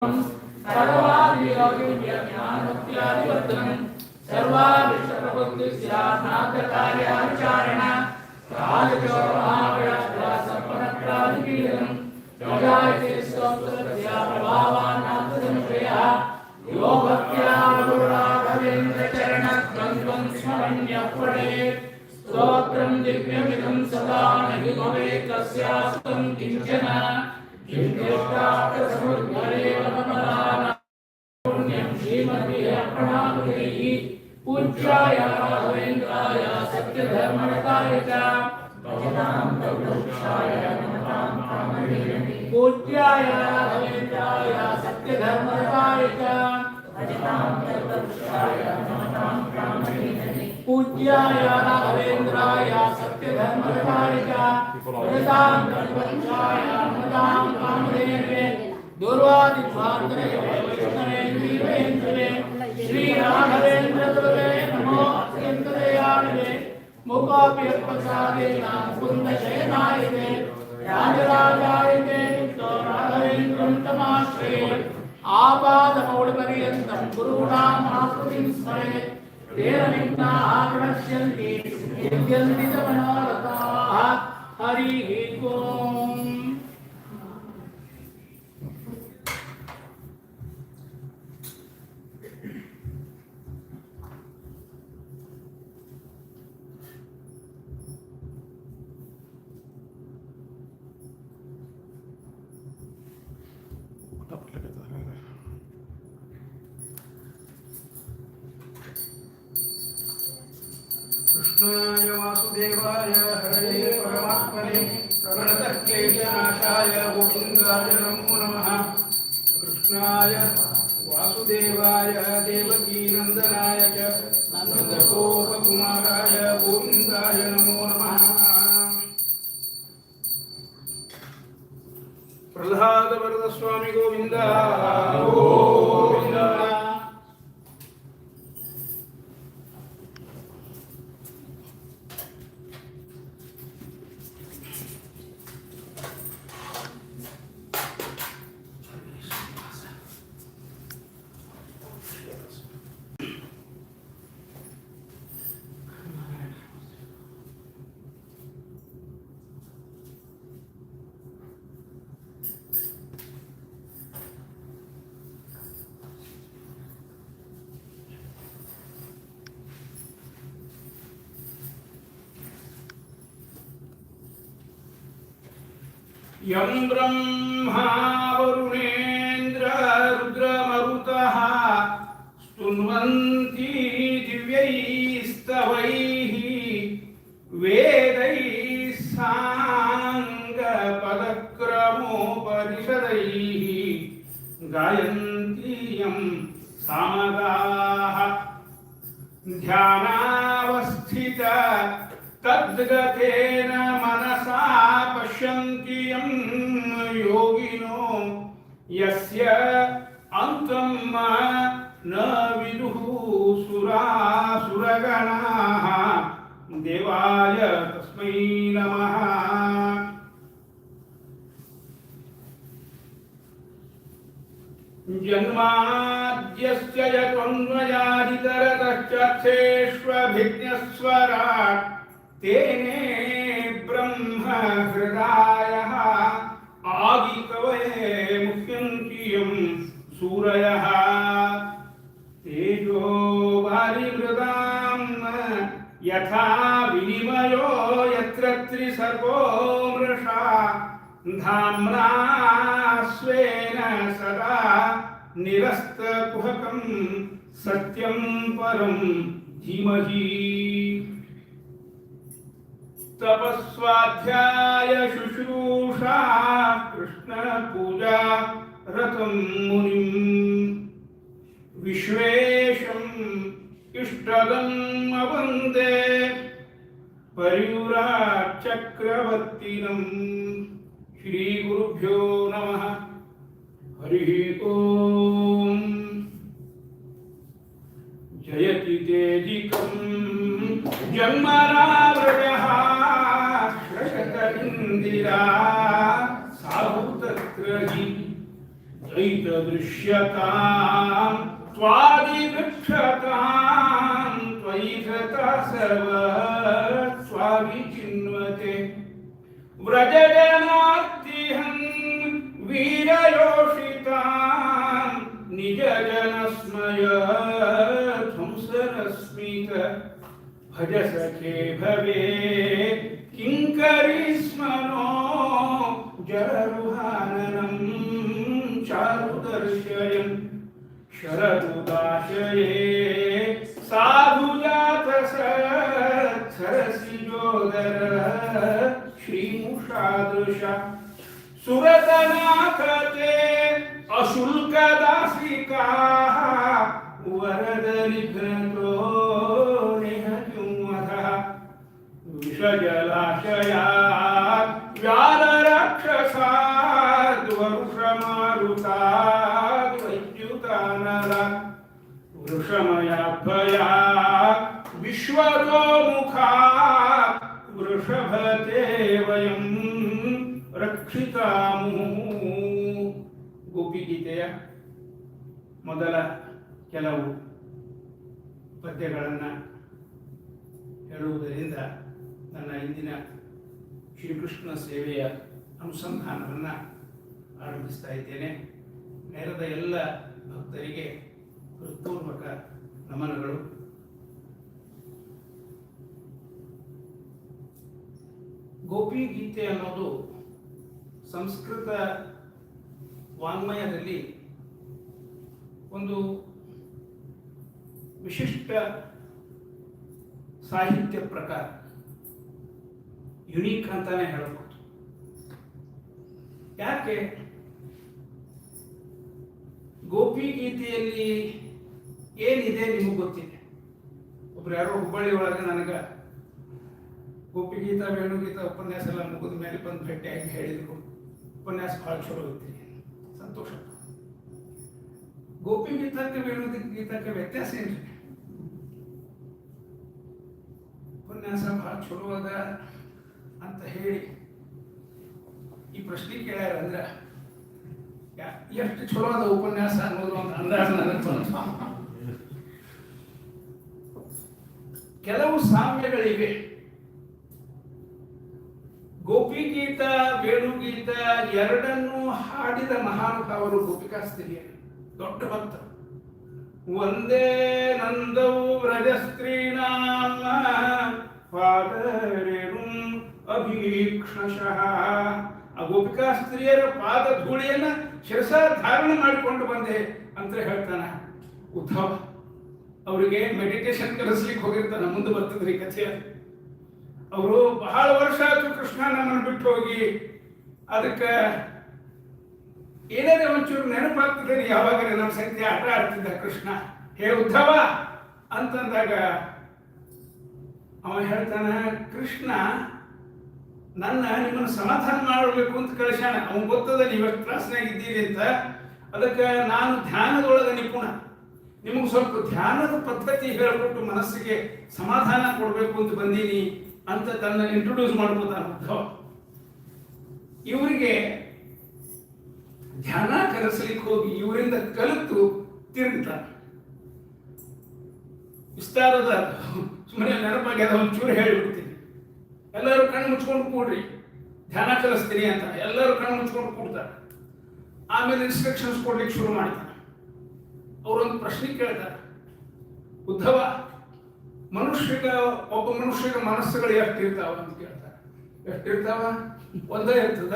सर्वादियोगिज्ञानमुक्त्यादिवर्धनं सर्वाभिष्टप्रबुद्धिस्यात्मार्थकार्यानुचारण राजयोगमहाविलाससम्पन्नप्रादिकीर्तनं योगायते स्तोत्रस्य प्रभावान्नाथसंश्रयः यो भक्त्या गुरुराघवेन्द्रचरणद्वन्द्वं स्मरण्यः पठेत् स्तोत्रं दिव्यमिदं सदा न हि भवेत् तस्यास्तं किञ्चन पूज्याय राघवेन्द्राय सत्यधर्मरताय च पूज्याय राघवेन्द्राय सत्यधर्मरताय च पूज्याय राघवेन्द्राय सत्यधर्मरताय च भजतां कल्पवृक्षाय नमतां कामधेनवे दूर्वादिध्वान्तरे वैष्णवे श्री राघवेन्द्र गुरवे नमो अत्यन्तदयानिधे मुकोऽप्यप्रसादेन मुकुन्दशयनायते राजराजायते नित्यो राघवेन्द्रं तमाश्रये आपादमौलिपर्यन्तं गुरूणाम् आकृतिं स्मरेत् तेन विघ्नाः प्रणश्यन्ति सिद्ध्यन्ति च मनोरथाः हरिः ओम् कृष्णाय वासुदेवाय हरये परमात्मने प्रणतः क्लेशनाशाय गोविन्दाय नमो नमः। कृष्णाय वासुदेवाय देवकीनन्दनाय च नन्दगोपकुमाराय गोविन्दाय नमो नमः। प्रह्लादवरदस्वामी गोविन्द गोविन्द। यं ब्रह्मा वरुणेन्द्र रुद्रमरुतः स्तुन्वन्ति दिव्यैस्तवैः वेदैः साङ्गपदक्रमोपनिषदैः गायन्ति यं सामगाः ध्यानावस्थित तद्गतेन मनसा पश्यन्ति यं योगिनो यस्य अन्तं न विदुः सुरासुरगणाः देवाय तस्मै नमः। जन्माद्यस्य यत्वन्वयादितरतश्चर्थेष्वभिज्ञस्वराट् तेने ब्रह्म हृदायः आदिकवये मुह्यन्ति यं सूरयः तेजो वारिमृदां यथा विनिमयो यत्र त्रिसर्गो मृषा धाम्ना स्वेन सदा निरस्तकुहकं सत्यं परं धीमहि। तपस्वाध्याय शुश्रूषा कृष्ण पूजा रतं मुनिं विश्वेशम् इष्टदं वन्दे परिव्राट् चक्रवर्तिनं। श्री गुरुभ्यो नमः। हरिः ओम्। जयति तेजिकं जन्मनावृयः श्रशत इंदिरा साहु तत्र हि ತ್ವಯಿತದೃಶ್ಯತಾಂ ತ್ವಾದಿವೃಕ್ಷತಾಂ ತ್ವಯಿತತಾ ಸರ್ವ ಸ್ವಾವಿಚಿನ್ವತೆ ವ್ರಜಜನಾರ್ತಿಹಂ ವೀರಯೋಷಿತಾಂ ನಿಜ ಜನಸ್ಮಯ ಧ್ವಂಸರಸ್ಮಿತ ಭಜ ಸಖೇ ಭವೇ ಕಿಂಕರಿ ಸ್ಮನೋ ಜರರುಹಾನನಂ ಚಾರುದರ್ಶಯನ್ ಶರದುದಾಶಯೇ ಸಾಧುಜಾತ ಸರಸಿಜೋದರ ಶ್ರೀಮುಷಾದೃಶ ಸುರತನಾಥತೆ ಅಶುಲ್ಕದಾಸಿಕಾ ವರದ ನಿಘ್ನತೋ ನಿಹತ್ಯುಮಧಃ ವಿಷಜಲಾಶಯಾ ವ್ಯಾಲರಾಕ್ಷಸಾದ್ ವರುಷಮಾರುತಾದ್ ವೈದ್ಯುತಾನರಾತ್ ವೃಷಮಯಾಭಯಾ ವಿಶ್ವತೋಮುಖಾತ್ ವೃಷಭತೆ ವಯಂ ರಕ್ಷಿತಾಮುಃ. ಗೋಪಿಗೀತೆಯ ಮೊದಲ ಕೆಲವು ಪದ್ಯಗಳನ್ನು ಹೇಳುವುದರಿಂದ ನನ್ನ ಇಂದಿನ ಶ್ರೀಕೃಷ್ಣ ಸೇವೆಯ ಅನುಸಂಧಾನವನ್ನು ಆರಂಭಿಸ್ತಾ ಇದ್ದೇನೆ. ನೆರೆದ ಎಲ್ಲ ಭಕ್ತರಿಗೆ ಹೃತ್ಪೂರ್ವಕ ನಮನಗಳು. ಗೋಪಿ ಗೀತೆ ಅನ್ನೋದು ಸಂಸ್ಕೃತ ವಾಂಗ್ಮಯದಲ್ಲಿ ಒಂದು ವಿಶಿಷ್ಟ ಸಾಹಿತ್ಯ ಪ್ರಕಾರ, ಯುನೀಕ್ ಅಂತಾನೆ ಹೇಳಬಹುದು. ಯಾಕೆ? ಗೋಪಿ ಗೀತೆಯಲ್ಲಿ ಏನಿದೆ ನಿಮಗೆ ಗೊತ್ತಿದೆ. ಒಬ್ರು ಯಾರೋ ಹುಬ್ಬಳ್ಳಿ ಒಳಗೆ ನನಗೆ ಗೋಪಿ ಗೀತಾ ವೇಣುಗೀತಾ ಉಪನ್ಯಾಸ ಎಲ್ಲ ಮುಗಿದ ಮೇಲೆ ಬಂದು ಭೇಟಿಯಾಗಿ ಹೇಳಿದರು, ಉಪನ್ಯಾಸ ಭಾಳ ಚಲೋ ಇರ್ತೀನಿ. ಸಂತೋಷ. ಗೋಪಿ ಗೀತಕ್ಕೆ ವೇಣುಗೀತಕ್ಕೆ ವ್ಯತ್ಯಾಸ ಏನ್ರಿ? ಉಪನ್ಯಾಸ ಭಾಳ ಚಲೋ ಅದ ಅಂತ ಹೇಳಿ ಈ ಪ್ರಶ್ನೆ ಕೇಳ್ಯಾರ ಅಂದ್ರೆ ಎಷ್ಟು ಚಲೋ ಅದ ಉಪನ್ಯಾಸ ಅನ್ನೋದು ಒಂದು ಅಂದಾಜು ನನಗೆ ಬಂತು. ಕೆಲವು ಸಾಮ್ಯಗಳಿವೆ. ಗೋಪಿ ಗೀತ ವೇಣುಗೀತ ಎರಡನ್ನೂ ಹಾಡಿದ ಮಹಾನುಭಾವರು ಗೋಪಿಕಾಸ್ತ್ರೀಯರು, ದೊಡ್ಡ ಭಕ್ತರು. ಒಂದೇ ನಂದವು ವ್ರಜಸ್ತ್ರೀಣಾಂ ಪಾದರೇಣು ಅಭೀಕ್ಷಣಶಃ. ಆ ಗೋಪಿಕಾಸ್ತ್ರೀಯರ ಪಾದ ಧೂಳಿಯನ್ನ ಶಿರಸ ಧಾರಣೆ ಮಾಡಿಕೊಂಡು ಬಂದೆ ಅಂತ ಹೇಳ್ತಾನ ಉದ್ಧವ. ಅವರಿಗೆ ಮೆಡಿಟೇಷನ್ ಕಲಿಸ್ಲಿಕ್ಕೆ ಹೋಗಿರ್ತಾನ. ಮುಂದೆ ಬರ್ತದ್ರಿ ಕಥೆ. ಅವರು ಬಹಳ ವರ್ಷ ಆಯ್ತು ಕೃಷ್ಣ ನಮ್ಮನ್ನು ಬಿಟ್ಟು ಹೋಗಿ. ಅದಕ್ಕೆ ಏನಾದ್ರೆ ಒಂಚೂರು ನೆನಪಾಗ್ತದೆ, ಯಾವಾಗ ನಮ್ಮ ಸಂಖ್ಯೆ ಆಟ ಆಡ್ತಿದ್ದ ಕೃಷ್ಣ. ಹೇ ಉದ್ಧವ ಅಂತಂದಾಗ ಅವ ಹೇಳ್ತಾನ, ಕೃಷ್ಣ ನಿಮ್ಮನ್ನು ಸಮಾಧಾನ ಮಾಡಬೇಕು ಅಂತ ಕಳಿಸ್ಯಾನ. ಅವನು ಗೊತ್ತದ ನೀವೆಷ್ಟು ತ್ರಾಸನಾಗ ಇದ್ದೀರಿ ಅಂತ. ಅದಕ್ಕೆ ನಾನು ಧ್ಯಾನದೊಳಗೆ ನಿಪುಣ, ನಿಮಗೆ ಸ್ವಲ್ಪ ಧ್ಯಾನದ ಪದ್ಧತಿ ಹೇಳ್ಕೊಟ್ಟು ಮನಸ್ಸಿಗೆ ಸಮಾಧಾನ ಕೊಡಬೇಕು ಅಂತ ಬಂದೀನಿ ಅಂತ ತನ್ನ ಇಂಟ್ರೊಡ್ಯೂಸ್ ಮಾಡ್ಬೋದಾನ ಉದ್ಧವ. ಇವರಿಗೆ ಧ್ಯಾನ ಕಲಿಸ್ಲಿಕ್ಕೆ ಹೋಗಿ ಇವರಿಂದ ಕಲಿತು ತಿರುಗ್ತಾನೆ. ವಿಸ್ತಾರದ ಸುಮ್ಮನೆ ನೆನಪಾಗ್ಯದ ಒಂಚೂರು ಹೇಳಿಬಿಡ್ತೀನಿ. ಎಲ್ಲರೂ ಕಣ್ಣು ಮುಚ್ಕೊಂಡು ಕೂಡ್ರಿ, ಧ್ಯಾನ ಕಲಿಸ್ತೀನಿ ಅಂತ. ಎಲ್ಲರೂ ಕಣ್ಣು ಮುಚ್ಕೊಂಡು ಕೂಡ್ತಾರೆ. ಆಮೇಲೆ ಇನ್ಸ್ಟ್ರಕ್ಷನ್ಸ್ ಕೊಡ್ಲಿಕ್ಕೆ ಶುರು ಮಾಡ್ತಾರೆ. ಅವರೊಂದು ಪ್ರಶ್ನೆ ಕೇಳ್ತಾರೆ, ಉದ್ಧವ, ಒಬ್ಬ ಮನುಷ್ಯಗ ಮನಸ್ಸುಗಳು ಎಷ್ಟಿರ್ತಾವ ಅಂತ ಕೇಳ್ತಾರೆ. ಎಷ್ಟಿರ್ತಾವ? ಒಂದೇ ಇರ್ತದ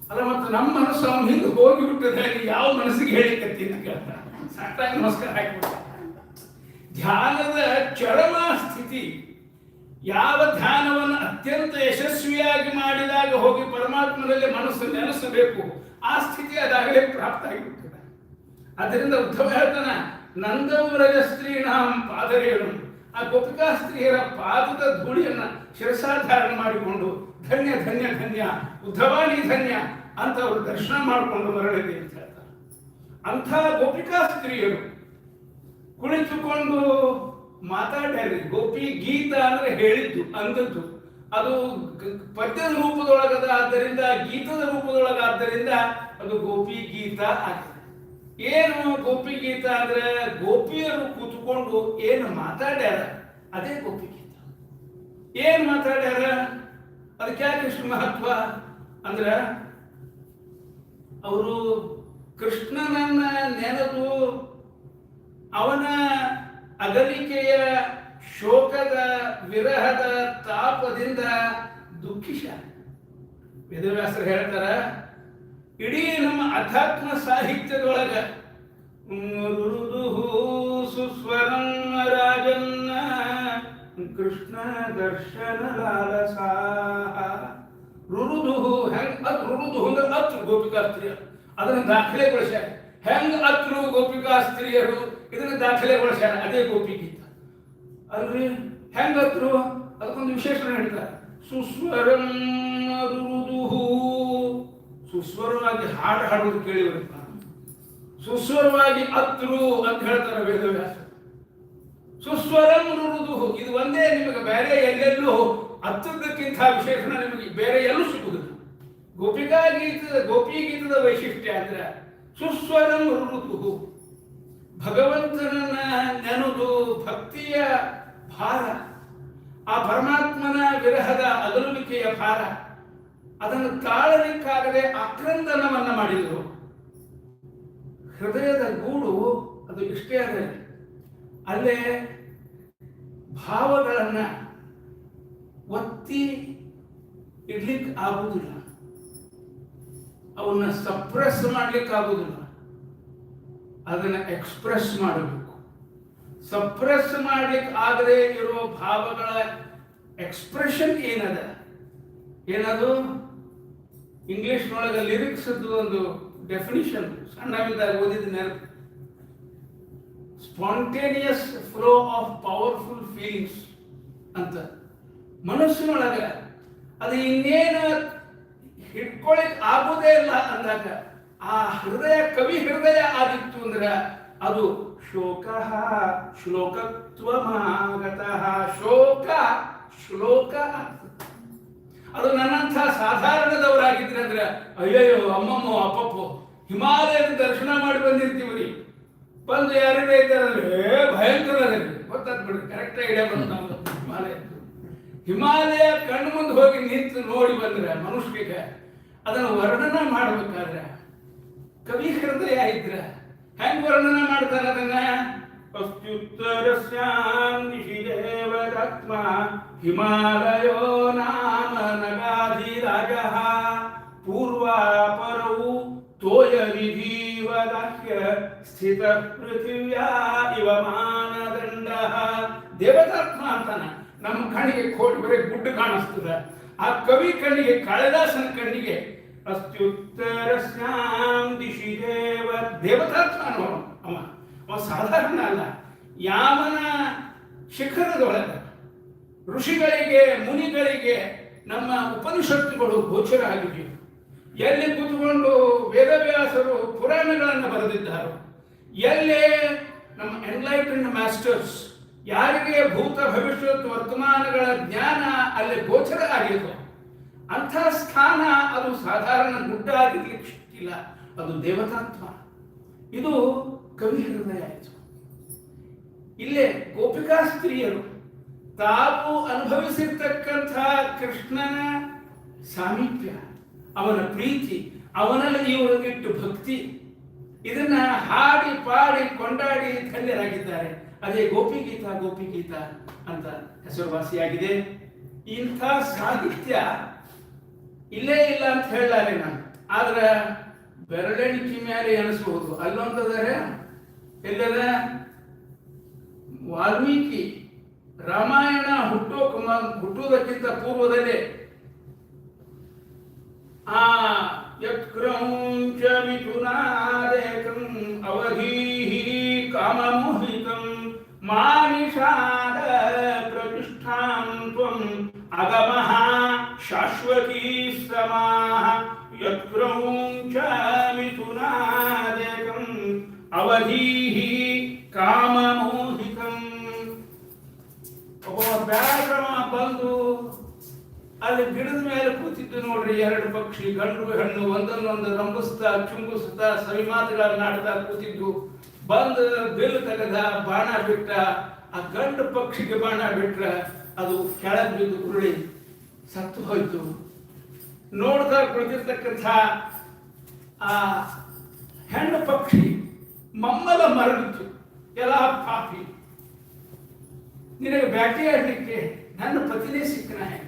ಅಲ್ಲ, ಮತ್ತು ನಮ್ಮ ಮನಸ್ಸು ಅವನು ಹಿಂದೆ ಹೋಗಿಬಿಟ್ಟದೆ, ಯಾವ ಮನಸ್ಸಿಗೆ ಹೇಳಿಕತ್ತಿ ಅಂತ ಕೇಳ್ತಾರೆ. ಸಾಕಾಗಿ ನಮಸ್ಕಾರ ಹಾಕಿಬಿಡ್ತಾರೆ. ಧ್ಯಾನದ ಚರಮ ಸ್ಥಿತಿ, ಯಾವ ಧ್ಯಾನವನ್ನು ಅತ್ಯಂತ ಯಶಸ್ವಿಯಾಗಿ ಮಾಡಿದಾಗ ಹೋಗಿ ಪರಮಾತ್ಮನಲ್ಲಿ ಮನಸ್ಸು ನೆನೆಸಬೇಕು, ಆ ಸ್ಥಿತಿ ಅದಾಗಲೇ ಪ್ರಾಪ್ತ ಆಗಿಬಿಡ್ತದೆ. ಅದರಿಂದ ಉದ್ಧವ ಹೇಳ್ತಾನ, ನಂದವ್ರಜ ಸ್ತ್ರೀಣಾಂ ಪಾದರೇಣು. ಆ ಗೋಪಿಕಾ ಸ್ತ್ರೀಯರ ಪಾದದ ಧೂಳಿಯನ್ನ ಶಿರಸಾಧಾರಣೆ ಮಾಡಿಕೊಂಡು ಧನ್ಯ ಧನ್ಯ ಧನ್ಯ ಉದ್ಧವ ನೀ ಧನ್ಯ ಅಂತ ಅವರು ದರ್ಶನ ಮಾಡಿಕೊಂಡು ಮರಳಿದೆ ಅಂತ ಹೇಳ್ತಾರೆ. ಅಂಥ ಗೋಪಿಕಾ ಸ್ತ್ರೀಯರು ಕುಳಿತುಕೊಂಡು ಮಾತಾಡ್ಯಾರಿ. ಗೋಪಿ ಗೀತ ಅಂದ್ರೆ ಹೇಳಿದ್ದು ಅಂದದ್ದು, ಅದು ಪದ್ಯದ ರೂಪದೊಳಗದ. ಆದ್ದರಿಂದ ಗೀತದ ರೂಪದೊಳಗಾದ್ದರಿಂದ ಅದು ಗೋಪಿ ಗೀತ ಆಗಿದೆ. ಏನು ಗೋಪಿ ಗೀತ ಅಂದ್ರೆ ಗೋಪಿಯರು ಕೂತ್ಕೊಂಡು ಏನು ಮಾತಾಡ್ಯಾರ ಅದೇ ಗೋಪಿ ಗೀತ. ಏನ್ ಮಾತಾಡ್ಯಾರ, ಅದಕ್ಕೆ ಯಾಕೆ ಇಷ್ಟು ಮಹತ್ವ ಅಂದ್ರೆ ಅವರು ಕೃಷ್ಣನನ್ನ ನೆನೆದು ಅವನ ಅಗಲಿಕೆಯ ಶೋಕದ ವಿರಹದ ತಾಪದಿಂದ ದುಃಖಿಸ. ವೇದವ್ಯಾಸರು ಹೇಳ್ತಾರ, ಇಡೀ ನಮ್ಮ ಅಧ್ಯಾತ್ಮ ಸಾಹಿತ್ಯದೊಳಗ ಸುಸ್ವರಂ ರಾಜನ್ನ ಕೃಷ್ಣ ದರ್ಶನ ಲಾಲಸ ರುರುದುಹು ಹೆಂಗ್ ಅತ್ ರುರುದು ಅಂದ್ರೆ ಅತ್ ಗೋಪಿಕಾಸ್ತ್ರೀಯರು ಅದನ್ನು ದಾಖಲೆಗೊಳಿಸ್ಯಾರ. ಹೆಂಗ್ ಅತ್ರು ಗೋಪಿಕಾಸ್ತ್ರೀಯರು ಇದನ್ನು ದಾಖಲೆಗೊಳಿಸ್ಯಾರ, ಅದೇ ಗೋಪಿ ಗೀತ ಅಲ್ರಿ. ಹೆಂಗ್ ಅತ್ರು ಅದಕ್ಕೊಂದು ವಿಶೇಷಣ ಹೇಳ್ತಾರೆ. ಸುಸ್ವರಂ ರುರುದುಹು, ಸುಸ್ವರವಾಗಿ ಹಾಡೋದು ಕೇಳಿ ಬರುತ್ತೆ. ಸುಸ್ವರವಾಗಿ ಅತ್ರು ಅಂತ ಹೇಳ್ತಾರೆ ವೇದವ್ಯಾಸ. ಸುಸ್ವರಂ ರುರುದುಹು ಇದು ಒಂದೇ, ನಿಮಗೆ ಬೇರೆ ಎಲ್ಲೆಲ್ಲೂ ಹತ್ತದಕ್ಕಿಂತ ವಿಶೇಷಣ ನಿಮಗೆ ಬೇರೆ ಎಲ್ಲೂ ಸಿಗುವುದಿಲ್ಲ. ಗೋಪಿ ಗೀತದ ವೈಶಿಷ್ಟ್ಯ ಅಂದ್ರೆ ಸುಸ್ವರಂ ರುರುದುಹು, ಭಗವಂತನನ್ನ ನೆನೆದು ಭಕ್ತಿಯ ಭಾರ, ಆ ಪರಮಾತ್ಮನ ವಿರಹದ ಅಗಲುವಿಕೆಯ ಭಾರ ಅದನ್ನು ತಾಳಲಿಕ್ಕಾಗದೆ ಆಕ್ರಂದನವನ್ನ ಮಾಡಿದರು. ಹೃದಯದ ಗೂಡು ಅದು ಇಷ್ಟೇ ಅದೇ, ಅಲ್ಲೇ ಭಾವಗಳನ್ನ ಒತ್ತಿ ಇಡ್ಲಿಕ್ಕೆ ಆಗುವುದಿಲ್ಲ, ಅವನ್ನ ಸಪ್ರೆಸ್ ಮಾಡ್ಲಿಕ್ಕೆ ಆಗುವುದಿಲ್ಲ, ಅದನ್ನ ಎಕ್ಸ್ಪ್ರೆಸ್ ಮಾಡಬೇಕು. ಸಪ್ರೆಸ್ ಮಾಡ್ಲಿಕ್ಕೆ ಆಗದೆ ಇರೋ ಭಾವಗಳ ಎಕ್ಸ್ಪ್ರೆಷನ್ ಏನದು ಇಂಗ್ಲಿಷ್ನೊಳಗೆ ಲಿರಿಕ್ಸ್ ಒಂದು ಡೆಫಿನಿಷನ್ ಸಣ್ಣವಿದ್ದಾಗ ಓದಿದ ನೆನಪು, spontaneous flow of powerful feelings ಅಂತ. ಮನಸ್ಸಿನೊಳಗ ಅದು ಇನ್ನೇನು ಹಿಡ್ಕೊಳಿಕ್ ಆಗುವುದೇ ಇಲ್ಲ ಅಂದಾಗ ಆ ಹೃದಯ ಕವಿ ಹೃದಯ ಆಗಿತ್ತು ಅಂದ್ರೆ ಅದು ಶೋಕ ಶ್ಲೋಕತ್ವಮಾಗತಃ, ಶೋಕ ಶ್ಲೋಕ ಆಗ್ತದೆ. ಅದು ನನ್ನಂಥ ಸಾಧಾರಣದವರಾಗಿದ್ರೆ ಅಂದ್ರೆ ಅಯ್ಯಯ್ಯೋ ಅಮ್ಮಮ್ಮೋ ಅಪ್ಪಪ್ಪೋ ಹಿಮಾಲಯದ ದರ್ಶನ ಮಾಡಿ ಬಂದಿರ್ತೀವ್ರಿ, ಬಂದು ಯಾರೇ ಇದ್ದಾರಂದ್ರೆ ಭಯಂಕರ ಗೊತ್ತಾಗ್ಬಿಡ್ರಿ, ಕರೆಕ್ಟ್ ಐಡಿಯಾ ಬಂದು ನಾವು ಹಿಮಾಲಯ ಕಣ್ಣು ಮುಂದೆ ಹೋಗಿ ನಿಂತು ನೋಡಿ ಬಂದ್ರೆ ಮನುಷ್ಯಗೆ ಅದನ್ನು ವರ್ಣನ ಮಾಡ್ಬೇಕಾದ್ರೆ ಕವಿ ಹೃದಯ ಇದ್ರೆ ಹೆಂಗ್ ವರ್ಣನ ಮಾಡ್ತಾರ ಅದನ್ನ? ಅತ್ಯುತ್ತರಸ್ಯಾಂ ದಿಶಿ ದೇವರಾತ್ಮ ಹಿಮಾಲಯೋ ನಾಮ ನಗಾಧಿರಾಜಃ ಪೂರ್ವಾಪರೌ ತೋಯವಿಧೀವದಾಹ್ಯ ಸ್ಥಿತ ಪೃಥಿವ್ಯಾ ಇವ ಮಾನದಂಡಃ. ದೇವತಾತ್ಮ ಅಂತಾನ. ನಮ್ಮ ಕಣ್ಣಿಗೆ ಕೋಟಿ ಬರೀ ಗುಡ್ಡ ಕಾಣಿಸ್ತದೆ, ಆ ಕವಿ ಕಣ್ಣಿಗೆ, ಕಾಳಿದಾಸನ ಕಣ್ಣಿಗೆ ಅತ್ಯುತ್ತರಸ್ಯಾಂ ದಿಶಿ ದೇವತಾತ್ಮ ಅವ ಸಾಧಾರಣ ಅಲ್ಲ. ಯಾವನ ಶಿಖರದೊಳಗ ಋಷಿಗಳಿಗೆ ಮುನಿಗಳಿಗೆ ನಮ್ಮ ಉಪನಿಷತ್ತುಗಳು ಗೋಚರ ಆಗಿವೆ. ಎಲ್ಲಿ ಕೂತ್ಕೊಂಡು ವೇದವ್ಯಾಸರು ಪುರಾಣಗಳನ್ನು ಬರೆದಿದ್ದಾರೋ, ಎಲ್ಲೇ ನಮ್ಮ ಎನ್ಲೈಟೆಂಡ್ ಮಾಸ್ಟರ್ಸ್ ಯಾರಿಗೆ ಭೂತ ಭವಿಷ್ಯತ್ ವರ್ತಮಾನಗಳ ಜ್ಞಾನ ಅಲ್ಲಿ ಗೋಚರ ಆಗಿತ್ತು, ಅಂಥ ಸ್ಥಾನ ಅದು ಸಾಧಾರಣ ಗುಡ್ಡ ಆಗಿರ್ಲಿಕ್ಕೆ ಶಕ್ತಿಲ್ಲ, ಅದು ದೇವತಾತ್ಮ. ಇದು ಕವಿ ಹೃದಯ ಆಯಿತು. ಇಲ್ಲೇ ಗೋಪಿಕಾ ಸ್ತ್ರೀಯರು ತಾವು ಅನುಭವಿಸಿರ್ತಕ್ಕಂಥ ಕೃಷ್ಣನ ಸಾಮೀಪ್ಯ, ಅವನ ಪ್ರೀತಿ, ಅವನಲ್ಲಿ ಇವರಿಗಿಟ್ಟು ಭಕ್ತಿ, ಇದನ್ನ ಹಾಡಿ ಪಾಡಿ ಕೊಂಡಾಡಿ ಧನ್ಯರಾಗಿದ್ದಾರೆ. ಅದೇ ಗೋಪಿಗೀತ ಗೋಪಿಗೀತ ಅಂತ ಹೆಸರುವಾಸಿಯಾಗಿದೆ. ಇಂಥ ಸಾಹಿತ್ಯ ಇಲ್ಲೇ ಇಲ್ಲ ಅಂತ ಹೇಳಲಾರೆ ನಾನು, ಆದ್ರೆ ಬೆರಳೆಣಿಕೆ ಮೇಲೆ ಎನಿಸಬಹುದು. ಅಲ್ಲೊಂದರೆ ಎಲ್ಲದ ವಾಲ್ಮೀಕಿ ರಾಮಾಯಣ ಹುಟ್ಟುವುದಕ್ಕಿಂತ ಪೂರ್ವದಲ್ಲೇ ಆ ಯತ್ಕ್ರೌಂಚ ಮಿಥುನಾದೇಕಂ ಅವಧೀಹಿ ಕಾಮಮೋಹಿತಂ ಮಾನಿಷಾದ ಪ್ರತಿಷ್ಠಾಂ ತ್ವಂ ಅಗಮಃ ಶಾಶ್ವತೀ ಸಮಾಹ ಯತ್ಕ್ರೌಂಚ ಮಿಥುನಾದೇಕಂ ಅವಧೀಹಿ ಕಾಮಮೋಹಿತಂ. ಒಬ್ಬ ಬ್ಯಾಕ್ರಮ ಬಂದು ಅಲ್ಲಿ ಗಿಡದ ಮೇಲೆ ಕೂತಿದ್ದು ನೋಡ್ರಿ ಎರಡು ಪಕ್ಷಿ, ಗಂಡು ಹೆಣ್ಣು, ಒಂದನ್ನೊಂದು ರಂಬಿಸ್ತಾ ಚುಂಬಿಸ್ತಾ ಸವಿ ಮಾತುಗಳನ್ನಾಡ್ತಾ ಕೂತಿದ್ದು. ಬಂದು ಬಿಲ್ ತೆಗೆದ, ಬಾಣ ಬಿಟ್ಟ. ಆ ಗಂಡು ಪಕ್ಷಿಗೆ ಬಾಣ ಬಿಟ್ರ, ಅದು ಕೆಳಗೆ ಬಿದ್ದು ಉರುಳಿ ಸತ್ತು ಹೋಯ್ತು. ನೋಡ್ತಾ ಕುಳಿತಿರ್ತಕ್ಕಂಥ ಆ ಹೆಣ್ಣು ಪಕ್ಷಿ ಮಮ್ಮಲ ಮರಗಿತ್ತು. ಎಲ್ಲ ಪಾಪಿ, ನಿನಗೆ ಬ್ಯಾಟಿ ಆಡ್ಲಿಕ್ಕೆ ನನ್ನ ಪತಿನೇ ಸಿಕ್ಕನ ಹೆಂಗ?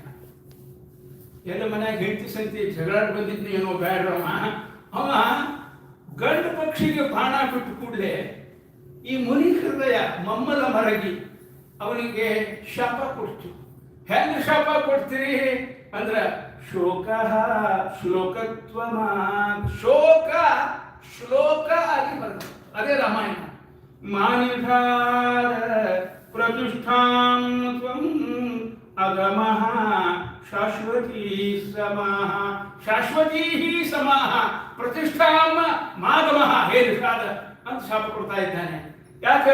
ಎಲ್ಲ ಮನ್ಯಾಗ ಹೆಂಡತಿ ಸಂತಿ ಜಗಳಾಡ್ ಬಂದಿದ್ನು ಏನೋ ಬ್ಯಾಡ್ರವ. ಅವ ಗಂಡು ಪಕ್ಷಿಗೆ ಬಾಣ ಬಿಟ್ಟು ಕೂಡಲೇ ಈ ಮುನಿ ಹೃದಯ ಮಮ್ಮಲ ಮರಗಿ ಅವನಿಗೆ ಶಾಪ ಕೊಡ್ತು. ಹೆಂಗ ಶಾಪ ಕೊಡ್ತೀರಿ ಅಂದ್ರ ಶೋಕ ಶ್ಲೋಕತ್ವ ಶೋಕ ಶ್ಲೋಕ ಆಗಿ ಬರ್ತದೆ. ಅದೇ ರಾಮಾಯಣ. ಮಾನಿಧಾರ ಪ್ರತಿಷ್ಠಾಂ ತ್ವಂ ಅಗಮಃ ಶಾಶ್ವತೀ ಸಮಾಹ ಶಾಶ್ವತೀ ಸಮಾಹ ಪ್ರತಿಷ್ಠಾಂ ಮಾಗಮಃ ಹೇ ನಿಷಾದ ಅಂತ ಶಾಪ ಕೊಡ್ತಾ ಇದ್ದಾನೆ. ಯಾಕ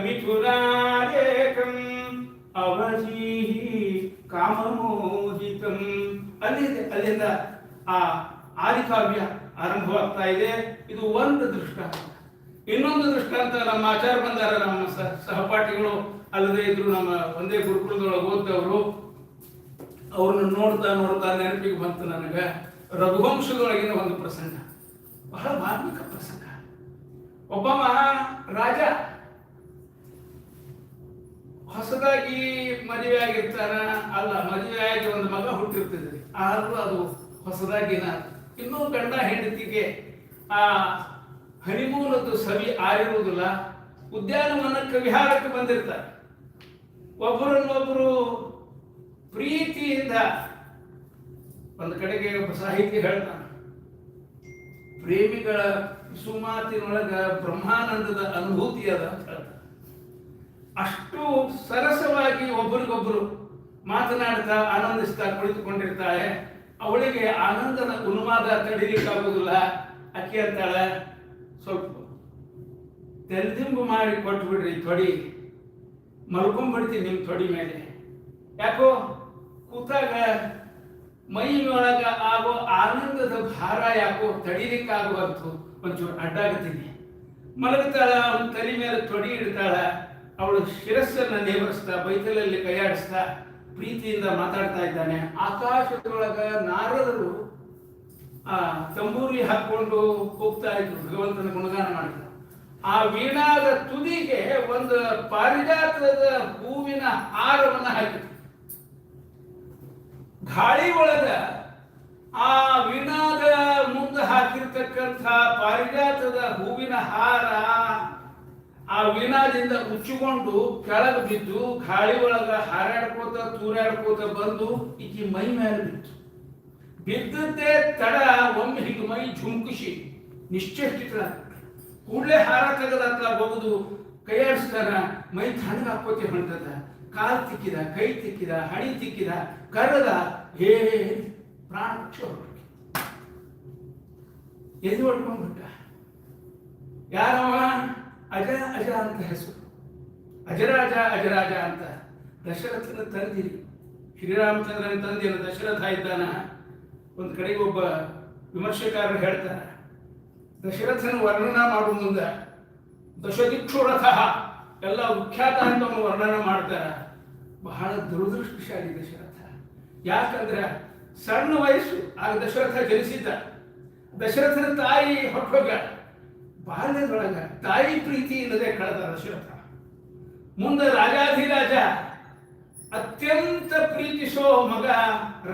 ಮಿಥುನಾರೇಕಂ ಅವಧೀಹಿ ಕಾಮಮೋಹಿತಂ. ಅಲ್ಲಿಂದ ಆ ಆದಿಕಾವ್ಯ ಆರಂಭವಾಗ್ತಾ ಇದೆ. ಇದು ಒಂದು ದೃಷ್ಟಾಂತ. ಇನ್ನೊಂದು ದೃಷ್ಟಾಂತ ನಮ್ಮ ಆಚಾರ ಬಂದಾರ, ನಮ್ಮ ಸಹಪಾಠಿಗಳು ಅಲ್ಲದೆ ಇದ್ರು, ನಮ್ಮ ಒಂದೇ ಗುರುಕುಲದೊಳಗೆ ಓದ್ದವರು. ಅವ್ರನ್ನ ನೋಡ್ತಾ ನೆನಪಿಗೆ ಬಂತು ನನಗೆ ರಘುವಂಶದೊಳಗಿನ ಒಂದು ಪ್ರಸಂಗ, ಬಹಳ ಮಾರ್ಮಿಕ ಪ್ರಸಂಗ. ಒಬ್ಬವ ರಾಜ ಹೊಸದಾಗಿ ಮದುವೆ ಆಗಿರ್ತಾನ, ಅಲ್ಲ ಮದುವೆ ಆಗಿ ಒಂದು ಮಗ ಹುಟ್ಟಿರ್ತದೆ, ಆದ್ರೂ ಅದು ಹೊಸದಾಗಿನ ಇನ್ನೂ ಗಂಡ ಹೆಂಡತಿಗೆ ಆ ಹನಿಮೂನದ್ದು ಸವಿ ಆರಿರುವುದಿಲ್ಲ. ಉದ್ಯಾನವನಕ್ಕೆ ವಿಹಾರಕ್ಕೆ ಬಂದಿರ್ತಾರೆ. ಒಬ್ಬರನ್ನೊಬ್ಬರು ಪ್ರೀತಿಯಿಂದ, ಒಂದು ಕಡೆಗೆ ಒಬ್ಬ ಸಾಹಿತ್ಯ ಹೇಳ್ತಾನೆ, ಪ್ರೇಮಿಗಳ ಸುಮಾತಿನೊಳಗ ಬ್ರಹ್ಮಾನಂದದ ಅನುಭೂತಿ ಅದ ಅಂತ ಹೇಳ್ತಾನೆ. ಅಷ್ಟು ಸರಸವಾಗಿ ಒಬ್ಬರಿಗೊಬ್ಬರು ಮಾತನಾಡ್ತಾ ಆನಂದಿಸ್ತಾ ಕುಳಿತುಕೊಂಡಿರ್ತಾಳೆ. ಅವಳಿಗೆ ಆನಂದದ ಉನ್ಮಾದ ತಡಿಲಿಕ್ಕಾಗುವುದಿಲ್ಲ. ಅಕ್ಕಿ ಅಂತಾಳೆ, ಸ್ವಲ್ಪ ತೆಲ್ದಿಂಬು ಮಾಡಿ ಕೊಟ್ಟು ಬಿಡ್ರಿ, ತೊಡಿ ಮಲ್ಕೊಂಡ್ಬಿಡ್ತೀನಿ ನಿಮ್ಮ ತೊಡಿ ಮೇಲೆ. ಯಾಕೋ ಕೂತಾಗ ಮೈಯೊಳಗ ಆಗೋ ಆನಂದದ ಭಾರ ಯಾಕೋ ತಡಿಲಿಕ್ಕಾಗುವಂತು, ಒಂಚೂರು ಅಡ್ಡಾಗತ್ತೀನಿ. ಮಲಗುತ್ತಾಳ, ಅವನ ತಲೆ ಮೇಲೆ ತೊಡಿ ಇಡ್ತಾಳ. ಅವಳು ಶಿರಸ್ಸನ್ನ ನೇವರಿಸ್ತಾ ಬೈತಲಲ್ಲಿ ಕೈಯಾಡಿಸ್ತಾ ಪ್ರೀತಿಯಿಂದ ಮಾತಾಡ್ತಾ ಇದ್ದಾನೆ. ಆಕಾಶದೊಳಗ ನಾರದರು ಆ ತಂಬೂರಿ ಹಾಕೊಂಡು ಹೋಗ್ತಾ ಇದ್ರು, ಭಗವಂತನ ಗುಣಗಾನ ಮಾಡಿದ್ರು. ಆ ವೀಣಾದ ತುದಿಗೆ ಒಂದು ಪಾರಿಜಾತದ ಹೂವಿನ ಹಾರವನ್ನು ಹಾಕಿದ್ರು. ಗಾಳಿ ಒಳಗ ಆ ವೀಣಾದ ಮುಂದೆ ಹಾಕಿರ್ತಕ್ಕಂಥ ಪಾರಿಜಾತದ ಹೂವಿನ ಹಾರ ಆ ವೀಣಾದಿಂದ ಉಚ್ಚಿಕೊಂಡು ಕೆಳಗೆ ಬಿದ್ದು ಗಾಳಿ ಒಳಗ ಹಾರಾಡ್ಕೋತ ತೂರಾಡ್ಕೋತ ಬಂದು ಈಕಿ ಮೈ ಮೇಲೆ ಬಿತ್ತು. ಬಿದ್ದದ್ದೇ ತಡ ಒಮ್ಮೆ ಹೀಗೆ ಮೈ ಝುಂಕುಶಿ ನಿಶ್ಚೇಷ್ಟಿತ ಕೂಡಲೇ ಹಾರ ತೆಗೆದ ಬಗುದು ಕೈಯಾಡಿಸ್ತಾರ. ಮೈ ತಣ್ಣಗೆ ಹಾಕೋತಿ ಹೊಂಟದ, ಕಾಲು ತಿಕ್ಕಿದ, ಕೈ ತಿಕ್ಕಿದ, ಹಣಿ ತಿಕ್ಕಿದ, ಕರೆದ, ಹೇ ಪ್ರಾಣ ಪಕ್ಷ ಹೊರಟು ಎದು ಹೊಡ್ಕೊಂಡ್ಬಿಟ್ಟ. ಯಾರವ? ಅಜ ಅಜ ಅಂತ ಹೆಸರು, ಅಜರಾಜ ಅಜರಾಜ ಅಂತ. ದಶರಥನ ತಂದಿರಿ, ಶ್ರೀರಾಮಚಂದ್ರನ ತಂದಿರ ದಶರಥ ಇದ್ದಾನ. ಒಂದು ಕಡೆಗೆ ಒಬ್ಬ ವಿಮರ್ಶೆಕಾರರು ಹೇಳ್ತಾರೆ, ದಶರಥನ ವರ್ಣನ ಮಾಡುವ ಮುಂದೆ ದಶದಿಕ್ಷುರಥ ಎಲ್ಲ ವಿಖ್ಯಾತ ಅಂತ ವರ್ಣನ ಮಾಡ್ತಾರ. ಬಹಳ ದುರದೃಷ್ಟಶಾಲಿ ದಶರಥ. ಯಾಕಂದ್ರೆ ಸಣ್ಣ ವಯಸ್ಸು ಆಗ ದಶರಥ ಜನಿಸಿದ್ದ. ದಶರಥನ ತಾಯಿ ಹೊಟ್ಟೋಗ ಬಾಲ್ಯದೊಳಗ ತಾಯಿ ಪ್ರೀತಿ ಇಲ್ಲದೆ ಕಳೆದ ದಶರಥ. ಮುಂದೆ ರಾಜಾಧಿರಾಜ ಅತ್ಯಂತ ಪ್ರೀತಿಸೋ ಮಗ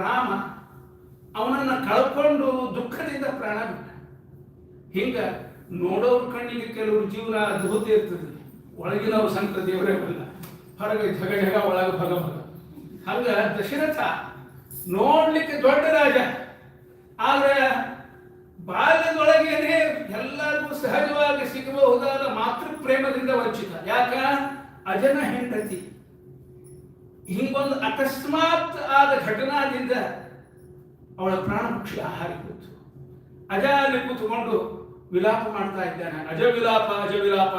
ರಾಮ ಅವನನ್ನ ಕಳ್ಕೊಂಡು ದುಃಖದಿಂದ ಪ್ರಾಣ ಬಿಟ್ಟ. ಹಿಂಗ ನೋಡೋರ್ ಕಣ್ಣಿಗೆ ಕೆಲವರು ಜೀವನ ಅದ್ಭುತ ಇರ್ತದೆ, ಒಳಗಿನವ್ರ ಸಂತ ದೇವರೇ ಬಲ್ಲ, ಹೊರಗೆ ಜಗ ಜಗ ಒಳಗೆ ಭಗ ಭಗ. ಹಂಗ ದಶರಥ ನೋಡ್ಲಿಕ್ಕೆ ದೊಡ್ಡ ರಾಜ, ಆದ್ರೆ ಬಾಲ್ಯದೊಳಗೇನೆ ಎಲ್ಲರಿಗೂ ಸಹಜವಾಗಿ ಸಿಗಬಹುದಾದ ಮಾತೃ ಪ್ರೇಮದಿಂದ ವಂಚಿತ. ಯಾಕ? ಅಜನ ಹೆಂಡತಿ. ಹಿಂಗೊಂದು ಅಕಸ್ಮಾತ್ ಆದ ಘಟನಾದಿಂದ ಅವಳ ಪ್ರಾಣ ಪಕ್ಷಿ ಆಹಾರ ಕೂತು. ಅಜ ಅಲ್ಲಿ ಕೂತ್ಕೊಂಡು ವಿಲಾಪ ಮಾಡ್ತಾ ಇದ್ದಾನೆ. ಅಜ ವಿಲಾಪ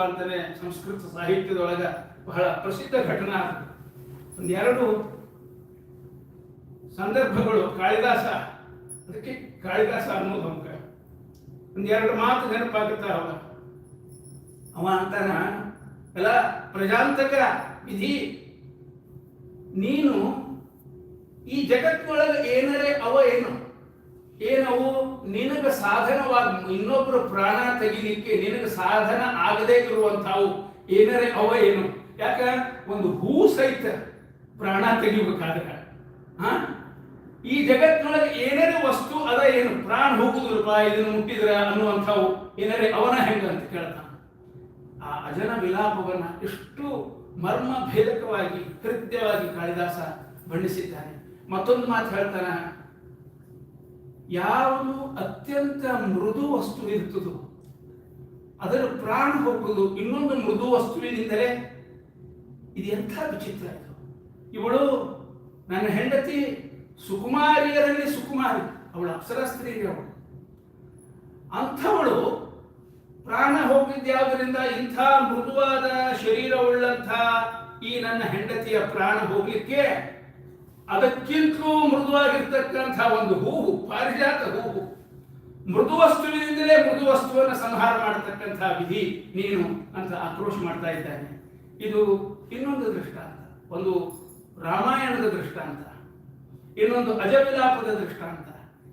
ಅಂತಾನೆ ಸಂಸ್ಕೃತ ಸಾಹಿತ್ಯದೊಳಗ ಬಹಳ ಪ್ರಸಿದ್ಧ ಘಟನಾ. ಒಂದೆರಡು ಸಂದರ್ಭಗಳು ಕಾಳಿದಾಸ, ಅದಕ್ಕೆ ಕಾಳಿದಾಸ ಅನ್ನೋದು ಅವಂಕ ಒಂದೆರಡು ಮಾತು ನೆನಪಾಗುತ್ತಾವ. ಅವ ಅಂತಾನ, ಎಲ್ಲ ಪ್ರಜಾಂತಕ ವಿಧಿ, ನೀನು ಈ ಜಗತ್ತಿನೊಳಗೆ ಏನರೇ ಅವ ಏನವು ನಿನಗ ಸಾಧನವಾಗಿ ಇನ್ನೊಬ್ಬರ ಪ್ರಾಣ ತೆಗಿಲಿಕ್ಕೆ ನಿನಗೆ ಸಾಧನ ಆಗದೇ ಇರುವಂತಾವು ಏನರೇ ಅವ ಏನು. ಯಾಕ ಒಂದು ಹೂ ಸಹಿತ ಪ್ರಾಣ ತೆಗಿಬೇಕಾದ್ರೆ ಈ ಜಗತ್ತಿನೊಳಗೆ ಏನೇನೇ ವಸ್ತು ಅದ ಏನು ಪ್ರಾಣ ಹೋಗುದಿಲ್ಲಪ್ಪ ಇದನ್ನು ಮುಟ್ಟಿದ್ರ ಅನ್ನುವಂಥವು ಏನಾರೇ ಅವನ ಹೆಂಗ ಅಂತ ಕೇಳ್ತಾನ. ಆ ಅಜನ ವಿಲಾಪವನ್ನ ಎಷ್ಟು ಮರ್ಮ ಭೇದಕವಾಗಿ ಹೃದಯವಾಗಿ ಕಾಳಿದಾಸ ಬಣ್ಣಿಸಿದ್ದಾನೆ. ಮತ್ತೊಂದು ಮಾತು ಹೇಳ್ತಾನ, ಯಾವುದು ಅತ್ಯಂತ ಮೃದು ವಸ್ತು ಇರ್ತದೋ ಅದರ ಪ್ರಾಣ ಹೋಗುವುದು ಇನ್ನೊಂದು ಮೃದು ವಸ್ತುವಿನಿಂದಲೇ. ಇದು ಎಂಥ ವಿಚಿತ್ರ ಇದು. ಇವಳು ನನ್ನ ಹೆಂಡತಿ ಸುಕುಮಾರಿಯರಲ್ಲಿ ಸುಕುಮಾರಿ, ಅವಳು ಅಪ್ಸರ ಸ್ತ್ರೀ, ಅವಳು ಅಂಥವಳು ಪ್ರಾಣ ಹೋಗಿದ್ಯಾವುದರಿಂದ ಇಂಥ ಮೃದುವಾದ ಶರೀರವುಳ್ಳಂಥ ಈ ನನ್ನ ಹೆಂಡತಿಯ ಪ್ರಾಣ ಹೋಗ್ಲಿಕ್ಕೆ ಅದಕ್ಕಿಂತಲೂ ಮೃದುವಾಗಿರ್ತಕ್ಕಂಥ ಒಂದು ಹೂವು, ಪಾರಿಜಾತ ಹೂವು, ಮೃದು ವಸ್ತುವಿನಿಂದಲೇ ಮೃದು ವಸ್ತುವನ್ನು ಸಂಹಾರ ಮಾಡತಕ್ಕಂಥ ವಿಧಿ ನೀನು ಅಂತ ಆಕ್ರೋಶ ಮಾಡ್ತಾ ಇದ್ದಾನೆ. ಇದು ಇನ್ನೊಂದು ದೃಷ್ಟಾಂತ, ಒಂದು ರಾಮಾಯಣದ ದೃಷ್ಟಾಂತ, ಇನ್ನೊಂದು ಅಜವಿಲಾಪದ ದೃಷ್ಟಾಂತ.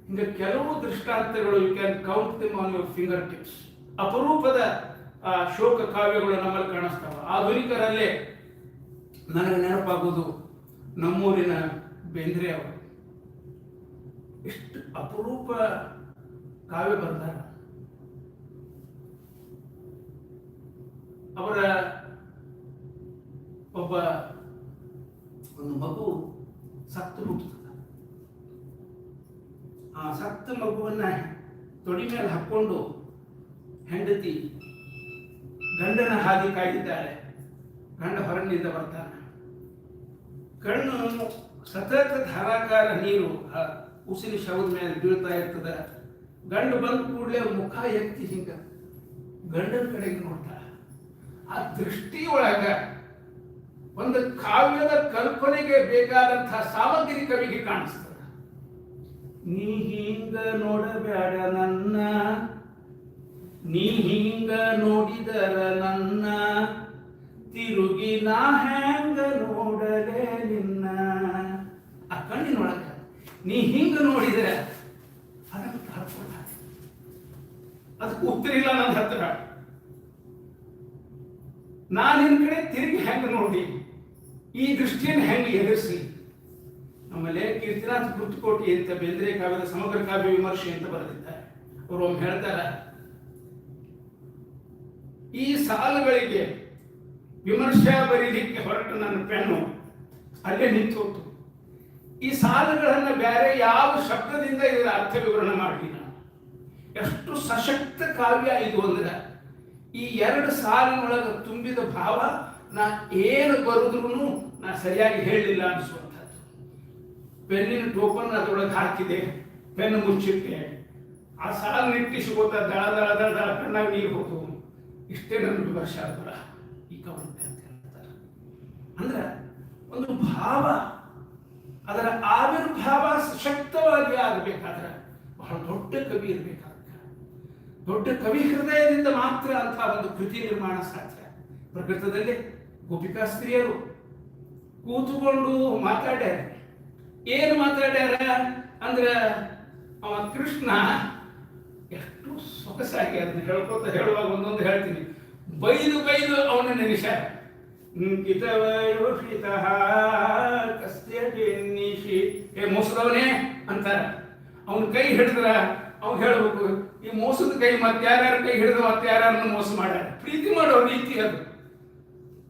ಹಿಂಗೆ ಕೆಲವು ದೃಷ್ಟಾಂತಗಳು you can count them on your finger tips. ಅಪರೂಪದ ಶೋಕ ಕಾವ್ಯಗಳು ನಮ್ಮಲ್ಲಿ ಕಾಣಿಸ್ತಾವ. ಆಧುನಿಕರಲ್ಲೇ ನನಗೆ ನೆನಪಾಗುವುದು ನಮ್ಮೂರಿನ ಬೇಂದ್ರೆ ಅವರು. ಎಷ್ಟು ಅಪರೂಪ ಕಾವ್ಯ ಬರ್ತಾರ. ಅವರ ಒಂದು ಮಗು ಸತ್ತು ಹುಟ್ಟುತ್ತದೆ. ಆ ಸತ್ತ ಮಗುವನ್ನ ತೊಡಿ ಮೇಲೆ ಹಾಕೊಂಡು ಹೆಂಡತಿ ಗಂಡನ ಹಾದಿ ಕಾಯ್ದಿದ್ದಾರೆ. ಗಂಡ ಹೊರಗಿನಿಂದ ಬರ್ತಾನೆ. ಕಣ್ಣು ಸತತ ಧಾರಾಕಾರ ನೀರು ಉಸಿನ ಶವದ ಮೇಲೆ ಬೀಳ್ತಾ ಇರ್ತದ. ಗಂಡು ಬಂದ ಕೂಡಲೇ ಮುಖ ಎತ್ತಿ ಹಿಂಗ ಗಂಡನ ಕಡೆಗೆ ನೋಡ್ತಾಳ. ಆ ದೃಷ್ಟಿಯೊಳಗ ಒಂದು ಕಾವ್ಯದ ಕಲ್ಪನೆಗೆ ಬೇಕಾದಂತಹ ಸಾಮಗ್ರಿ ಕವಿಗೆ ಕಾಣಿಸ್ತದ. ನೀ ಹಿಂಗ ನೋಡಬೇಡ ನನ್ನ, ನೀ ಹಿಂಗ ನೋಡಿದರ ನನ್ನ, ತಿರುಗಿ ನಾ ಹೆಂಗ ನೋಡಲೇ ನಿನ್ನ. ಆ ಕಣ್ಣಿನೊಳಗ ನೀ ಹಿಂಗ ನೋಡಿದರೆ ಅದನ್ನು ಕಳ್ಕೊಂಡ, ಅದಕ್ಕೆ ಉತ್ತರ ಇಲ್ಲ ನನ್ನ ಹತ್ರ. ನಾನು ನಿನ್ನ ಕಡೆ ತಿರುಗಿ ಹೆಂಗ ನೋಡಿ ಈ ದೃಷ್ಟಿಯನ್ನು ಹೆಂಗ ಎದುರಿಸಿ. ನಮ್ಮಲ್ಲೇ ಕೀರ್ತಿನಾಥ್ ಕೃತಿಕೋಟಿ ಅಂತ ಬೇಂದ್ರೆ ಕಾವ್ಯದ ಸಮಗ್ರ ಕಾವ್ಯ ವಿಮರ್ಶೆ ಅಂತ ಬರೆದಿದ್ದಾರೆ. ಅವರು ಒಮ್ಮೆ ಹೇಳ್ತಾರ, ಈ ಸಾಲುಗಳಿಗೆ ವಿಮರ್ಶೆ ಬರೀಲಿಕ್ಕೆ ಹೊರಟ ನನ್ನ ಪೆನ್ನು ಅಲ್ಲೇ ನಿಂತು ಹೋತು. ಈ ಸಾಲುಗಳನ್ನು ಬೇರೆ ಯಾವ ಶಬ್ದದಿಂದ ಇದರ ಅರ್ಥ ವಿವರಣೆ ಮಾಡಲಿ ನಾನು. ಎಷ್ಟು ಸಶಕ್ತ ಕಾವ್ಯ ಇದು ಅಂದ್ರೆ, ಈ ಎರಡು ಸಾಲಿನೊಳಗೆ ತುಂಬಿದ ಭಾವ ನಾ ಏನು ಬರುದ್ರೂ ನಾ ಸರಿಯಾಗಿ ಹೇಳಲಿಲ್ಲ ಅನಿಸುವಂಥದ್ದು. ಪೆನ್ನಿನ ಟೋಪನ್ ಅದರೊಳಗೆ ಹಾಕಿದೆ, ಪೆನ್ ಮುಚ್ಚಿಟ್ಟೆ, ಆ ಸಾಲು ನಿಟ್ಟಿಸಿಗೋತ ದಳ ದಳ ದಳ ದಳ ಕಣ್ಣಾಗಿ ನೀರು ಹೋತು. ಇಷ್ಟೇ ನನ್ನ ವಿಮರ್ಶೆ ಬರ ಈ ಕವನತೆ ಅಂತ ಹೇಳ್ತಾರೆ. ಅಂದ್ರೆ ಒಂದು ಭಾವ, ಅದರ ಆವಿರ್ಭಾವ ಸಶಕ್ತವಾಗಿ ಆಗಬೇಕಾದ್ರೆ ಬಹಳ ದೊಡ್ಡ ಕವಿ ಇರಬೇಕಾದ. ದೊಡ್ಡ ಕವಿ ಹೃದಯದಿಂದ ಮಾತ್ರ ಅಂತ ಒಂದು ಕೃತಿ ನಿರ್ಮಾಣ ಸಾಧ್ಯ. ಪ್ರಕೃತದಲ್ಲಿ ಗೋಪಿಕಾ ಸ್ತ್ರೀಯರು ಕೂತುಕೊಂಡು ಮಾತಾಡ್ಯಾರ. ಏನು ಮಾತಾಡ್ಯಾರ ಅಂದ್ರೆ, ಅವ ಕೃಷ್ಣ ಎಷ್ಟು ಸೊಗಸಾಗಿ ಅದನ್ನ ಹೇಳ್ಕೊತ ಹೇಳುವಾಗ ಒಂದೊಂದು ಹೇಳ್ತೀನಿ. ಬೈದು ಬೈದು ಅವನ ನೆನೆಸ್ಯಾರ. ಏ ಮೋಸದವನೇ ಅಂತಾರ. ಅವನ ಕೈ ಹಿಡಿದ್ರ ಅವ್ನು ಹೇಳ್ಬೇಕು, ಈ ಮೋಸದ ಕೈ ಮತ್ತಾರ್ಯಾರ ಕೈ ಹಿಡಿದ ಮತ್ತಾರ್ಯಾರನ್ನು ಮೋಸ ಮಾಡ್ಯಾರ. ಪ್ರೀತಿ ಮಾಡೋ ರೀತಿ ಅದು.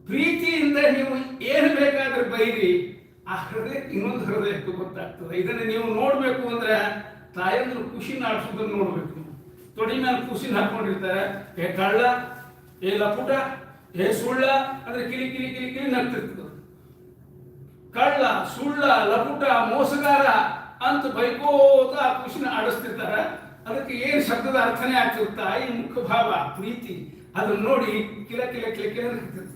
ಪ್ರೀತಿಯಿಂದ ನೀವು ಏನು ಬೇಕಾದ್ರೆ ಬೈರಿ, ಆ ಹೃದಯಕ್ಕೆ ಇನ್ನೊಂದು ಹೃದಯಕ್ಕೆ ಗೊತ್ತಾಗ್ತದೆ. ಇದನ್ನು ನೀವು ನೋಡ್ಬೇಕು ಅಂದ್ರೆ ತಾಯಂದ್ರು ಖುಷಿ ನಾಡ್ಸೋದನ್ನು ನೋಡ್ಬೇಕು. ತೊಡಿ ಮೇಲೆ ಖುಷಿನ ಹಾಕೊಂಡಿರ್ತಾರೆ. ಏ ಕಳ್ಳ, ಏ ಲಪುಟ, ಏ ಸುಳ್ಳ ಅಂದ್ರೆ ಕಿಲಿ ಕಿಲಿ ಕಿಲಿ ಕಿಲಿ ನಗ್ತಿರ್ತದೆ. ಕಳ್ಳ, ಸುಳ್ಳ, ಲಪುಟ, ಮೋಸಗಾರ ಅಂತ ಬೈಕೋತ ಆ ಖುಷಿನ ಆಡಿಸ್ತಿರ್ತಾರೆ. ಅದಕ್ಕೆ ಏನು ಶಬ್ದದ ಅರ್ಥನೇ ಆಗ್ತಿರ್ತಾ, ಈ ಮುಖ್ಯ ಭಾವ ಪ್ರೀತಿ. ಅದನ್ನ ನೋಡಿ ಕಿಲ ಕಿಲ ಕಿಲ ಕಿಲ ನಗ್ತಿರ್ತದ.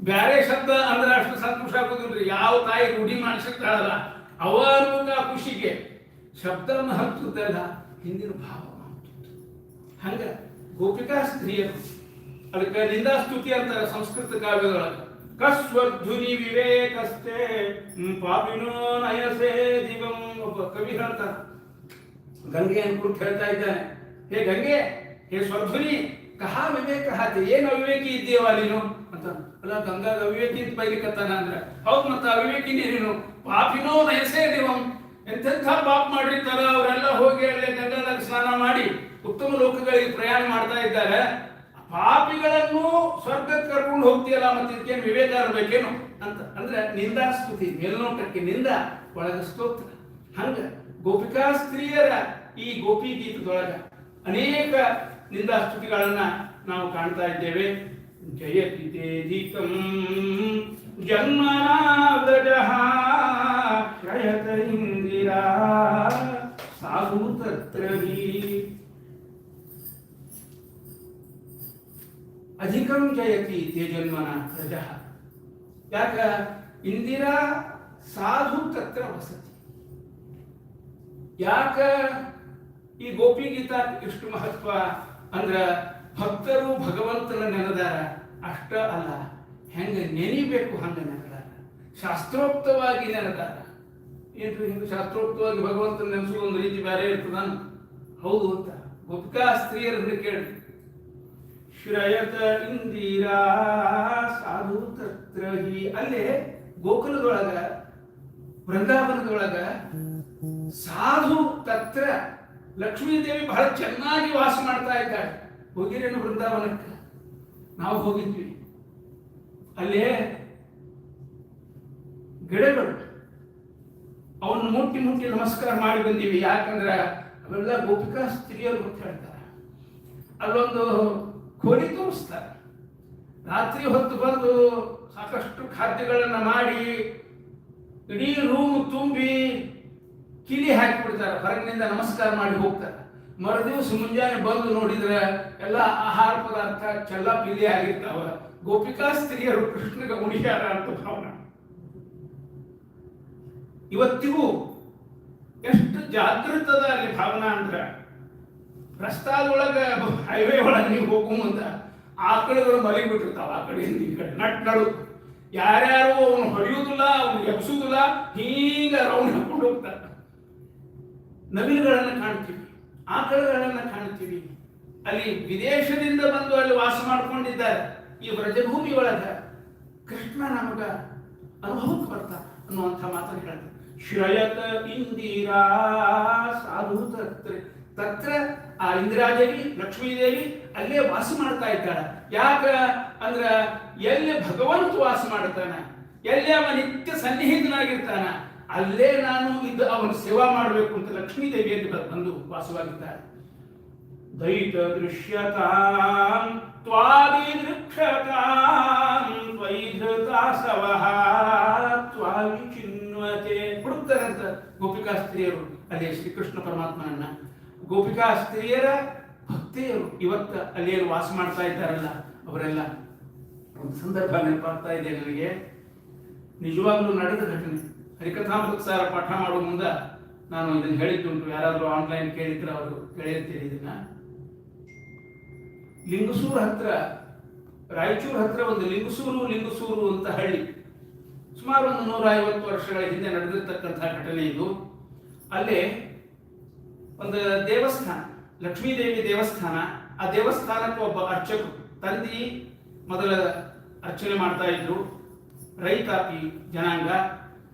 ಬ್ಯಾರೆ ಶಬ್ದ ಅಂದ್ರೆ ಅಷ್ಟು ಸಂತೋಷ ಆಗೋದಿಲ್ರಿ. ಯಾವ ತಾಯಿ ರೂಢಿ ಮಾಡಿಸಿರ್ತಾಳಲ್ಲ ಅವರ ಖುಷಿಗೆ ಶಬ್ದವನ್ನು ಹತ್ತುತ್ತಲ್ಲ ಹಿಂದಿನ ಭಾವ ಹತ್ತುತ್ತೆ. ಹಂಗ ಗೋಪಿಕಾ ಸ್ತ್ರೀಯರು ಅದಕ್ಕೆ ನಿಂದಾಸ್ತುತಿ ಅಂತಾರೆ ಸಂಸ್ಕೃತ ಕಾವ್ಯದೊಳಗೆ. ಕಸ್ವಧ್ವನಿ ವಿವೇಕಸ್ತೆ ಪಾಪಿನೋ ನಯಸೇ ದಿವಂ. ಒಬ್ಬ ಕವಿ ಹೇಳ್ತಾನೆ, ಗಂಗೆಯನ್ನು ಕುರಿತು ಹೇಳ್ತಾ ಇದ್ದಾನೆ, ಹೇ ಗಂಗೆ, ಹೇ ಸ್ವಧ್ವನಿ, ಕಹಾ ವಿವೇಕ ಹಾತೆ, ಏನು ಅವಿವೇಕಿ ಇದ್ದೀವ ನೀನು ಅಂತ. ಅಲ್ಲ, ಗಂಗಾಗ ಅವಿವೇಕಿ ಅಂತ ಬೈಲಿಕತ್ತಾನ ಅಂದ್ರೆ ಹೌದು, ಮತ್ತ ಅವಿವೇಕಿ ನೀನು. ಪಾಪಿನೋ ನಯಸೇ ದಿವಂ, ಎಂತೆಂಥ ಪಾಪ ಮಾಡಿರ್ತಾರ ಅವರೆಲ್ಲ ಹೋಗಿ ಅಲ್ಲೇ ಗಂಗಾದಾಗ ಸ್ನಾನ ಮಾಡಿ ಉತ್ತಮ ಲೋಕಗಳಿಗೆ ಪ್ರಯಾಣ ಮಾಡ್ತಾ ಇದ್ದಾರೆ. ಪಾಪಿಗಳನ್ನು ಸ್ವರ್ಗಕ್ಕೆ ಕರ್ಕೊಂಡು ಹೋಗ್ತೀಯಲ್ಲ, ಮತ್ತೆ ಇದಕ್ಕೇನು ವಿವೇಕ ಇರಬೇಕೇನು ಅಂತ. ಅಂದ್ರೆ ನಿಂದಾಸ್ತುತಿ, ಮೇಲ್ನೋಟಕ್ಕೆ ನಿಂದ, ಒಳಗ ಸ್ತೋತ್ರ. ಹಂಗ ಗೋಪಿಕಾ ಸ್ತ್ರೀಯರ ಈ ಗೋಪಿ ಗೀತದೊಳಗ ಅನೇಕ ನಿಂದಾಸ್ತುತಿಗಳನ್ನ ನಾವು ಕಾಣ್ತಾ ಇದ್ದೇವೆ. ಜಯತಿ ತೇಜಿಕಂ ಜನ್ಮನಾವ್ರಜಃ ಶ್ರಯತ ಇಂದಿರಾ ಸಾಧು ತತ್ರ ಹಿ. ಅಧಿಕಂ ಜಯತಿ ತೇಜನ್ಮನ ಪ್ರಜಃ. ಯಾಕ? ಇಂದಿರಾ ಸಾಧು ತತ್ರ ವಸತಿ. ಯಾಕ ಈ ಗೋಪಿ ಗೀತ ಇಷ್ಟು ಮಹತ್ವ ಅಂದ್ರ ಭಕ್ತರು ಭಗವಂತನ ನೆನೆದಾರ ಅಷ್ಟ ಅಲ್ಲ, ಹೆಂಗ ನೆನಿಬೇಕು ಹಂಗ ನೆನೆದಾರ, ಶಾಸ್ತ್ರೋಕ್ತವಾಗಿ ನೆನೆದಾರ. ಏನ್ರಿ ಹಿಂಗ ಶಾಸ್ತ್ರೋಕ್ತವಾಗಿ ಭಗವಂತನ ನೆನೆಸುವ ಒಂದು ರೀತಿ ಬೇರೆ ಇರ್ತದ? ಹೌದು ಅಂತ ಗೋಪಿಕಾ ಸ್ತ್ರೀಯರನ್ನು ಕೇಳಿ. ಶ್ರಯತ ಇಂದಿರಾ ಸಾಧು ತತ್ರ ಹಿ. ಅಲ್ಲೇ ಗೋಕುಲದೊಳಗ ವೃಂದಾವನದೊಳಗ ಸಾಧು ತತ್ರ ಲಕ್ಷ್ಮೀದೇವಿ ಬಹಳ ಚೆನ್ನಾಗಿ ವಾಸ ಮಾಡ್ತಾ ಇದ್ದಾಳೆ. ಹೋಗಿರೇನು ವೃಂದಾವನಕ್ಕೆ? ನಾವು ಹೋಗಿದ್ವಿ. ಅಲ್ಲೇ ಗಿಡಗಳು ಅವನ್ನ ಮುಟ್ಟಿ ಮುಟ್ಟಿ ನಮಸ್ಕಾರ ಮಾಡಿ ಬಂದೀವಿ. ಯಾಕಂದ್ರೆ ಅವೆಲ್ಲ ಗೋಪಿಕಾ ಸ್ತ್ರೀಯರು ಅಂತ ಹೇಳ್ತಾರೆ. ಅಲ್ಲೊಂದು ಕೋಳಿ ತೋರಿಸ್ತಾರೆ. ರಾತ್ರಿ ಹೊತ್ತು ಬಂದು ಸಾಕಷ್ಟು ಖಾದ್ಯಗಳನ್ನ ಮಾಡಿ ಇಡೀ ರೂಮ್ ತುಂಬಿ ಕಿಲಿ ಹಾಕಿಬಿಡ್ತಾರೆ. ಹೊರಗಿನಿಂದ ನಮಸ್ಕಾರ ಮಾಡಿ ಹೋಗ್ತಾರೆ. ಮರುದಿವಸ ಮುಂಜಾನೆ ಬಂದು ನೋಡಿದ್ರೆ ಎಲ್ಲ ಆಹಾರ ಪದಾರ್ಥ ಚೆಲ್ಲ ಪಿಲಿ ಆಗಿರ್ತಾವ. ಗೋಪಿಕಾ ಸ್ತ್ರೀಯರು ಕೃಷ್ಣಗ ಉಣಿಯಾರ ಅಂತ ಭಾವನೆ. ಇವತ್ತಿಗೂ ಎಷ್ಟು ಜಾಗೃತದ ಅಲ್ಲಿ ಭಾವನಾ ಅಂದ್ರೆ, ರಸ್ತಾದೊಳಗ ಹೈವೇ ಒಳಗೆ ನೀವು ಹೋಗು ಮುಂದ ಆಕಳುಗಳು ಮಲಗಿಬಿಟ್ಟಿರ್ತಾವ. ಆ ಕಡೆಯಿಂದ ಈ ಕಡೆ ನಟ್ಗಳು ಯಾರ್ಯಾರು ಅವನು ಹೊಡೆಯುವುದಿಲ್ಲ, ಅವನು ಎಬ್ಸುವುದಿಲ್ಲ, ಹೀಗ ರೌಂಡ್ ಹಾಕೊಂಡು ಹೋಗ್ತಾರೆ. ನವಿಲುಗಳನ್ನು ಕಾಣ್ತೀವಿ, ಆಕಳುಗಳನ್ನು ಕಾಣ್ತೀವಿ. ಅಲ್ಲಿ ವಿದೇಶದಿಂದ ಬಂದು ಅಲ್ಲಿ ವಾಸ ಮಾಡ್ಕೊಂಡಿದ್ದಾರೆ. ಈ ವ್ರಜಭೂಮಿ ಒಳಗ ಕೃಷ್ಣ ನಮಗ ಅನುಭವಕ್ಕೆ ಬರ್ತಾ ಅನ್ನುವಂಥ ಮಾತನ್ನು ಹೇಳ್ತಾರೆ. ಶ್ರಯತ ಇಂದಿರಾ ಸಾಧು ತತ್ರ. ತತ್ರ ಆ ಇಂದಿರಾದೇವಿ ಲಕ್ಷ್ಮೀದೇವಿ ಅಲ್ಲೇ ವಾಸ ಮಾಡ್ತಾ ಇದ್ದಾಳೆ. ಯಾಕ ಅಂದ್ರ ಎಲ್ಲಿ ಭಗವಂತ ವಾಸ ಮಾಡ್ತಾನ, ಎಲ್ಲಿ ಅವ ನಿತ್ಯ ಸನ್ನಿಹಿತನಾಗಿರ್ತಾನ, ಅಲ್ಲೇ ನಾನು ಇದ್ದು ಅವನ ಸೇವಾ ಮಾಡಬೇಕು ಅಂತ ಲಕ್ಷ್ಮೀದೇವಿಯಲ್ಲಿ ಬಂದು ವಾಸವಾಗಿದ್ದಾರೆ. ದೈತ ದೃಶ್ಯತಾಂ ತ್ವಾದಿ ದೃಕ್ಷತಾಂ ತ್ವೈಧೃತಾಸವಃ ತ್ವಾವಿ ಚಿನ್ವತೆ. ಹುಡುಕ್ತಾರಂತ ಗೋಪಿಕಾ ಸ್ತ್ರೀಯರು ಅಲ್ಲಿ ಶ್ರೀಕೃಷ್ಣ ಪರಮಾತ್ಮನನ್ನ. ಗೋಪಿಕಾ ಸ್ತ್ರೀಯರ ಭಕ್ತಿಯರು ಇವತ್ತು ಅಲ್ಲಿ ವಾಸ ಮಾಡ್ತಾ ಇದ್ದಾರಲ್ಲ ಅವರೆಲ್ಲ. ಒಂದು ಸಂದರ್ಭ ನೆನಪಾಗ್ತಾ ಇದೆ ನನಗೆ, ನಿಜವಾಗ್ಲೂ ನಡೆದ ಘಟನೆ. ಹರಿಕಥಾಮೃತ ಸಾರ ಪಾಠ ಮಾಡುವ ಮುಂದ ನಾನು ಇದನ್ನು ಹೇಳಿದ್ದುಂಟು. ಯಾರಾದರೂ ಆನ್ಲೈನ್ ಕೇಳಿದ್ರೆ ಅವರು ಕೇಳಿರ್ತೀರಿ ಇದನ್ನ. ಲಿಂಗಸೂರು ಹತ್ರ, ರಾಯಚೂರು ಹತ್ರ ಒಂದು ಲಿಂಗಸೂರು ಅಂತ ಹಳ್ಳಿ. ಸುಮಾರು ಒಂದು 150 ವರ್ಷಗಳ ಹಿಂದೆ ನಡೆದಿರ್ತಕ್ಕಂತಹ ಘಟನೆ ಇದು. ಅಲ್ಲೇ ಒಂದು ದೇವಸ್ಥಾನ, ಲಕ್ಷ್ಮೀದೇವಿ ದೇವಸ್ಥಾನ. ಆ ದೇವಸ್ಥಾನಕ್ಕೆ ಒಬ್ಬ ಅರ್ಚಕರು ತಂದಿ ಮೊದಲ ಅರ್ಚನೆ ಮಾಡ್ತಾ ಇದ್ರು. ರೈತಾಪಿ ಜನಾಂಗ,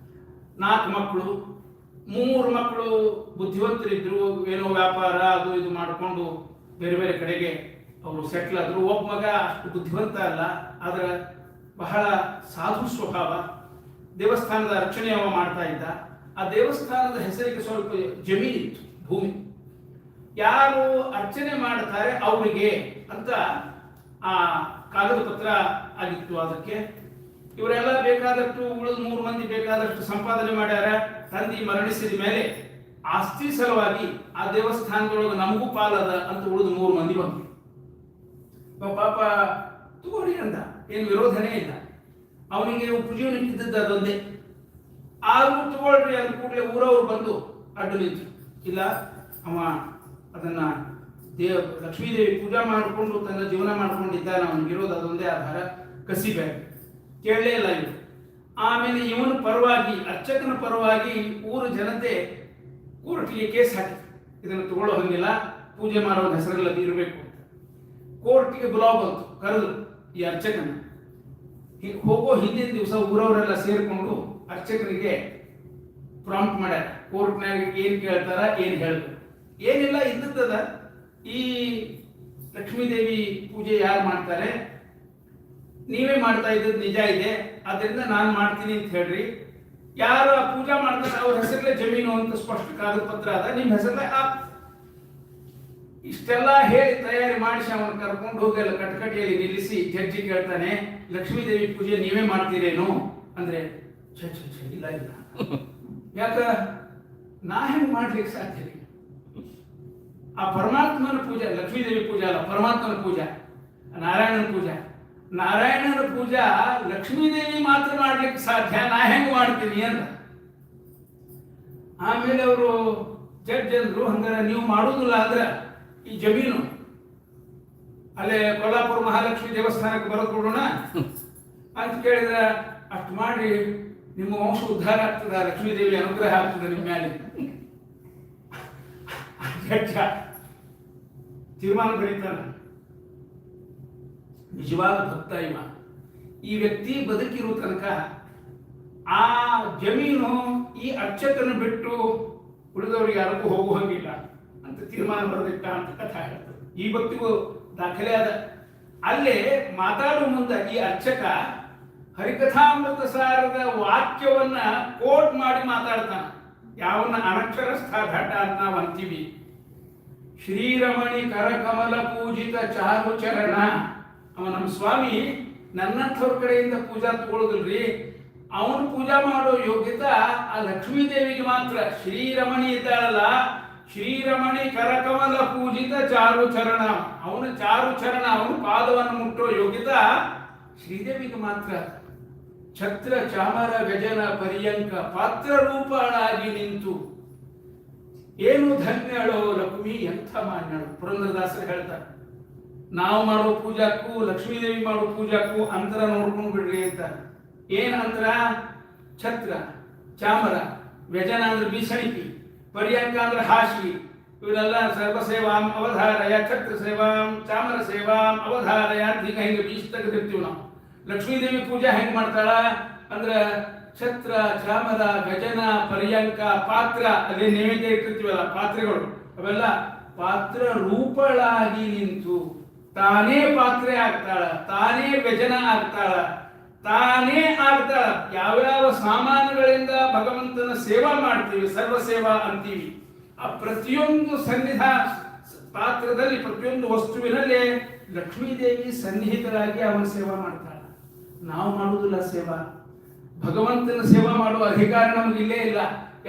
4 ಮಕ್ಕಳು, 3 ಮಕ್ಕಳು ಬುದ್ಧಿವಂತರಿದ್ರು. ಏನೋ ವ್ಯಾಪಾರ ಅದು ಇದು ಮಾಡಿಕೊಂಡು ಬೇರೆ ಬೇರೆ ಕಡೆಗೆ ಅವರು ಸೆಟ್ಲ್ ಆದ್ರು. ಒಬ್ಬ ಮಗ ಅಷ್ಟು ಬುದ್ಧಿವಂತ ಅಲ್ಲ, ಆದ್ರೆ ಬಹಳ ಸಾಧು ಸ್ವಭಾವ. ದೇವಸ್ಥಾನದ ಅರ್ಚನೆ ಅವ ಮಾಡ್ತಾ ಇದ್ದ. ಆ ದೇವಸ್ಥಾನದ ಹೆಸರಿಗೆ ಸ್ವಲ್ಪ ಜಮೀನಿತ್ತು, ಭೂಮಿ. ಯಾರು ಅರ್ಚನೆ ಮಾಡ್ತಾರೆ ಅವರಿಗೆ ಅಂತ ಆ ಕಾಗದ ಪತ್ರ ಆಗಿತ್ತು. ಅದಕ್ಕೆ ಇವರೆಲ್ಲ ಬೇಕಾದಷ್ಟು ಉಳಿದ 3 ಮಂದಿ ಬೇಕಾದಷ್ಟು ಸಂಪಾದನೆ ಮಾಡ್ಯಾರ. ತಂದಿ ಮರಣಿಸಿದ ಮೇಲೆ ಆಸ್ತಿ ಸಲುವಾಗಿ ಆ ದೇವಸ್ಥಾನದೊಳಗೆ ನಮಗೂ ಪಾಲದ ಅಂತ ಉಳಿದ 3 ಮಂದಿ ಬಂದರು. ಪಾಪ ತಗೋರಿ ಅಂದ, ಏನು ವಿರೋಧನೇ ಇಲ್ಲ. ಅವನಿಗೆ ಉಪಜೀವನ ಇಟ್ಟಿದ್ದದ್ದು ಅದೊಂದೇ. ಆದ್ರೂ ತಗೊಳ್ರಿ ಅಂದ ಕೂಡಲೇ ಊರವ್ರು ಬಂದು ಅಡ್ಡು ನಿಂತು, ಇಲ್ಲ ಅವ ಅದನ್ನ ಲಕ್ಷ್ಮೀದೇವಿ ಪೂಜಾ ಮಾಡಿಕೊಂಡು ತನ್ನ ಜೀವನ ಮಾಡ್ಕೊಂಡಿದ್ದಾನೆ, ಅವನಿಗಿರೋದು ಅದೊಂದೇ ಆಧಾರ, ಕಸಿಬೇಡ. ಕೇಳಲೇ ಇಲ್ಲ ಇವರು. ಆಮೇಲೆ ಇವನ ಪರವಾಗಿ, ಅರ್ಚಕನ ಪರವಾಗಿ ಊರ ಜನತೆ ಕೋರ್ಟ್ಗೆ ಕೇಸ್ ಹಾಕಿ, ಇದನ್ನು ತಗೊಳ್ಳೋ ಹಂಗಿಲ್ಲ, ಪೂಜೆ ಮಾಡೋ ಹೆಸರೆಲ್ಲ ಇರಬೇಕು ಅಂತ. ಕೋರ್ಟ್ಗೆ ಬುಲಾವ್ ಬಂತು, ಕರೆದು ಈ ಅರ್ಚಕನ. ಹೋಗೋ ಹಿಂದಿನ ದಿವಸ ಊರವರೆಲ್ಲ ಸೇರಿಕೊಂಡು ಅರ್ಚಕನಿಗೆ ಪ್ರಾಂಪ್ಟ್ ಮಾಡ್ಯಾರ, ಕೋರ್ಟ್ನಾಗ ಏನ್ ಕೇಳ್ತಾರ, ಏನ್ ಹೇಳ್ಬೇಕು. ಏನಿಲ್ಲ, ಇದ್ದದ ಈ ಲಕ್ಷ್ಮೀದೇವಿ ಪೂಜೆ ಯಾರು ಮಾಡ್ತಾರೆ, ನೀವೇ ಮಾಡ್ತಾ ಇದ್ದದ್ದು ನಿಜ ಇದೆ, ಅದರಿಂದ ನಾನು ಮಾಡ್ತೀನಿ ಅಂತ ಹೇಳ್ರಿ. ಯಾರು ಪೂಜಾ ಮಾಡ್ತಾರೆ ಅವ್ರ ಹೆಸರಲ್ಲೇ ಜಮೀನು ಅಂತ ಸ್ಪಷ್ಟ ಕಾಗದ ಪತ್ರ ಅದ, ನಿಮ್ಮ ಹೆಸರಲ್ಲೇ ಇಷ್ಟೆಲ್ಲ ಹೇಳಿ ತಯಾರಿ ಮಾಡಿಸಿ ಅವನು ಕರ್ಕೊಂಡು ಹೋಗಿ ಎಲ್ಲ ಕಟಕಟಿಯಲ್ಲಿ ನಿಲ್ಲಿಸಿ ಜಡ್ಜಿ ಕೇಳ್ತಾನೆ, ಲಕ್ಷ್ಮೀದೇವಿ ಪೂಜೆ ನೀವೇ ಮಾಡ್ತೀರೇನು ಅಂದ್ರೆ, ಇಲ್ಲ ಇಲ್ಲ, ಯಾಕ ನಾ ಹೆಂಗ್ ಮಾಡ್ಲಿಕ್ಕೆ ಸಾಧ್ಯ ಇಲ್ಲ. ಆ ಪರಮಾತ್ಮನ ಪೂಜಾ, ಲಕ್ಷ್ಮೀದೇವಿ ಪೂಜಾ ಅಲ್ಲ, ಪರಮಾತ್ಮನ ಪೂಜಾ, ನಾರಾಯಣನ ಪೂಜಾ. ನಾರಾಯಣನ ಪೂಜಾ ಲಕ್ಷ್ಮೀದೇವಿ ಮಾತ್ರ ಮಾಡ್ಲಿಕ್ಕೆ ಸಾಧ್ಯ, ನಾ ಹೆಂಗ್ ಮಾಡ್ತೀನಿ ಅಂತ. ಆಮೇಲೆ ಅವರು ಜಡ್ಜ್ ಅಂದ್ರು, ಹಂಗಾರೆ ನೀವು ಮಾಡುದಿಲ್ಲ ಅಂದ್ರೆ ಈ ಜಮೀನು ಅಲ್ಲೇ ಕೊಲ್ಲಾಪುರ ಮಹಾಲಕ್ಷ್ಮಿ ದೇವಸ್ಥಾನಕ್ಕೆ ಬರೋದು ಕೊಡೋಣ ಅಂತ ಕೇಳಿದ್ರೆ, ಅಷ್ಟು ಮಾಡಿ ನಿಮ್ಮ ವಂಶ ಉದ್ಧಾರ ಆಗ್ತದ, ಲಕ್ಷ್ಮೀದೇವಿ ಅನುಗ್ರಹ ಆಗ್ತದೆ ನಿಮ್ಮ ಮೇಲೆ. ಜಡ್ಜ ತೀರ್ಮಾನ ಬರೀತಾನೆ. ನಿಜವಾದ ಭಕ್ತ ಇವ. ಈ ವ್ಯಕ್ತಿ ಬದುಕಿರೋ ತನಕ ಆ ಜಮೀನು ಈ ಅರ್ಚಕನ ಬಿಟ್ಟು ಉಳಿದವ್ರಿಗೆ ಯಾರಿಗೂ ಹೋಗುವಂಗಿಲ್ಲ ಅಂತ ತೀರ್ಮಾನ ಬರೆದಿಟ್ಟ ಅಂತ ಕಥೆ ಹೇಳ್ತದೆ. ಈ ಭಕ್ತಿಗೂ ದಾಖಲೆ ಅದ. ಅಲ್ಲೇ ಮಾತಾಡುವ ಮುಂದೆ ಈ ಅರ್ಚಕ ಹರಿಕಥಾಮೃತ ಸಾರದ ವಾಕ್ಯವನ್ನ ಕೋಟ್ ಮಾಡಿ ಮಾತಾಡ್ತಾನ. ಯಾವನ್ನ ಅನಕ್ಷರಸ್ಥ ಘಟ ಅಂತ ನಾವು ಅಂತೀವಿ. ಶ್ರೀರಮಣಿ ಕರಕಮಲ ಪೂಜಿತ ಚಾರು ಚರಣ. ಅವ ನಮ್ಮ ಸ್ವಾಮಿ ನನ್ನಂಥವ್ರ ಕಡೆಯಿಂದ ಪೂಜಾ ತಗೊಳ್ಳೋದಿಲ್ರಿ, ಅವನು ಪೂಜಾ ಮಾಡೋ ಯೋಗ್ಯತೆ ಆ ಲಕ್ಷ್ಮೀ ದೇವಿಗೆ ಮಾತ್ರ. ಶ್ರೀರಮಣಿ ಇದ್ದಾಳಲ್ಲ, ಶ್ರೀರಮಣಿ ಕರಕಮಲ ಪೂಜಿತ ಚಾರು ಚರಣ, ಅವನ ಚಾರು ಚರಣ, ಅವನ ಪಾದವನ್ನು ಮುಟ್ಟೋ ಯೋಗ್ಯತೆ ಶ್ರೀದೇವಿಗೆ ಮಾತ್ರ. ಛತ್ರ ಚಾಮರ ಗಜನ ಪರ್ಯಂಕ ಪಾತ್ರ ರೂಪಳಾಗಿ ನಿಂತು, ಏನು ಧನ್ಯಳೋ ಲಕ್ಷ್ಮಿ, ಎಂಥ ಮಾನ್ಯಳು. ಪುರಂದರದಾಸರು ಹೇಳ್ತಾರೆ, ನಾವು ಮಾಡೋ ಪೂಜಾಕ್ಕೂ ಲಕ್ಷ್ಮೀದೇವಿ ಮಾಡೋ ಪೂಜಾಕ್ಕೂ ಅಂತರ ನೋಡ್ಕೊಂಡು ಬಿಡ್ರಿ ಅಂತ. ಏನ್ ಅಂತರ? ಛತ್ರ, ಚಾಮರ, ವ್ಯಜನ ಅಂದ್ರೆ ಬೀಸಣಿಕೆ, ಪರ್ಯಂಕ ಅಂದ್ರೆ ಹಾಸಿಗೆ, ಇವರೆಲ್ಲ ಸರ್ವಸೇವಾಂ ಅವಧಾರಯ, ಛತ್ರ ಸೇವಾಂ ಚಾಮರ ಸೇವಾಂ ಅವಧಾರಯ ಅಂತ ಈಗ ಹಿಂಗೆ ಬೀಸ್ ತೆಗೆದಿರ್ತೀವಿ ನಾವು. ಲಕ್ಷ್ಮೀದೇವಿ ಪೂಜಾ ಹೆಂಗ್ ಮಾಡ್ತಾಳ ಅಂದ್ರೆ ಛತ್ರ, ಚಾಮರ, ಗಜನ, ಪರ್ಯಂಕ, ಪಾತ್ರ, ಅದೇ ನೈವೇದ್ಯ ಇಟ್ಟಿರ್ತೀವಲ್ಲ ಪಾತ್ರೆಗಳು, ಅವೆಲ್ಲ ಪಾತ್ರ ರೂಪಳಾಗಿ ನಿಂತು ತಾನೇ ಪಾತ್ರೆ ಆಗ್ತಾಳ, ತಾನೇ ವ್ಯಜನ ಆಗ್ತಾಳ, ತಾನೇ ಆಗ್ತಾಳ. ಯಾವ್ಯಾವ ಸಾಮಾನುಗಳಿಂದ ಭಗವಂತನ ಸೇವಾ ಮಾಡ್ತೀವಿ, ಸರ್ವ ಸೇವಾ ಅಂತೀವಿ, ಆ ಪ್ರತಿಯೊಂದು ಪಾತ್ರದಲ್ಲಿ, ಪ್ರತಿಯೊಂದು ವಸ್ತುವಿನಲ್ಲಿ ಲಕ್ಷ್ಮೀದೇವಿ ಸನ್ನಿಹಿತರಾಗಿ ಅವನ ಸೇವಾ ಮಾಡ್ತಾಳ. ನಾವು ಮಾಡುವುದಿಲ್ಲ ಸೇವಾ. ಭಗವಂತನ ಸೇವಾ ಮಾಡುವ ಅಧಿಕಾರ ನಮ್ಗೆ ಇಲ್ಲೇ ಇಲ್ಲ.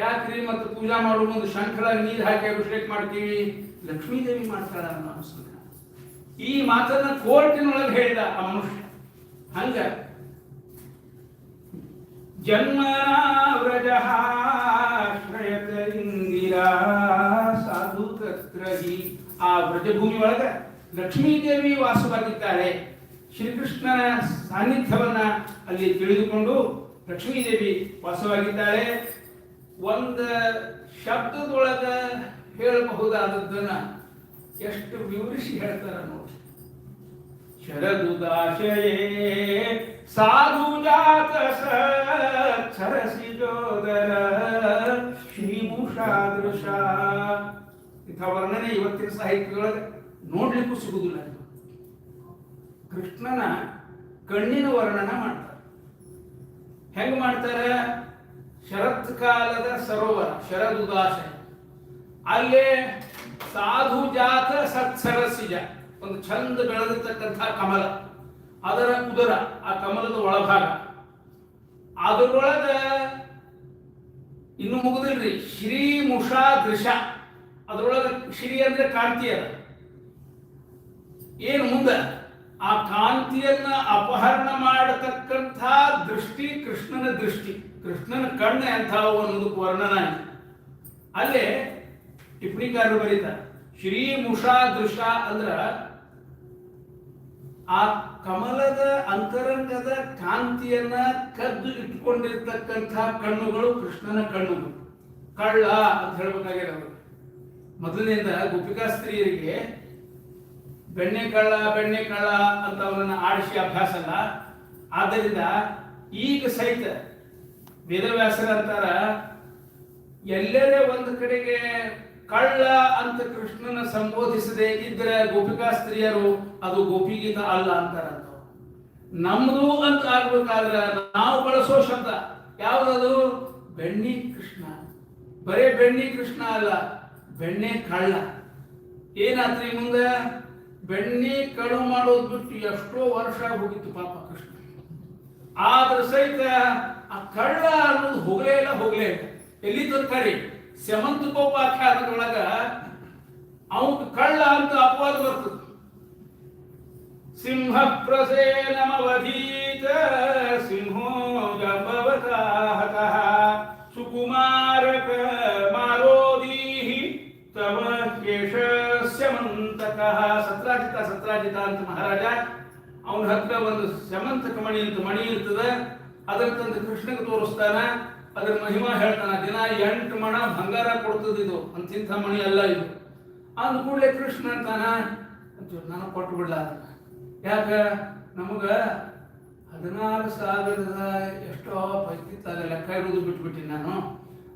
ಯಾಕ್ರಿ? ಮತ್ತು ಪೂಜಾ ಮಾಡುವ ಒಂದು ಶಂಖರ ನೀರು ಹಾಕಿ ಅಭಿಷೇಕ ಮಾಡ್ತೀವಿ, ಲಕ್ಷ್ಮೀದೇವಿ ಮಾಡ್ತಾಳ ಅನ್ನೋ ಅನುಸಂಧಾನ. ಈ ಮಾತನ್ನ ಕೋರ್ಟಿನೊಳಗೆ ಹೇಳಿದ ಆ ಮನುಷ್ಯ. ಹಂಗ ಜನ್ಮನಾವ್ರಜ ಶ್ರಯತ ಇಂದಿರಾ ಸಾಧು ತತ್ರಹಿ. ಆ ವ್ರಜಭೂಮಿ ಒಳಗ ಲಕ್ಷ್ಮೀದೇವಿ ವಾಸವಾಗಿದ್ದಾಳೆ. ಶ್ರೀಕೃಷ್ಣನ ಸಾನ್ನಿಧ್ಯವನ್ನ ಅಲ್ಲಿ ತಿಳಿದುಕೊಂಡು ಲಕ್ಷ್ಮೀದೇವಿ ವಾಸವಾಗಿದ್ದಾಳೆ. ಒಂದು ಶಬ್ದದೊಳಗ ಹೇಳಬಹುದಾದದ್ದನ್ನ ಎಷ್ಟು ವಿವರಿಸಿ ಹೇಳ್ತಾರ ನೋಡಿ. ಶರದುದಾಶಯೇ ಸಾಧು ಜಾತ ಸರಸಿ ಜೋದರ ಶ್ರೀಮುಷಾದೃಶ. ಇಂಥ ವರ್ಣನೆ ಇವತ್ತಿನ ಸಾಹಿತ್ಯದೊಳಗೆ ನೋಡ್ಲಿಕ್ಕೂ ಸಿಗುದಿಲ್ಲ. ಕೃಷ್ಣನ ಕಣ್ಣಿನ ವರ್ಣನ ಮಾಡ್ತಾರೆ. ಹೆಂಗ್ ಮಾಡ್ತಾರೆ? ಶರತ್ ಕಾಲದ ಸರೋವರ ಶರದುದಾಶಯ, ಅಲ್ಲೇ ಸಾಧು ಜಾತ ಸತ್ಸರಸಿಜ, ಒಂದು ಚಂದ ಬೆಳೆದಿರ್ತಕ್ಕಂಥ ಕಮಲ, ಅದರ ಉದರ, ಆ ಕಮಲದ ಒಳಭಾಗ, ಅದರೊಳಗ ಇನ್ನು ಮುಗುದಿಲ್ರಿ ಶ್ರೀ ಮುಷಾ ದೃಶ. ಅದರೊಳಗ ಶ್ರೀ ಅಂದ್ರೆ ಕಾಂತಿ ಅದ. ಏನು ಮುಂದೆ ಆ ಕಾಂತಿಯನ್ನ ಅಪಹರಣ ಮಾಡತಕ್ಕಂಥ ದೃಷ್ಟಿ ಕೃಷ್ಣನ ದೃಷ್ಟಿ, ಕೃಷ್ಣನ ಕಣ್ಣು ಎಂಥವು ಅನ್ನೋದಕ್ಕೆ ವರ್ಣನ ಇದೆ. ಅಲ್ಲೇ ಟಿಪ್ಪಣಿಕಾರರು ಬರೀತಾರೆ, ಶ್ರೀ ಮುಷಾ ದೃಶ ಅಂದ್ರ ಆ ಕಮಲದ ಅಂತರಂಗದ ಕಾಂತಿಯನ್ನ ಕದ್ದು ಇಟ್ಕೊಂಡಿರ್ತಕ್ಕಂಥ ಕಣ್ಣುಗಳು ಕೃಷ್ಣನ ಕಣ್ಣುಗಳು. ಕಳ್ಳ ಅಂತ ಹೇಳ್ಬೇಕಾಗಿದೆ ಅವರು. ಮೊದಲಿನಿಂದ ಗೋಪಿಕಾ ಸ್ತ್ರೀಯರಿಗೆ ಬೆಣ್ಣೆ ಕಳ್ಳ ಅಂತ ಅವರನ್ನ ಆಡಿಸಿ ಅಭ್ಯಾಸ ಅಲ್ಲ. ಆದ್ದರಿಂದ ಈಗ ಸಹಿತ ವೇದವ್ಯಾಸರ ಅಂತಾರ, ಎಲ್ಲರೇ ಒಂದು ಕಡೆಗೆ ಕಳ್ಳ ಅಂತ ಕೃಷ್ಣನ ಸಂಬೋಧಿಸದೆ ಇದ್ರೆ ಗೋಪಿಕಾ ಸ್ತ್ರೀಯರು ಅದು ಗೋಪಿಗೀತ ಅಲ್ಲ ಅಂತಾರಂತ. ನಮ್ದು ಅಂತ ಆಗ್ಬೇಕಾದ್ರೆ ನಾವು ಬಳಸೋ ಶಬ್ದ ಯಾವ್ದದು? ಬೆಣ್ಣಿ ಕೃಷ್ಣ. ಬರೇ ಬೆಣ್ಣಿ ಕೃಷ್ಣ ಅಲ್ಲ, ಬೆಣ್ಣೆ ಕಳ್ಳ. ಏನಾತ್ರಿ ಮುಂದೆ? ಬೆಣ್ಣೆ ಕಳು ಮಾಡೋದು ಬಿಟ್ಟು ಎಷ್ಟೋ ವರ್ಷ ಹೋಗಿತ್ತು ಪಾಪ ಕೃಷ್ಣ. ಆದ್ರೆ ಸಹಿತ ಆ ಕಳ್ಳ ಅನ್ನೋದು ಹೋಗಲೇ ಇಲ್ಲ. ಎಲ್ಲಿ ತರ್ಕಾರಿ ಸ್ಯಮಂತ ಕೋಪಾಖ್ಯಾನದೊಳಗ ಅವನು ಕಳ್ಳ ಅಂತ ಅಪವಾದ ಬರ್ತದೆ. ಸಿಂಹ ಪ್ರಸೇನಮವಧೀತ ಸಿಂಹೋ ಜಂಬವತಾಹತಃ ಸುಕುಮಾರಕ ಮಾರೋದೀಹಿ ತವ ಕೇಶಸ್ಯಮಂತಕಃ. ಸತ್ರಾಜಿತ ಅಂತ ಮಹಾರಾಜ, ಅವನ ಹತ್ರ ಒಂದು ಸ್ಯಮಂತಕ ಮಣಿ ಅಂತ ಮಣಿ ಇರ್ತದೆ. ಅದರ ತಂದು ಕೃಷ್ಣಗೆ ತೋರಿಸ್ತಾನ. ಅದರ ಮಹಿಮಾ ಹೇಳ್ತಾನ. ದಿನ 8 ಮಣ ಬಂಗಾರ ಕೊಡ್ತದ ಇದು, ಅಂತಿಂಥ ಮಣಿ ಅಲ್ಲ ಇದು. ಅಂದ ಕೂಡಲೇ ಕೃಷ್ಣ ಅಂತಾನ, ನನಗೆ ಕೊಟ್ಟು ಬಿಡ್ಲ ಅದನ್ನ. ಯಾಕ? ನಮಗ 16,000 ಎಷ್ಟೋ ಪೈಕಿತ್ತಾಗ ಲೆಕ್ಕ ಇರೋದು ಬಿಟ್ಬಿಟ್ಟಿನಿ ನಾನು.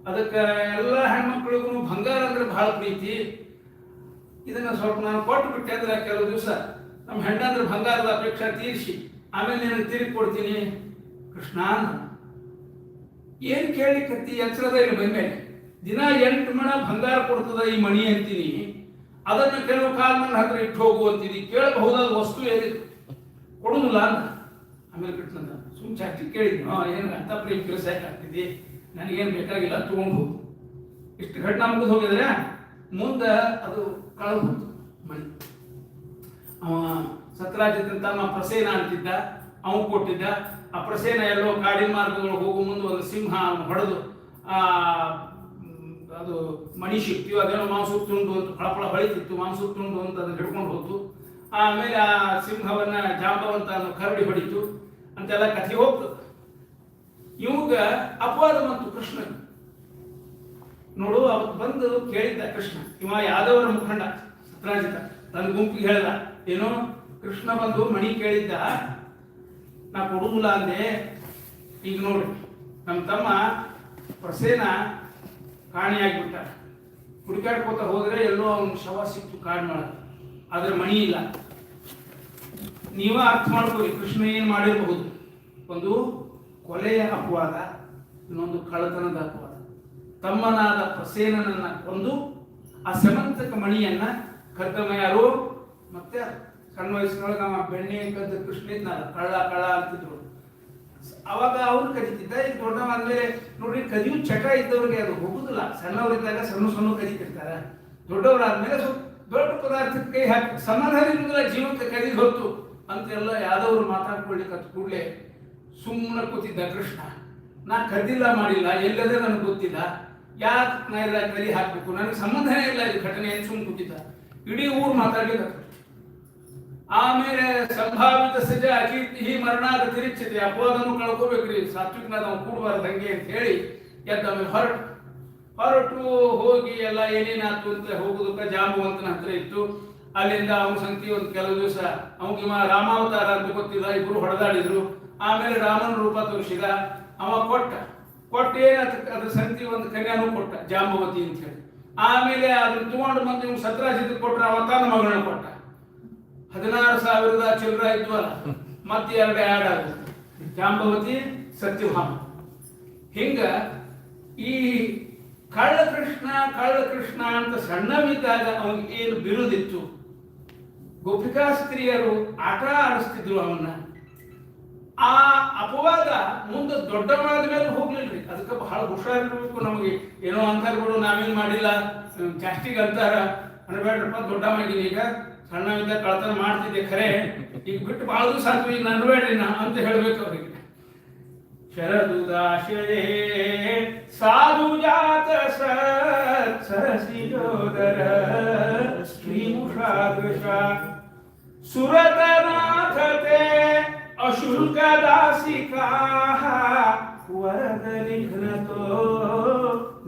ಅದಕ್ಕೆ ಎಲ್ಲ ಹೆಣ್ಮಕ್ಳಿಗೂ ಬಂಗಾರ ಅಂದ್ರೆ ಬಹಳ ಪ್ರೀತಿ. ಇದನ್ನ ಸ್ವಲ್ಪ ನಾನು ಕೊಟ್ಟು ಬಿಟ್ಟೆ ಅಂದ್ರೆ ಕೆಲವು ದಿವಸ ನಮ್ಮ ಹೆಣ್ಣಂದ್ರೆ ಬಂಗಾರದ ಅಪೇಕ್ಷೆ ತೀರಿಸಿ ಆಮೇಲೆ ನಿನಗೆ ತಿರುಗಿ ಕೊಡ್ತೀನಿ ಕೃಷ್ಣ. ಏನ್ ಕೇಳಿಕತ್ತಿ? ಎಚ್ಚರದ ಇಲ್ಲ ಬಂದ್ಮೇಲೆ ದಿನ 8 ಮಣ ಬಂಗಾರ ಕೊಡ್ತದ ಈ ಮಣಿ ಅಂತೀನಿ. ಅದನ್ನ ಕೆಲವು ಕಾಲ ನನ್ನ ಹತ್ರ ಇಟ್ಟು ಹೋಗು ಅಂತೀನಿ. ಕೇಳಬಹುದಾದ ವಸ್ತು ಏನಿದೆ ಕೊಡುದಿಲ್ಲ ಅಂತ. ಆಮೇಲೆ ಕೃಷ್ಣಂದ ಸುಮ್ ಚಾಟಿ ಕೇಳಿದ್ನು, ಏನು ಅಂತ ಪ್ರೇಮ್ ಕೆಲಸ ಆಗ್ತಿದ್ದಿ, ನನಗೇನು ಬೇಕಾಗಿಲ್ಲ, ತಗೊಂಡು ಹೋಗು. ಇಷ್ಟು ಘಟನಾ ಮುಗಿದು ಹೋಗಿದ್ರೆ ಮುಂದೆ ಅದು ಕಳೆದು ಹೋಗ್ತು ಮಣಿ. ಅವ ಸತ್ರಾಜಿತ್ ಅಂತ ಪ್ರಸೇನ ಅಂತಿದ್ದ, ಅವನು ಕೊಟ್ಟಿದ್ದ. ಆ ಪ್ರಸೇನ ಎಲ್ಲೋ ಕಾಡಿನ ಮಾರ್ಗಗಳು ಹೋಗೋ ಮುಂದೆ ಒಂದು ಸಿಂಹ ಹೊಡೆದು ಅದು ಮಣಿ ಸಿಕ್ತಿವು. ಅದೇನೋ ಮಾಂಸ ತುಂಡು ಅಂತ ಫಳಫಳ ಹೊಳಿತಿತ್ತು, ಮಾಂಸ ತುಂಡು ಅಂತ ಅದನ್ನ ಹಿಡ್ಕೊಂಡು ಹೋಯ್ತು. ಆಮೇಲೆ ಆ ಸಿಂಹವನ್ನ ಜಾಂಬವಂತ ಕರಡಿ ಹೊಡಿತು ಅಂತೆಲ್ಲ ಕಥೆ ಹೋಗ್ತದೆ. ಇವಾಗ ಅಪವಾದ ಬಂತು ಕೃಷ್ಣ. ನೋಡು, ಅವತ್ತು ಬಂದು ಕೇಳಿದ್ದ ಕೃಷ್ಣ, ಇವ ಯಾದವರ ಮುಖಂಡ ಸತ್ರಾಜಿತ, ತನ್ನ ಗುಂಪಿಗೆ ಹೇಳ್ದ, ಏನೋ ಕೃಷ್ಣ ಬಂದು ಮಣಿ ಕೇಳಿದ್ದ, ನಾ ಕೊಡುದಿಲ್ಲ ಅಂದೆ. ಈಗ ನೋಡಿ, ನಮ್ಮ ತಮ್ಮ ಪ್ರಸೇನ ಕಾಣಿಯಾಗಿಬಿಟ್ಟ. ಹುಡುಕಾಡ್ಕೋತ ಹೋದ್ರೆ ಎಲ್ಲೋ ಅವನ ಶವ ಸಿಕ್ತು ಕಾಡಿನೊಳಗೆ, ಆದ್ರೆ ಮಣಿ ಇಲ್ಲ. ನೀವ ಅರ್ಥ ಮಾಡ್ಕೊಳ್ಳಿ ಕೃಷ್ಣ ಏನ್ ಮಾಡಿರಬಹುದು. ಒಂದು ಕೊಲೆಯ ಅಪವಾದ, ಇನ್ನೊಂದು ಕಳ್ಳತನದ ಅಪವಾದ. ತಮ್ಮನಾದ ಪ್ರಸೇನನನ್ನ ಕೊಂದು ಆ ಸಮಂತಕ ಮಣಿಯನ್ನ ಕದ್ದಮ ಯಾರು? ಮತ್ತೆ ಸಣ್ಣ ವಯಸ್ಸಿನೊಳಗೆ ಅವ ಬೆಣ್ಣೆ ಕದ್ದು ಕೃಷ್ಣ ಇದ್ನಲ್ಲ, ಕಳ್ಳ ಅಂತಿದ್ರು. ಅವಾಗ ಅವ್ರು ಕದಿತಿದ್ದ. ಈಗ ದೊಡ್ಡವ ಅಂದ್ಮೇಲೆ ನೋಡ್ರಿ, ಕದಿಯು ಚಟ ಇದ್ದವ್ರಿಗೆ ಅದು ಹೋಗುದಿಲ್ಲ. ಸಣ್ಣವರಿದ್ದಾಗ ಸಣ್ಣ ಕದಿತಿರ್ತಾರೆ. ದೊಡ್ಡವರಾದ್ಮೇಲೆ ಸ್ವಲ್ಪ ದೊಡ್ಡ ಪದಾರ್ಥಕ್ಕೆ ಕೈ ಹಾಕಿ ಸಮಾಧಾನ ಇರುವುದಿಲ್ಲ, ಜೀವಕ್ಕೆ ಕದಿದು ಹೊತ್ತು ಅಂತೆಲ್ಲ ಯಾವ್ದವ್ರು ಮಾತಾಡ್ಕೊಳ್ಳಿಕ್ಕೆ ಅದು ಕೂಡಲೇ ಸುಮ್ಮನೆ ಕೂತಿದ್ದ ಕೃಷ್ಣ. ನಾ ಕದ್ದಿಲ್ಲ, ಮಾಡಿಲ್ಲ, ಎಲ್ಲದೇ ನನಗೆ ಗೊತ್ತಿಲ್ಲ, ಯಾಕೆ ನಾ ಎಲ್ಲ ಕಲಿ ಹಾಕ್ಬೇಕು, ನನಗೆ ಸಂಬಂಧನೇ ಇಲ್ಲ ಇದು ಘಟನೆ ಏನು ಸುಮ್ಮನೆ ಕೂತಿದ್ದ. ಇಡೀ ಊರು ಮಾತಾಡ್ಲಿಕ್ಕೆ. ಆಮೇಲೆ ಸಂಭಾವಿತ ಸಜ ಅಕೀರ್ತಿ ಮರಣಾದ ತಿರುಚಿದೆ, ಅಪವಾದನು ಕಳ್ಕೋಬೇಕ್ರಿ, ಸಾತ್ವಿಕನಾದ ನಾವು ಕೂಡಬಾರ್ದು ಹಂಗೆ ಅಂತ ಹೇಳಿ ಎದ್ದ. ಆಮೇಲೆ ಹೊರಟು ಹೋಗಿ ಎಲ್ಲ ಏನೇನಾಯ್ತು ಅಂತ ಹೋಗೋದಕ್ಕೆ ಜಾಂಬುವಂತನ ಹತ್ರ ಇತ್ತು. ಅಲ್ಲಿಂದ ಅವನ ಸಂಗತಿ ಒಂದು ಕೆಲವು ದಿವಸ ಅವನಿಗೆ ರಾಮಾವತಾರ ಅಂತ ಗೊತ್ತಿಲ್ಲ, ಇಬ್ರು ಹೊಡೆದಾಡಿದ್ರು. ಆಮೇಲೆ ರಾಮನ ರೂಪ ತೋರಿಸಿದ, ಅವ ಕೊಟ್ಟೇನ ಅದ್ರ ಸಂಗತಿ ಒಂದು ಕನ್ಯಾನು ಕೊಟ್ಟ, ಜಾಂಬವತಿ ಅಂತ ಹೇಳಿ. ಆಮೇಲೆ ಅದನ್ನ ತಗೊಂಡು ಬಂದು ಇವ್ ಸತ್ರಾಜಿತ್ ಕೊಟ್ರ, ಅವ ತನ್ನ ಮಗಳನ್ನ ಕೊಟ್ಟ. 16,000 ಚಿಲ್ಲರ ಇದ್ವಲ್ಲ, ಮತ್ತೆ 2 ಆ್ಯಡ್ ಆಗುತ್ತೆ, ಜಾಂಬವತಿ ಸತ್ಯಭಾಮ. ಹಿಂಗ ಈ ಕಳ್ಳ ಕೃಷ್ಣ ಅಂತ ಸಣ್ಣವಿದ್ದಾಗ ಅವನಿಗೆ ಏನು ಬಿರುದಿತ್ತು. ಗೋಪಿಕಾ ಸ್ತ್ರೀಯರು ಆಟ ಆಡಿಸ್ತಿದ್ರು ಅವನ್ನ. ಆ ಅಪವಾದ ಮುಂದೆ ದೊಡ್ಡವರಾದ ಮೇಲೆ ಹೋಗ್ಲಿಲ್ರಿ. ಅದಕ್ಕೆ ಬಹಳ ಹುಷಾರಿರ್ಬೇಕು. ನಮಗೆ ಏನೋ ಅಂತಾರ್ಗಳು, ನಾವೇನು ಮಾಡಿಲ್ಲ, ಜಾಸ್ತಿಗೆ ಅಂತಾರ ಅನ್ಬೇಡ್ರಪ್ಪ, ದೊಡ್ಡ ಮಾಡಿನಿ, ಈಗ ಸಣ್ಣವಿದ್ದ ಕಳ್ತನ ಮಾಡ್ತಿದ್ದೆ ಖರೆ, ಈಗ ಬಿಟ್ಟು ಬಹಳ ದಿವಸ ಆಯ್ತು, ಈಗ ನನ್ಬೇಡ್ರಿ ನಾ ಅಂತ ಹೇಳ್ಬೇಕು ಅವ್ರಿಗೆ. ಶರದುದಾಶಯೇ ಸಾಧು ಜಾತ ಸರಸಿಜೋದರ ಶ್ರೀಮುಷಾದೃಶ ಸುರತನಾಥತೆ ಅಶುಲ್ಕ ದಾಸಿಕಾ ವರದ ನಿಘ್ನತೋ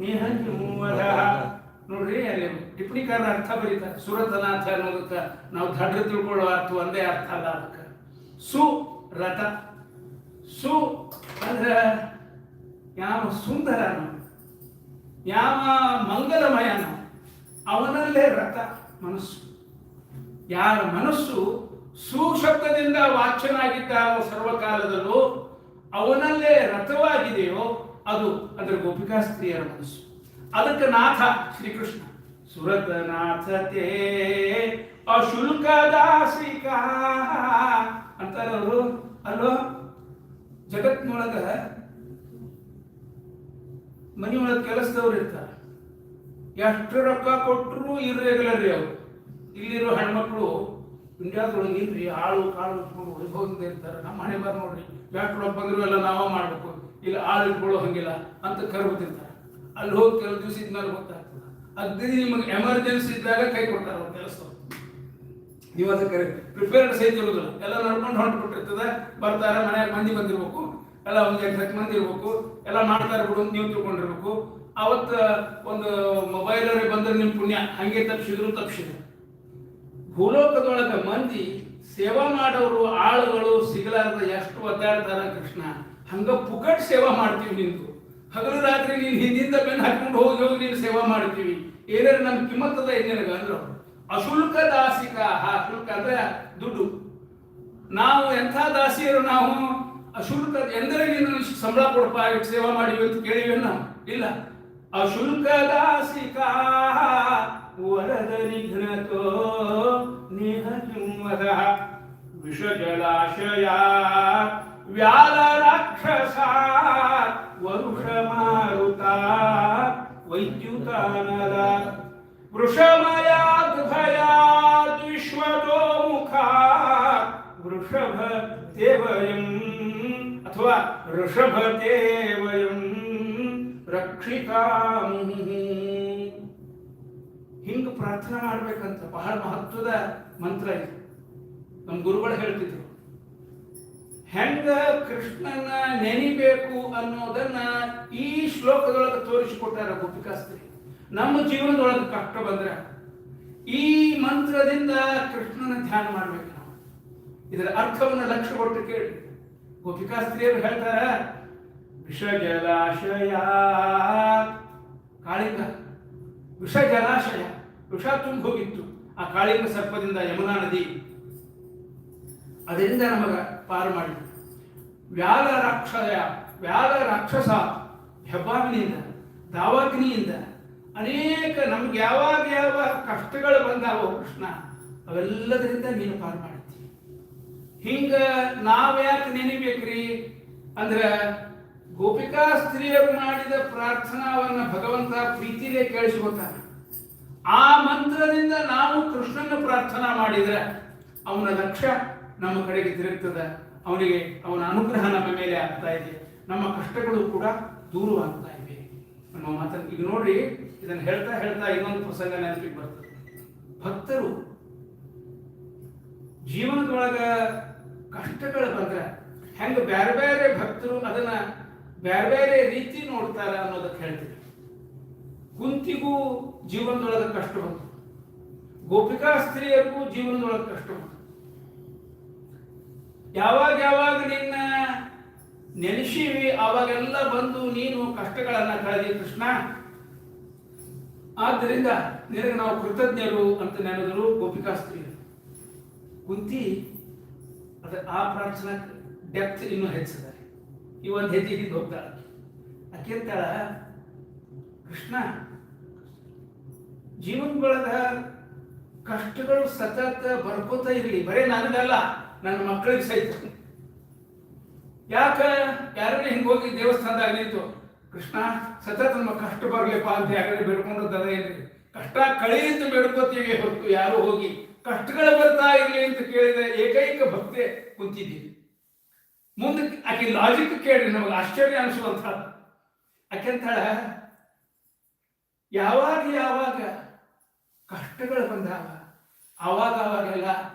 ನಿಹಂಜುವದ. ನೋಡ್ರಿ ಅಲ್ಲಿ ಟಿಪ್ಪಣಿಕಾರನ ಅರ್ಥ ಬರೀತಾರೆ. ಸುರತನಾಥ ಅನ್ನೋದಕ್ಕೆ ನಾವು ದಡ್ರ ತಿಳ್ಕೊಳ್ಳೋ ಅರ್ಥ ಒಂದೇ ಅರ್ಥ ಅಲ್ಲ. ಅದಕ್ಕೆ ಸುರಥ, ಸು ಅಂದ್ರೆ ಯಾವ ಸುಂದರನು, ಯಾವ ಮಂಗಲಮಯನು, ಅವನಲ್ಲೇ ರಥ ಮನಸ್ಸು. ಯಾರ ಮನಸ್ಸು ಸುಶಬ್ದದಿಂದ ವಾಚ್ಯನಾಗಿದ್ದಾನೋ ಸರ್ವಕಾಲದಲ್ಲೂ, ಅವನಲ್ಲೇ ರಥವಾಗಿದೆಯೋ ಅದು ಅಂದ್ರೆ ಗೋಪಿಕಾ ಸ್ತ್ರೀಯರ ಮನಸ್ಸು. ಅದಕ್ಕೆ ನಾಥ ಶ್ರೀಕೃಷ್ಣ ಸುರತನಾಥತೆ ಅಶುಲ್ಕ ದಾಸಿಕಾ ಅಂತಾರವರು ಅಲ್ವೋ. ಜಗತ್ನೊಳಗ ಮನೆಯೊಳಗ ಕೆಲಸದವ್ರು ಇರ್ತಾರೆ, ಎಷ್ಟು ರೊಕ್ಕ ಕೊಟ್ಟರು ಇರ್ರೆಗ್ಯುಲರ್ ರೀ ಅವರು. ಇಲ್ಲಿರೋ ಹೆಣ್ಮಕ್ಳು ಇಂಡಿಯಾದೊಳಗೆ ಇಲ್ರಿ, ಆಳು ಕಾಳು ಇಟ್ಕೊಂಡು ವೈಭವದಿಂದ ಇರ್ತಾರೆ. ನಮ್ಮ ಮನೆ ಬಾರ್ ನೋಡ್ರಿ, ಎಷ್ಟು ರೊಕ್ಕ ಬಂದ್ರು ಎಲ್ಲ ನಾವ ಮಾಡ್ಬೇಕು, ಇಲ್ಲಿ ಆಳು ಇಟ್ಕೊಳ್ಳೋ ಹಂಗಿಲ್ಲ ಅಂತ ಕರ್ಬಿಟ್ಟಿರ್ತಾರೆ. ಅಲ್ಲಿ ಹೋಗಿ ಕೆಲವು ದಿವಸ ಇದ್ಮೇಲೆ ಗೊತ್ತಾಗ್ತದೆ. ಅಗ್ದಿ ನಿಮಗೆ ಎಮರ್ಜೆನ್ಸಿ ಇದ್ದಾಗ ಕೈ ಕೊಡ್ತಾರೆ ಅವ್ರು ಕೆಲಸದವ್ರು. ನೀವು ಅದಕ್ಕೆ ಪ್ರಿಪೇರ್ಡ್ ಸಹಿತ ಇರೋದಿಲ್ಲ, ಎಲ್ಲ ನಡ್ಕೊಂಡು ಹೊಂಟ್ಬಿಟ್ಟಿರ್ತದೆ. ಬರ್ತಾರೆ, ಮನೆಯಾಗ ಮಂದಿ ಬಂದಿರ್ಬೇಕು, ಎಲ್ಲ ಒಂದು 8 ಮಂದಿ ಇರ್ಬೇಕು, ಎಲ್ಲ ಮಾಡ್ತಾರೆ ಬಿಡು ಅಂತ ನೀವು ತಿಳ್ಕೊಂಡಿರ್ಬೇಕು. ಅವತ್ತು ಒಂದು ಮೊಬೈಲರೇ ಬಂದ್ರೆ ನಿಮ್ಮ ಪುಣ್ಯ, ಹಂಗೆ ತಪ್ಪಿಸಿದ್ರು. ಭೂಲೋಕದೊಳಗೆ ಮಂದಿ ಸೇವಾ ಮಾಡೋರು ಆಳುಗಳು ಸಿಗಲಾರ್ದ ಎಷ್ಟು ಒದ್ದಾಡ್ತಾರ ಕೃಷ್ಣ. ಹಂಗ ಪುಕಟ್ ಸೇವಾ ಮಾಡ್ತೀವಿ. ನಿಂತು ಹಗಲು ರಾತ್ರಿ ನೀನು ಹಿಂದಿಂದ ಬೆನ್ನು ಹಾಕೊಂಡು ಹೋಗಿ ನೀನು ಸೇವಾ ಮಾಡ್ತೀವಿ. ಏನಾರು ನಮ್ ಕಿಮ್ಮತ್ತದ ಏನೇನಾಗ ಅಂದ್ರು ಅಶುಲ್ಕ ದಾಸಿಕ. ಶುಲ್ಕ ಅಂದ್ರೆ ದುಡ್ಡು. ನಾವು ಎಂಥ ದಾಸಿಯರು, ನಾವು ಅಶುಲ್ಕ ಎಂದರೆ ನೀನು ಸಂಬಳ ಕೊಡಪ್ಪ ಇಟ್ಟು ಸೇವಾ ಮಾಡಿವಿ ಅಂತ ಕೇಳಿವೆ ನಾವು. ಇಲ್ಲ, ಅಶುಲ್ಕ ದಾಸಿಕಾ ವರದ ನಿಘ್ನತೋ ನಿಹಂಜುವದ ವಿಷಜಲಾಶಯ ವ್ಯಾಲ ರಾಕ್ಷಸ ವರುಷ ಮಾರುತ ವೈದ್ಯುತಾನಲ ವೃಷಮಯಾದ್ಭಯಾದ್ ವಿಶ್ವತೋ ಮುಖ ವೃಷಭ ದೇವಯಂ ಅಥವಾ ಋಷಭ ದೇವಯಂ ರಕ್ಷಿಕಾಮುಹು. ಹಿಂಗ ಪ್ರಾರ್ಥನೆ ಮಾಡ್ಬೇಕಂತ ಬಹಳ ಮಹತ್ವದ ಮಂತ್ರ ಇದು. ನಮ್ಮ ಗುರುಗಳು ಹೇಳ್ತಿದ್ರು, ಹೆಂಗ ಕೃಷ್ಣನ ನೆನಿಬೇಕು ಅನ್ನೋದನ್ನ ಈ ಶ್ಲೋಕದೊಳಗೆ ತೋರಿಸಿಕೊಟ್ಟಾರ ಗೋಪಿಕಾಸ್ತ್ರೀ. ನಮ್ಮ ಜೀವನದೊಳಗೆ ಕಷ್ಟ ಬಂದ್ರೆ ಈ ಮಂತ್ರದಿಂದ ಕೃಷ್ಣನ ಧ್ಯಾನ ಮಾಡ್ಬೇಕು ನಾವು. ಇದರ ಅರ್ಥವನ್ನು ಲಕ್ಷ್ಯ ಕೊಟ್ಟು ಕೇಳಿ. ಗೋಪಿಕಾಸ್ತ್ರೀಯರು ಹೇಳ್ತಾರ, ವಿಷ ಜಲಾಶಯ ಕಾಳಿಂಗ, ವಿಷ ಜಲಾಶಯ, ವಿಷ ತುಂಬ ಹೋಗಿತ್ತು ಆ ಕಾಳಿಂಗ ಸರ್ಪದಿಂದ, ಯಮುನಾ ನದಿ, ಅದರಿಂದ ನಮಗ ಪಾರು ಮಾಡಿ. ವ್ಯಾಲ ರಾಕ್ಷಸ ಹೆಬ್ಬಾವಿನಿಂದ, ದಾವಾಗ್ನಿಯಿಂದ ಅನೇಕ ನಮ್ಗೆ ಯಾವಾಗ ಯಾವ ಕಷ್ಟಗಳು ಬಂದಾವೋ ಕೃಷ್ಣ, ಅವೆಲ್ಲದರಿಂದ ನೀನು ಪಾರು ಮಾಡ್ತೀವಿ. ಹಿಂಗ ನಾವ್ಯಾಕೆ ನೆನಿಬೇಕ್ರಿ ಅಂದ್ರೆ, ಗೋಪಿಕಾ ಸ್ತ್ರೀಯರು ಮಾಡಿದ ಪ್ರಾರ್ಥನಾವನ್ನ ಭಗವಂತ ಪ್ರೀತಿಗೆ ಕೇಳಿಸ್ಕೊತಾನೆ. ಆ ಮಂತ್ರದಿಂದ ನಾವು ಕೃಷ್ಣನ ಪ್ರಾರ್ಥನಾ ಮಾಡಿದ್ರೆ ಅವನ ಲಕ್ಷ್ಯ ನಮ್ಮ ಕಡೆಗೆ ತಿರುಗ್ತದೆ. ಅವನಿಗೆ ಅವನ ಅನುಗ್ರಹ ನಮ್ಮ ಮೇಲೆ ಆಗ್ತಾ ಇದೆ, ನಮ್ಮ ಕಷ್ಟಗಳು ಕೂಡ ದೂರವಾಗ್ತಾ ಇವೆ ನಮ್ಮ ಮಾತನ್ನು. ಈಗ ನೋಡ್ರಿ, ಇದನ್ನು ಹೇಳ್ತಾ ಹೇಳ್ತಾ ಇನ್ನೊಂದು ಪ್ರಸಂಗ ನೆನಪಿಗೆ ಬರ್ತದೆ. ಭಕ್ತರು ಜೀವನದೊಳಗ ಕಷ್ಟಗಳು ಬಂದ್ರೆ ಹೆಂಗ ಬೇರೆ ಬೇರೆ ಭಕ್ತರು ಅದನ್ನ ಬೇರೆ ಬೇರೆ ರೀತಿ ನೋಡ್ತಾರ ಅನ್ನೋದಕ್ಕೆ ಹೇಳ್ತೀವಿ. ಕುಂತಿಗೂ ಜೀವನದೊಳಗೆ ಕಷ್ಟ ಬಂತು, ಗೋಪಿಕಾ ಸ್ತ್ರೀಯರಿಗೂ ಜೀವನದೊಳಗೆ ಕಷ್ಟ ಬಂತು. ಯಾವಾಗ ನಿನ್ನ ನೆನೆಸಿವಿ ಅವಾಗೆಲ್ಲ ಬಂದು ನೀನು ಕಷ್ಟಗಳನ್ನ ಕಳೆದಿ ಕೃಷ್ಣ. ಆದ್ದರಿಂದ ನಿನಗೆ ನಾವು ಕೃತಜ್ಞರು ಅಂತ ನೆನೆದರು ಗೋಪಿಕಾ ಸ್ತ್ರೀಯರು. ಕುಂತಿ ಆ ಪ್ರಾರ್ಥನಾ ಡೆಪ್ತ್ ಇನ್ನೂ ಹೆಚ್ಚಿದ್ದಾರೆ. ಈ ಒಂದು ಹೆಜ್ಜೆ ಹಿಂದೆ ಹೋಗ್ತಾಳೆ. ಆಕೆ ಅಂತಾಳ, ಕೃಷ್ಣ ಜೀವನದೊಳಗ ಕಷ್ಟಗಳು ಸತತ ಬರ್ಕೋತಾ ಇರಲಿ, ಬರೇ ನನಗಲ್ಲ ನನ್ನ ಮಕ್ಕಳಿಗೆ ಸಹಿತ. ಯಾಕ ಯಾರನ್ನ ಹಿಂಗೆ ಹೋಗಿ ದೇವಸ್ಥಾನದಾಗ ನಿಂತು ಕೃಷ್ಣ ಸತತ ನಮ್ಮ ಕಷ್ಟ ಬರ್ಲಿಪ್ಪ ಅಂತ ಯಾಕಂದ್ರೆ ಬೇಡ್ಕೊಂಡದ್ದದ ಏನ್ರಿ? ಕಷ್ಟ ಕಳೆಯಿತು ಬೇಡ್ಕೋತೀವಿ ಹೊರತು ಯಾರು ಹೋಗಿ ಕಷ್ಟಗಳು ಬರ್ತಾ ಇರಲಿ ಅಂತ ಕೇಳಿದ ಏಕೈಕ ಭಕ್ತೆ ಕುಂತಿದ್ದೀವಿ. ಮುಂದಕ್ಕೆ ಆಕೆ ಲಾಜಿಕ್ ಕೇಳಿ ನಮಗೆ ಆಶ್ಚರ್ಯ ಅನಿಸುವಂತ ಯಾಕೆಂತಾಳ, ಯಾವಾಗ ಕಷ್ಟಗಳು ಬಂದಾಗ ಅವಾಗೆಲ್ಲ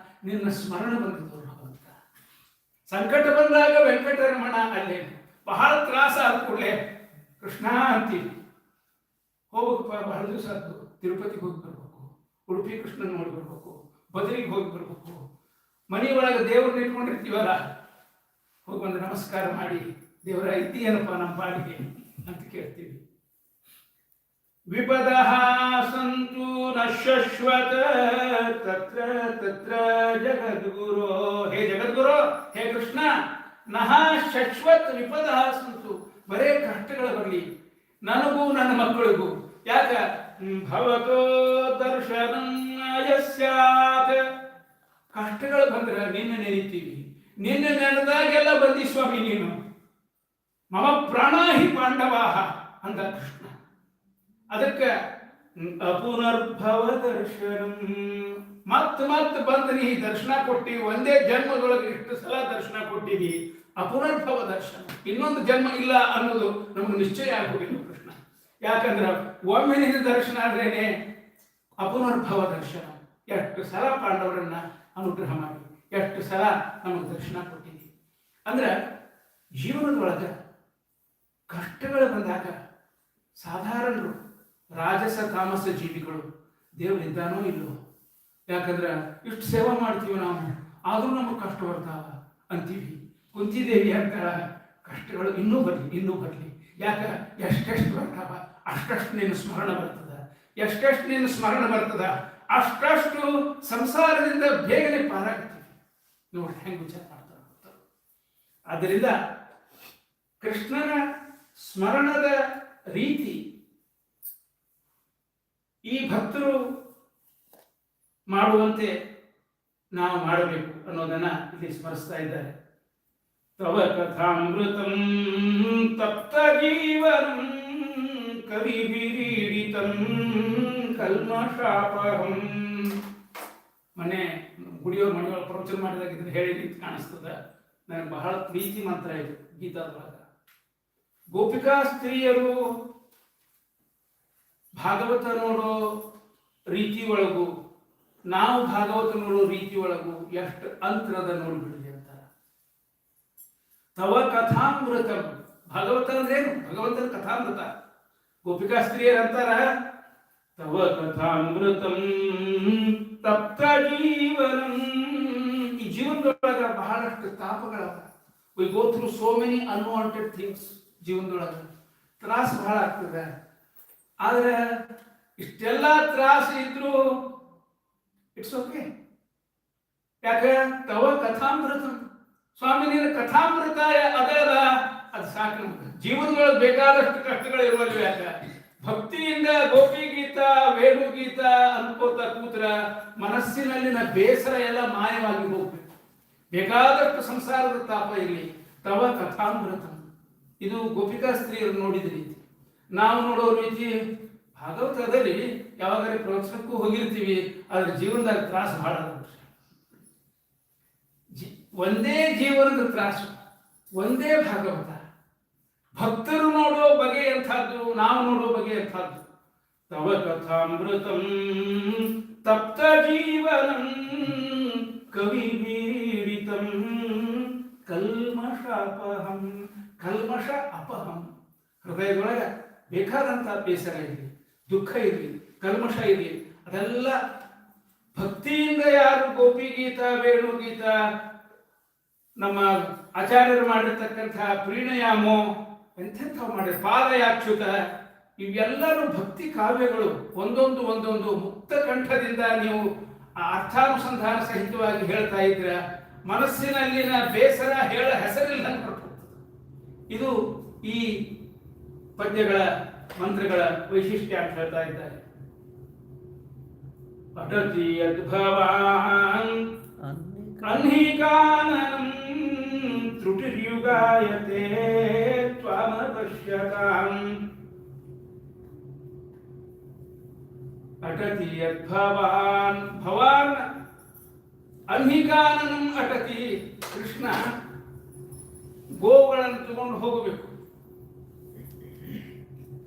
ನಿನ್ನ ಸ್ಮರಣ ಬಂದಿದ್ದು ಭಗವಂತ. ಸಂಕಟ ಬಂದಾಗ ವೆಂಕಟರಮಣ ಅಲ್ಲೇ ಬಹಳ ತ್ರಾಸ ಆದ ಕೂಡಲೇ ಕೃಷ್ಣ ಅಂತೀವಿ. ಹೋಗಪ್ಪ, ಬಹಳ ದಿವಸ ಆಯ್ತು, ತಿರುಪತಿಗೆ ಹೋಗಿ ಬರ್ಬೇಕು, ಉಡುಪಿ ಕೃಷ್ಣನ್ ನೋಡಿ ಬರ್ಬೇಕು, ಬದಲಿಗೆ ಹೋಗಿ ಬರ್ಬೇಕು, ಮನೆಯೊಳಗೆ ದೇವ್ರನ್ನ ಇಟ್ಕೊಂಡಿರ್ತೀವಲ್ಲ, ಹೋಗಿ ಒಂದು ನಮಸ್ಕಾರ ಮಾಡಿ ದೇವರ ಐತಿ ಏನಪ್ಪ ನಮ್ಮ ಪಾಡಿಗೆ ಅಂತ ಕೇಳ್ತೀವಿ. ವಿಪದ ಸಂತು ನಶ್ವತ ತತ್ರ ತತ್ರ ಜಗದ್ಗುರು. ಹೇ ಜಗದ್ಗುರು, ಹೇ ಕೃಷ್ಣ, ನಹ ಶಶ್ವತ್ ವಿಪದ ಸಂತು. ಬರೇ ಕಷ್ಟಗಳು ಬರಲಿ ನನಗೂ ನನ್ನ ಮಕ್ಕಳಿಗೂ. ಯಾಕ ಭವತೋ ದರ್ಶನಂ ಯಸ್ಯಾತ್. ಕಷ್ಟಗಳು ಬಂದ್ರೆ ನಿನ್ನ ನೆನೀತೀವಿ, ನಿನ್ನ ನೆನೆದಾಗೆಲ್ಲ ಬಂದಿ ಸ್ವಾಮಿ ನೀನು. ಮಮ ಪ್ರಾಣಾಹಿ ಪಾಂಡವಾಹ ಅಂದ ಕೃಷ್ಣ. ಅದಕ್ಕೆ ಅಪುನರ್ಭವ ದರ್ಶನಂ. ಮತ್ ಬಂದು ನೀ ದರ್ಶನ ಕೊಟ್ಟಿ, ಒಂದೇ ಜನ್ಮದೊಳಗೆ ಇಷ್ಟು ಸಲ ದರ್ಶನ ಕೊಟ್ಟಿವಿ. ಅಪುನರ್ಭವ ದರ್ಶನ, ಇನ್ನೊಂದು ಜನ್ಮ ಇಲ್ಲ ಅನ್ನೋದು ನಮಗೆ ನಿಶ್ಚಯ ಆಗೋದಿಲ್ಲ ಕೃಷ್ಣ. ಯಾಕಂದ್ರೆ ಒಮ್ಮೆ ನಿನ್ನ ದರ್ಶನ ಆದ್ರೇನೆ ಅಪುನರ್ಭವ ದರ್ಶನ. ಎಷ್ಟು ಸಲ ಪಾಂಡವರನ್ನ ಅನುಗ್ರಹ ಮಾಡಿ, ಎಷ್ಟು ಸಲ ನಮಗೆ ದರ್ಶನ ಕೊಟ್ಟಿವಿ. ಅಂದ್ರೆ ಜೀವನದೊಳಗೆ ಕಷ್ಟಗಳು ಬಂದಾಗ ಸಾಧಾರಣರು, ರಾಜಸ ತಾಮಸ ಜೀವಿಗಳು ದೇವರಿದ್ದಾನೋ ಇಲ್ಲೋ. ಯಾಕಂದ್ರೆ ಇಷ್ಟು ಸೇವಾ ಮಾಡ್ತೀವಿ ನಾವು, ಆದ್ರೂ ನಮಗೆ ಕಷ್ಟ ಬರ್ತಾವ ಅಂತೀವಿ. ಕುಂತಿದೇವಿ ಅಂತಾಳ, ಕಷ್ಟಗಳು ಇನ್ನೂ ಬರಲಿ. ಯಾಕ ಎಷ್ಟೆಷ್ಟು ಬರ್ತಾವ ಅಷ್ಟಷ್ಟು ನಿನ್ನ ಸ್ಮರಣ ಬರ್ತದ, ಎಷ್ಟೆಷ್ಟು ನಿನ್ನ ಸ್ಮರಣ ಬರ್ತದ ಅಷ್ಟಷ್ಟು ಸಂಸಾರದಿಂದ ಬೇಗನೆ ಪಾರಾಗ್ತೀವಿ. ನೋಡಿ ಹೆಂಗೆ ವಿಚಾರ ಮಾಡ್ತಾರೆ. ಆದ್ದರಿಂದ ಕೃಷ್ಣನ ಸ್ಮರಣದ ರೀತಿ ಈ ಭಕ್ತರು ಮಾಡುವಂತೆ ನಾವು ಮಾಡಬೇಕು ಅನ್ನೋದನ್ನ ಇಲ್ಲಿ ಸ್ಮರಿಸ್ತಾ ಇದ್ದಾರೆ. ತವ ಕಥಾಮೃತಂ ತಪ್ತ ಜೀವನಂ ಕವಿಭಿರೀಡಿತಂ ಕಲ್ಮಷಾಪಹಂ. ಮನೆ ಗುಡಿಯವ್ರ ಮನೆಯೊಳಗೆ ಪ್ರವಚನ ಮಾಡಿದಾಗಿದ್ರೆ ಹೇಳಿ ಕಾಣಿಸ್ತದ. ನನಗೆ ಬಹಳ ಪ್ರೀತಿ ಮಂತ್ರ ಇದು ಗೀತಾದೊಳಗ. ಗೋಪಿಕಾ ಸ್ತ್ರೀಯರು ಭಾಗವತ ನೋಡೋ ರೀತಿ ಒಳಗೂ ನಾವು ಭಾಗವತ ನೋಡೋ ರೀತಿ ಒಳಗೂ ಎಷ್ಟು ಅಂತರದ ನೋಡಿಬಿಡ್ಲಿ ಅಂತಾರ. ತವ ಕಥಾಮೃತಂ. ಭಾಗವತ ಅಂದ್ರೇನು? ಭಗವಂತನ ಕಥಾಮೃತ. ಗೋಪಿಕಾ ಸ್ತ್ರೀಯರು ಅಂತಾರ ತವ ಕಥಾಮೃತಂ ತಪ್ತ ಜೀವನಂ. ಈ ಜೀವನದೊಳಗ ಬಹಳಷ್ಟು ತಾಪಗಳವ. We go through so many unwanted things. ಜೀವನದೊಳಗ ತ್ರಾಸ ಬಹಳ ಆಗ್ತದೆ. ಆದ್ರೆ ಇಷ್ಟೆಲ್ಲ ತ್ರಾಸ ಇದ್ರು ಇಟ್ಸ್ ಓಕೆ. ಯಾಕೆ? ತವ ಕಥಾಮೃತ. ಸ್ವಾಮಿ ನೀನು ಕಥಾಮೃತ ಅದರ ಅದು ಸಾಕು ನಮ್ಗೆ. ಜೀವನದೊಳಗೆ ಬೇಕಾದಷ್ಟು ಕಷ್ಟಗಳು ಇರುವಲ್ವ. ಯಾಕೆ? ಭಕ್ತಿಯಿಂದ ಗೋಪಿ ಗೀತ ವೇಣು ಗೀತ ಅನ್ಕೋತ ಕೂತ್ರ ಮನಸ್ಸಿನಲ್ಲಿನ ಬೇಸರ ಎಲ್ಲ ಮಾಯವಾಗಿ ಹೋಗ್ಬೇಕು. ಬೇಕಾದಷ್ಟು ಸಂಸಾರದ ತಾಪ ಇರಲಿ. ತವ ಕಥಾಮೃತ. ಇದು ಗೋಪಿಕಾ ಸ್ತ್ರೀಯರು ನೋಡಿದ ರೀತಿ. ನಾವು ನೋಡೋ ರೀತಿ ಭಾಗವತದಲ್ಲಿ ಯಾವಾಗಾರ ಪ್ರವಚನಕ್ಕೂ ಹೋಗಿರ್ತೀವಿ, ಆದ್ರೆ ಜೀವನದಾಗ ತ್ರಾಸ ಬಹಳ. ಒಂದೇ ಜೀವನದ ತ್ರಾಸು, ಒಂದೇ ಭಾಗವತ. ಭಕ್ತರು ನೋಡೋ ಬಗೆ ಎಂಥದ್ದು, ನಾವು ನೋಡೋ ಬಗೆ ಎಂಥದ್ದು. ತವ ಕಥಾಮೃತಂ ತಪ್ತ ಜೀವನಂ ಕವಿಭೀಡಿತಂ ಕಲ್ಮಷಾಪಹಂ. ಕಲ್ಮಷ ಅಪಹಂ. ಹೃದಯದೊಳಗೆ ಬೇಕಾದಂಥ ಬೇಸರ ಇರಲಿ, ದುಃಖ ಇರಲಿ, ಕಲ್ಮಷ ಇರಲಿ, ಅದೆಲ್ಲ ಭಕ್ತಿಯಿಂದ ಯಾರು ಗೋಪಿ ಗೀತ ವೇಣು ಗೀತ ನಮ್ಮ ಆಚಾರ್ಯರು ಮಾಡಿರ್ತಕ್ಕಂಥ ಪ್ರೀಣಯಾಮೋ ಎಂಥೆಂಥವು ಮಾಡಿ ಪಾದಯಾಚ್ಯುತ, ಇವೆಲ್ಲರೂ ಭಕ್ತಿ ಕಾವ್ಯಗಳು. ಒಂದೊಂದು ಮುಕ್ತ ಕಂಠದಿಂದ ನೀವು ಅರ್ಥಾನುಸಂಧಾನ ಸಹಿತವಾಗಿ ಹೇಳ್ತಾ ಇದ್ರ ಮನಸ್ಸಿನಲ್ಲಿನ ಬೇಸರ ಹೇಳ ಹೆಸರಿಲ್ಲ. ಇದು ಈ ಪದ್ಯಗಳ ಮಂತ್ರಗಳ ವೈಶಿಷ್ಟ್ಯ ಅಂತ ಹೇಳ್ತಾ ಇದ್ದಾರೆ. ಅಟತಿ ಯದ್ಭವಾನ್ ಅನ್ಹಿಕಾನನಂ ತ್ರುಟಿರ್ಯುಗಾಯತೆ ತ್ವಮಪಶ್ಯತಾಂ. ಅಟತಿ ಯದ್ಭವಾನ್. ಭವಾನ್ ಅನ್ಹಿಕಾನನಂ ಅಟತಿ. ಕೃಷ್ಣ ಗೋಗಳನ್ನು ತಗೊಂಡು ಹೋಗಬೇಕು.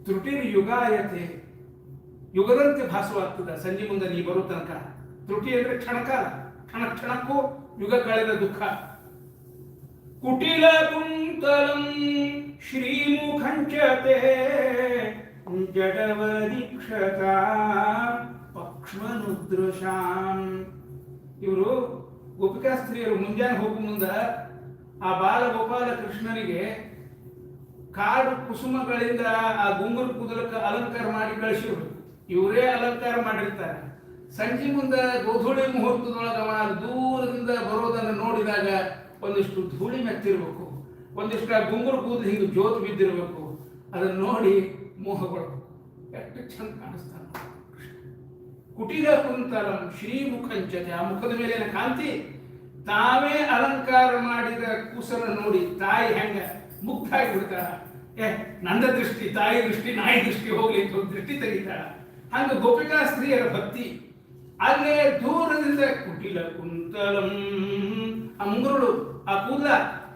ತ್ರುಟಿರ್ ಯುಗಾಯತೆ, ಯುಗದಂತೆ ಭಾಸವಾಗ್ತದೆ ಸಂಜೆ ಮುಂದೆ ನೀ ಬರೋ ತನಕ. ತ್ರುಟಿ ಅಂದ್ರೆ ಕ್ಷಣಕಾಲ, ಕ್ಷಣ ಕ್ಷಣಕ್ಕೂ ಯುಗ ಕಳೆದ ದುಃಖ. ಕುಟಿಲ ಕುಂತಲಂ ಶ್ರೀಮುಖಂಚತೆ ಜಡವದೀಕ್ಷತ ಪಕ್ಷ್ಮನುದೃಶಾಂ. ಇವರು ಗೋಪಿಕಾಸ್ತ್ರೀಯರು ಮುಂಜಾನೆ ಹೋಗು ಮುಂದ ಆ ಬಾಲಗೋಪಾಲ ಕೃಷ್ಣನಿಗೆ ಕಾಡು ಕುಸುಮಗಳಿಂದ ಆ ಗುಂಗುರು ಕೂದಲಕ್ಕೆ ಅಲಂಕಾರ ಮಾಡಿ ಕಳಿಸಿರು. ಇವರೇ ಅಲಂಕಾರ ಮಾಡಿರ್ತಾರೆ. ಸಂಜೆ ಮುಂದೆ ಗೋಧೂಳಿ ಮುಹೂರ್ತದೊಳಗ ದೂರದಿಂದ ಬರೋದನ್ನು ನೋಡಿದಾಗ ಒಂದಿಷ್ಟು ಧೂಳಿ ಮೆತ್ತಿರ್ಬೇಕು, ಒಂದಿಷ್ಟು ಆ ಗುಂಗುರು ಕೂದಲು ಹಿಂಗೆ ಜೋತು ಬಿದ್ದಿರಬೇಕು. ಅದನ್ನು ನೋಡಿ ಮೋಹಗೊಳ್ಬೇಕು. ಎಷ್ಟು ಚಂದ ಕಾಣಿಸ್ತಾನೆ. ಕುಟಿಲ ಕುಂತಲಂ ಶ್ರೀಮುಖಂಚತೆ, ಆ ಮುಖದ ಮೇಲಿನ ಕಾಂತಿ. ತಾವೇ ಅಲಂಕಾರ ಮಾಡಿದ ಕೂಸನ ನೋಡಿ ತಾಯಿ ಹೆಂಗ ಮುಗ್ಧ ಆಗಿಬಿಡ್ತಾಳ. ನನ್ನ ದೃಷ್ಟಿ, ತಾಯಿ ದೃಷ್ಟಿ, ನಾಯಿ ದೃಷ್ಟಿ ಹೋಗ್ಲಿ ಅಂತ ದೃಷ್ಟಿ ತೆಗಿತಾಳ. ಹಂಗ ಗೋಪಿಕಾ ಸ್ತ್ರೀಯರ ಭಕ್ತಿ. ಅಲ್ಲೇ ದೂರದಿಂದ ಕುಟಿಲ ಕುಂತಲಂ, ಆ ಮುಂಗುರುಳು, ಆ ಕೂದಲ,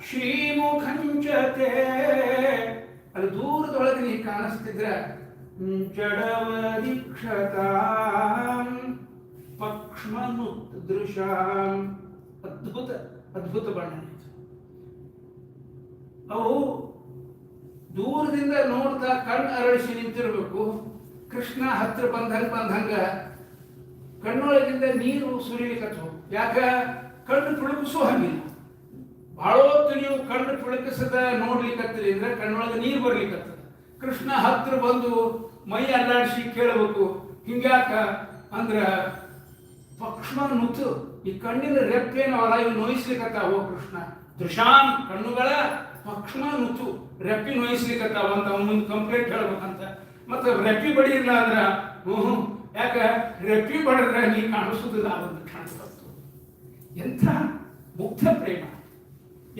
ಶ್ರೀಮುಖಂಚತೆ, ಅದು ದೂರದೊಳಗೆ ನೀ ಕಾಣಿಸ್ತಿದ್ರ. ಜಡವದೀಕ್ಷತಾಂ ಪಕ್ಷ್ಮನುದೃಶಾಂ. ಅದ್ಭುತ ಅದ್ಭುತ ಬಣ್ಣ. ಅವು ದೂರದಿಂದ ನೋಡ್ತಾ ಕಣ್ಣು ಅರಳಿಸಿ ನಿಂತಿರಬೇಕು. ಕೃಷ್ಣ ಹತ್ರ ಬಂದಂಗ ಕಣ್ಣೊಳಗಿಂದ ನೀರು ಸುರಿಲಿಕ್ಕತ್ತು. ಯಾಕ? ಕಣ್ಣು ತುಳುಕಿಸೋ ಹಂಗಿಲ್ಲ. ಬಹಳ ಹೊತ್ತು ನೀವು ಕಣ್ಣು ತುಳುಕಿಸದ ನೋಡ್ಲಿಕ್ಕತ್ತೀರಿ ಅಂದ್ರೆ ಕಣ್ಣೊಳಗೆ ನೀರು ಬರ್ಲಿಕ್ಕತ್ತದ. ಕೃಷ್ಣ ಹತ್ರ ಬಂದು ಮೈ ಅಲ್ಲಾಡಿಸಿ ಕೇಳಬೇಕು. ಹಿಂಗ್ಯಾಕ ಅಂದ್ರ ಪಕ್ಷ್ಮ ನುತ್ತು, ಈ ಕಣ್ಣಿನ ರೆಪ್ಪೇನವಲ್ಲ ಇವು ನೋಯಿಸ್ಲಿಕ್ಕತ್ತಾವೋ ಕೃಷ್ಣ. ದೃಶಾನ್, ಕಣ್ಣುಗಳ ಪಕ್ಷ್ಮ ನುತ್ತು, ರೆಪ್ಪಿ ನೋಯಿಸ್ಲಿಕ್ಕತ್ತಾವ ಅಂತ ಅವನ ಮುಂದೆ ಕಂಪ್ಲೇಂಟ್ ಹೇಳ್ಬೇಕಂತ. ಮತ್ತೆ ರೆಪ್ಪಿ ಬಡಿಯಿಲ್ಲ ಅಂದ್ರ ಯಾಕ ರೆಪ್ಪಿ ಬಡಿದ್ರೆ ನೀ ಕಾಣಿಸುದಿಲ್ಲ ಅದನ್ನು ಕಾಣಿಸ್ತು. ಎಂಥ ಮುಗ್ಧ ಪ್ರೇಮ,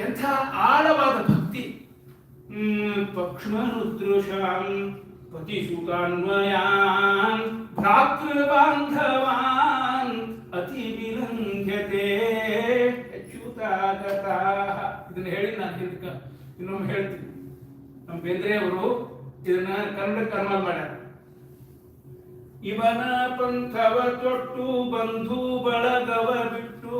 ಎಂಥ ಆಳವಾದ ಭಕ್ತಿ. ಪಕ್ಷ್ಮನುದೃಶಾಂ ಪತಿಸುತಾನ್ವಯಾನ್ ಭ್ರಾತೃಬಾಂಧವಾನ್ ಅತಿ ವಿಲಂಘ್ಯತೆ ಅಚ್ಯುತಾಗತಾಃ. ಇದನ್ನ ಹೇಳಿ ನಾನು ಹಿಂದಕ್ಕೆ ಇನ್ನೊಮ್ಮೆ ಹೇಳ್ತೀನಿ. ನಮ್ಮ ಬೇಂದ್ರೆ ಅವರು ಇದನ್ನ ಕನ್ನಡ ಕರ್ಮ ಮಾಡ್ಯಾರ. ಇವನ ಪಂಥವ ತೊಟ್ಟು ಬಂಧು ಬಳಗವ ಬಿಟ್ಟು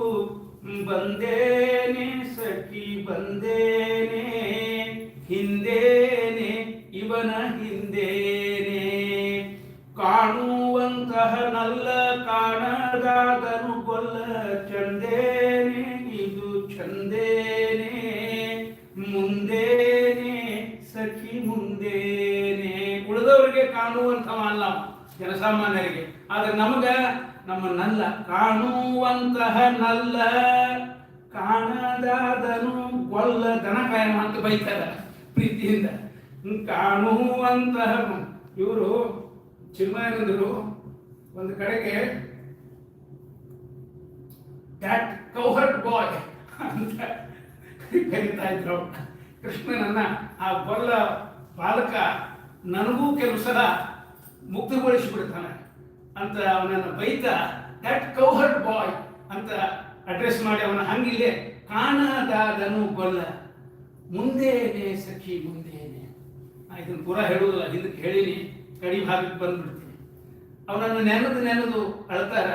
ಬಂದೇನೆ ಸಖಿ ಬಂದೇನೆ, ಹಿಂದೇನೆ ಇವನ ಹಿಂದೇನೆ, ಕಾಣುವಂತಹ ನಲ್ಲ ಕಾಣದಾಗನು ಗೊಲ್ಲ ಚಂದೇನೆ ಇದು ಚಂದೇನೆ, ಮುಂದೇನೆ ಸಖಿ ಮುಂದೇನೆ. ಉಳಿದವರಿಗೆ ಕಾಣುವಂಥವ ಅಲ್ಲ, ಜನಸಾಮಾನ್ಯರಿಗೆ. ಆದ್ರೆ ನಮಗ ನಮ್ಮ ನಲ್ಲ ಕಾಣುವಂತಹ ನಲ್ಲ ಕಾಣದಾದನು ಗೊಲ್ಲ, ದನ ಕಾಯಮ ಅಂತ ಬೈತಾರ ಪ್ರೀತಿಯಿಂದ. ಕಾಣುವಂತಹ ಇವರು ಚಿನ್ಮಯನಂದರು ಒಂದು ಕಡೆಗೆ ದ್ಯಾಟ್ ಕೌಹರ್ಟ್ ಬಾಯ್ ಅಂತ ಕರೀತಾ ಇದ್ರು. ಕೃಷ್ಣನನ್ನ ಆ ಗೊಲ್ಲ ಬಾಲಕ ನನಗೂ ಕೆಲವು ಸಲ ಮುಗ್ಧಗೊಳಿಸಿಬಿಡ್ತಾನೆ ಅಂತ ಅವನನ್ನು ಬೈತಾ ದ್ಯಾಟ್ ಕೌಹರ್ಟ್ ಬಾಯ್ ಅಂತ ಅಡ್ರೆಸ್ ಮಾಡಿ ಅವನ ಹಂಗಿಲ್ಲೇ ಕಾಣದಾದನು ಗೊಲ್ಲ ಮುಂದೇನೆ ಸಖಿ ಮುಂದೇನೆ. ಇದನ್ನು ಪೂರ ಹೇಳುವುದಿಲ್ಲ, ಹಿಂದಕ್ಕೆ ಹೇಳಿನಿ, ಕಡಿ ಭಾಗಕ್ಕೆ ಬಂದ್ಬಿಡ್ತೀನಿ. ಅವನನ್ನು ನೆನೆದು ಅಳ್ತಾರ.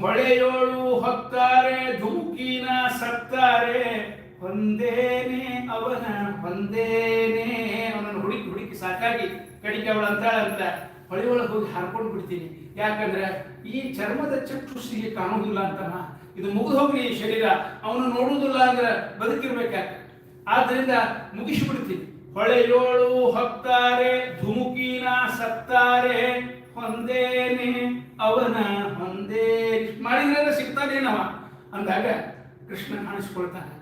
ಹೊಳೆಯೋಳು ಹೊತ್ತಾರೆ ಧುಮುಕಿನ ಸತ್ತಾರೆ, ಹೊಂದೇನೆ ಅವನ ಹೊಂದೇನೆ. ಅವನನ್ನು ಹುಡುಕಿ ಸಾಕಾಗಿ ಕಡಿಕೆ ಅವಳು ಅಂತಾಳಂತ ಹೊಳೆಯೊಳಗೆ ಹೋಗಿ ಹಾರ್ಕೊಂಡು ಬಿಡ್ತೀನಿ. ಯಾಕಂದ್ರೆ ಈ ಚರ್ಮದ ಚಕ್ಷುಷಿಗೆ ಕಾಣುವುದಿಲ್ಲ ಅಂತನ, ಇದು ಮುಗಿದು ಹೋಗ್ಲಿ ಈ ಶರೀರ, ಅವನು ನೋಡುವುದಿಲ್ಲ ಅಂದ್ರೆ ಬದುಕಿರ್ಬೇಕಾಗ. ಆದ್ರಿಂದ ಮುಗಿಸಿಬಿಡ್ತೀನಿ. ಹೊಳೆಯೋಳು ಹೊತ್ತಾರೆ ಧುಮುಕಿನ ಸತ್ತಾರೆ, ಹೊಂದೇನೆ ಅವನ ಹೊಂದೇ ಮಾಡಿದ್ರೆ ಸಿಗ್ತಾನೇನವ ಅಂದಾಗ ಕೃಷ್ಣ ಕಾಣಿಸ್ಕೊಳ್ತಾನೆ.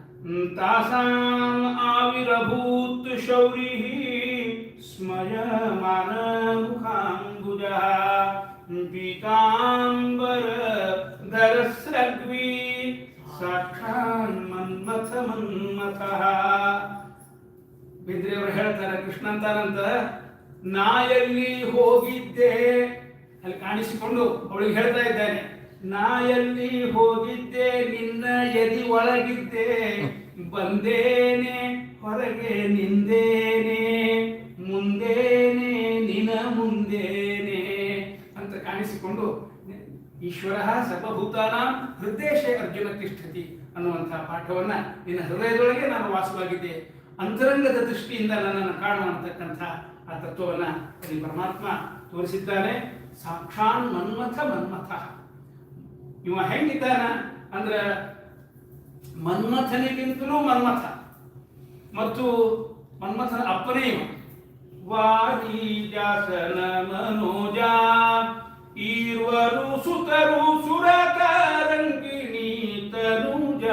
ತಾಸಾಂ ಆವಿರಭೂತ್ ಶೌರಿ ಸ್ಮಯಮಾನ ಮುಖಾಂಬುಜಃ ಪೀತಾಂಬರ ಧರಸ್ರಗ್ವಿ ಸಾಕ್ಷಾನ್ ಮನ್ಮಥ ಮನ್ಮಥಃ. ಬೇಂದ್ರೆಯವರು ಹೇಳ್ತಾರೆ, ಕೃಷ್ಣ ಅಂತಾರಂತ, ನಾ ಎಲ್ಲಿ ಹೋಗಿದ್ದೆ ಅಲ್ಲಿ ಕಾಣಿಸಿಕೊಂಡು ಅವಳಿಗೆ ಹೇಳ್ತಾ ಇದ್ದಾನೆ, ನಾ ಎಲ್ಲಿ ಹೋಗಿದ್ದೆ ನಿನ್ನ ಎದಿ ಒಳಗಿದ್ದೆ, ಬಂದೇನೆ ಹೊರಗೆ ನಿಂದೇನೆ, ಮುಂದೇನೆ ನಿನ ಮುಂದೇನೆ ಅಂತ ಕಾಣಿಸಿಕೊಂಡು ಈಶ್ವರ ಸರ್ವಭೂತಾನಾಂ ಹೃದಯೇಶೇ ಅರ್ಜುನ ತಿಷ್ಠತಿ ಅನ್ನುವಂತಹ ಪಾಠವನ್ನ ನಿನ್ನ ಹೃದಯದೊಳಗೆ ನಾನು ವಾಸವಾಗಿದ್ದೆ, ಅಂತರಂಗದ ದೃಷ್ಟಿಯಿಂದ ನನ್ನನ್ನು ಕಾಣುವಂತಕ್ಕಂಥ ಆ ತತ್ವವನ್ನ ಅಲ್ಲಿ ಪರಮಾತ್ಮ ತೋರಿಸಿದ್ದಾನೆ. ಸಾಕ್ಷಾನ್ ಮನ್ಮಥ ಮನ್ಮಥ ಇವ ಹೆಂಗಿದ್ದಾನ ಅಂದ್ರೆ ಮನ್ಮಥನಿಗಿಂತಲೂ ಮನ್ಮಥ ಮತ್ತು ಮನ್ಮಥನ ಅಪ್ಪನೇ ಇವ. ವಾರಿಜಾಸನ ಮನೋಜ ಈರ್ವರು ಸುತರು ಸುರಕರಂಗಿಣಿ ತನುಜ.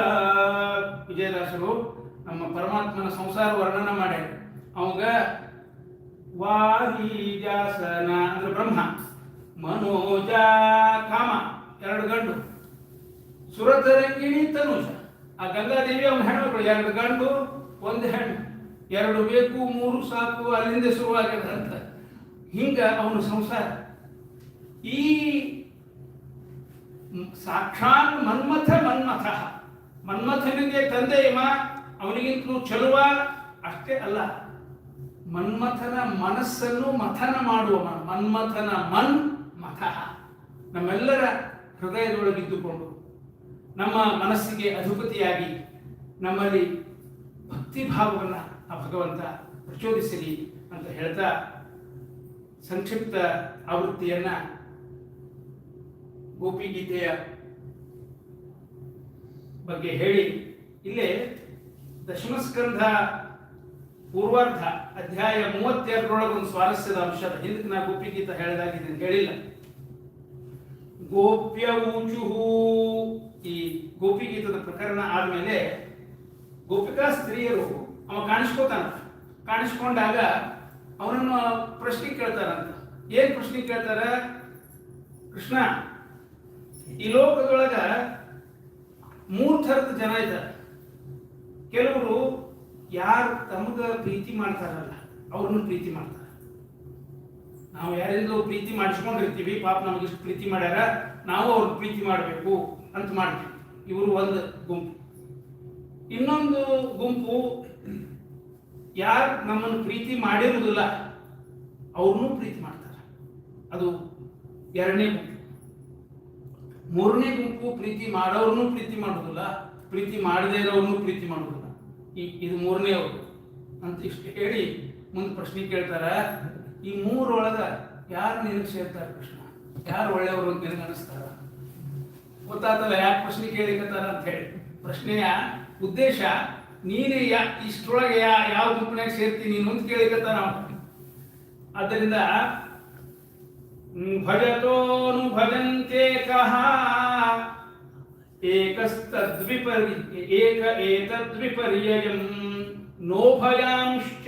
ವಿಜಯದಾಸರು ನಮ್ಮ ಪರಮಾತ್ಮನ ಸಂಸಾರ ವರ್ಣನ ಮಾಡ್ಯಾರ. ಅವಾಗ ವಾರಿಜಾಸನ ಅಂದ್ರೆ ಬ್ರಹ್ಮ, ಮನೋಜ ಕಾಮ ಎರಡು ಗಂಡು, ಸುರತರಂಗಿಣಿ ತನುಜ ಆ ಗಂಗಾದೇವಿ ಅವನ ಹೆಣ್ಮಕ್ಳು, ಎರಡು ಗಂಡು ಒಂದು ಹೆಣ್ಣು, ಎರಡು ಬೇಕು ಮೂರು ಸಾಕು ಅಲ್ಲಿಂದ ಶುರುವಾಗ್ಯದ ಅಂತ. ಹಿಂಗ ಅವನು ಸಂಸಾರ. ಈ ಸಾಕ್ಷಾತ್ ಮನ್ಮಥ ಮನ್ಮಥ, ಮನ್ಮಥನಿಗೆ ತಂದೆ ಇವ, ಅವನಿಗಿಂತಲೂ ಚಲುವ. ಅಷ್ಟೇ ಅಲ್ಲ, ಮನ್ಮಥನ ಮನಸ್ಸನ್ನು ಮಥನ ಮಾಡುವ ಮನ್ಮಥನ ಮನ್ಮಥ ನಮ್ಮೆಲ್ಲರ ಹೃದಯದೊಳಗಿದ್ದುಕೊಂಡು ನಮ್ಮ ಮನಸ್ಸಿಗೆ ಅಧಿಪತಿಯಾಗಿ ನಮ್ಮಲ್ಲಿ ಭಕ್ತಿಭಾವವನ್ನು ಆ ಭಗವಂತ ಪ್ರಚೋದಿಸಲಿ ಅಂತ ಹೇಳ್ತಾ ಸಂಕ್ಷಿಪ್ತ ಆವೃತ್ತಿಯನ್ನ ಗೋಪಿಗೀತೆಯ ಬಗ್ಗೆ ಹೇಳಿ ಇಲ್ಲೇ ದಶಮಸ್ಕಂಧ ಪೂರ್ವಾರ್ಧ ಅಧ್ಯಾಯ 32 ಒಂದು ಸ್ವಾರಸ್ಯದ ಅಂಶದ ಹಿಂದಕ್ಕೆ ನಾ ಗೋಪಿಗೀತ ಹೇಳಿದಾಗಿದ್ದೇನೆ, ಹೇಳಿಲ್ಲ. ಗೋಪ್ಯ ಊಚುಹು ಈ ಗೋಪಿಗೀತದ ಪ್ರಕರಣ ಆದ್ಮೇಲೆ ಗೋಪಿಕಾ ಸ್ತ್ರೀಯರು ಅವ ಕಾಣಿಸ್ಕೊಂಡಾಗ ಅವನನ್ನು ಪ್ರಶ್ನೆ ಕೇಳ್ತಾರಂತ. ಏನ್ ಪ್ರಶ್ನೆ ಕೇಳ್ತಾರ? ಕೃಷ್ಣ, ಈ ಲೋಕದೊಳಗ 3 ಥರದ ಜನ ಇದ್ದಾರೆ. ಕೆಲವರು ಯಾರು ತಮಗ ಪ್ರೀತಿ ಮಾಡ್ತಾರಲ್ಲ ಅವ್ರನ್ನು ಪ್ರೀತಿ ಮಾಡ್ತಾರೆ. ನಾವು ಯಾರಿಂದಲೂ ಪ್ರೀತಿ ಮಾಡಿಸ್ಕೊಂಡಿರ್ತೀವಿ, ಪಾಪ ನಮಗಿಷ್ಟು ಪ್ರೀತಿ ಮಾಡ್ಯಾರ, ನಾವು ಅವ್ರಿಗೆ ಪ್ರೀತಿ ಮಾಡಬೇಕು ಅಂತ ಮಾಡ್ತೀವಿ. ಇವರು ಒಂದು ಗುಂಪು. ಇನ್ನೊಂದು ಗುಂಪು ಯಾರು ನಮ್ಮನ್ನು ಪ್ರೀತಿ ಮಾಡಿರುವುದಿಲ್ಲ ಅವ್ರನ್ನೂ ಪ್ರೀತಿ ಮಾಡ್ತಾರೆ. ಅದು ಎರಡನೇ ಗುಂಪು. ಮೂರನೇ ಗುಂಪು ಪ್ರೀತಿ ಮಾಡೋರ್ನೂ ಪ್ರೀತಿ ಮಾಡೋದಿಲ್ಲ, ಪ್ರೀತಿ ಮಾಡದೇ ಇರೋರ್ನೂ ಪ್ರೀತಿ ಮಾಡೋದಿಲ್ಲ. ಇದು ಮೂರನೇವರು ಅಂತ ಇಷ್ಟು ಹೇಳಿ ಮುಂದೆ ಪ್ರಶ್ನೆ ಕೇಳ್ತಾರ. ಈ ಮೂರೊಳಗ ಯಾರು ನಿನಗೆ ಸೇರ್ತಾರೆ ಕೃಷ್ಣ? ಯಾರು ಒಳ್ಳೆಯವರು ಅಂತ ನಿನಗೆ ಅನಿಸ್ತಾರ? ಗೊತ್ತಾತಲ್ಲ ಯಾಕೆ ಪ್ರಶ್ನೆ ಕೇಳಿಕತ್ತಾರ ಅಂತ ಹೇಳಿ. ಪ್ರಶ್ನೆಯ ಉದ್ದೇಶ ನೀನು ಇಷ್ಟರೊಳಗೆ ಯಾವ ಗುಂಪಿನಾಗ ಸೇರ್ತೀನಿ ನೀನು ಅಂತ ಕೇಳಿಕತ್ತಾರ. ಆದ್ದರಿಂದ ಭಜತೋನು ಭಜಂತೆ ಕಹ ಏತದ್ವಿಪರ್ಯಯಂ ನೋಭಯಾಂಶ್ಚ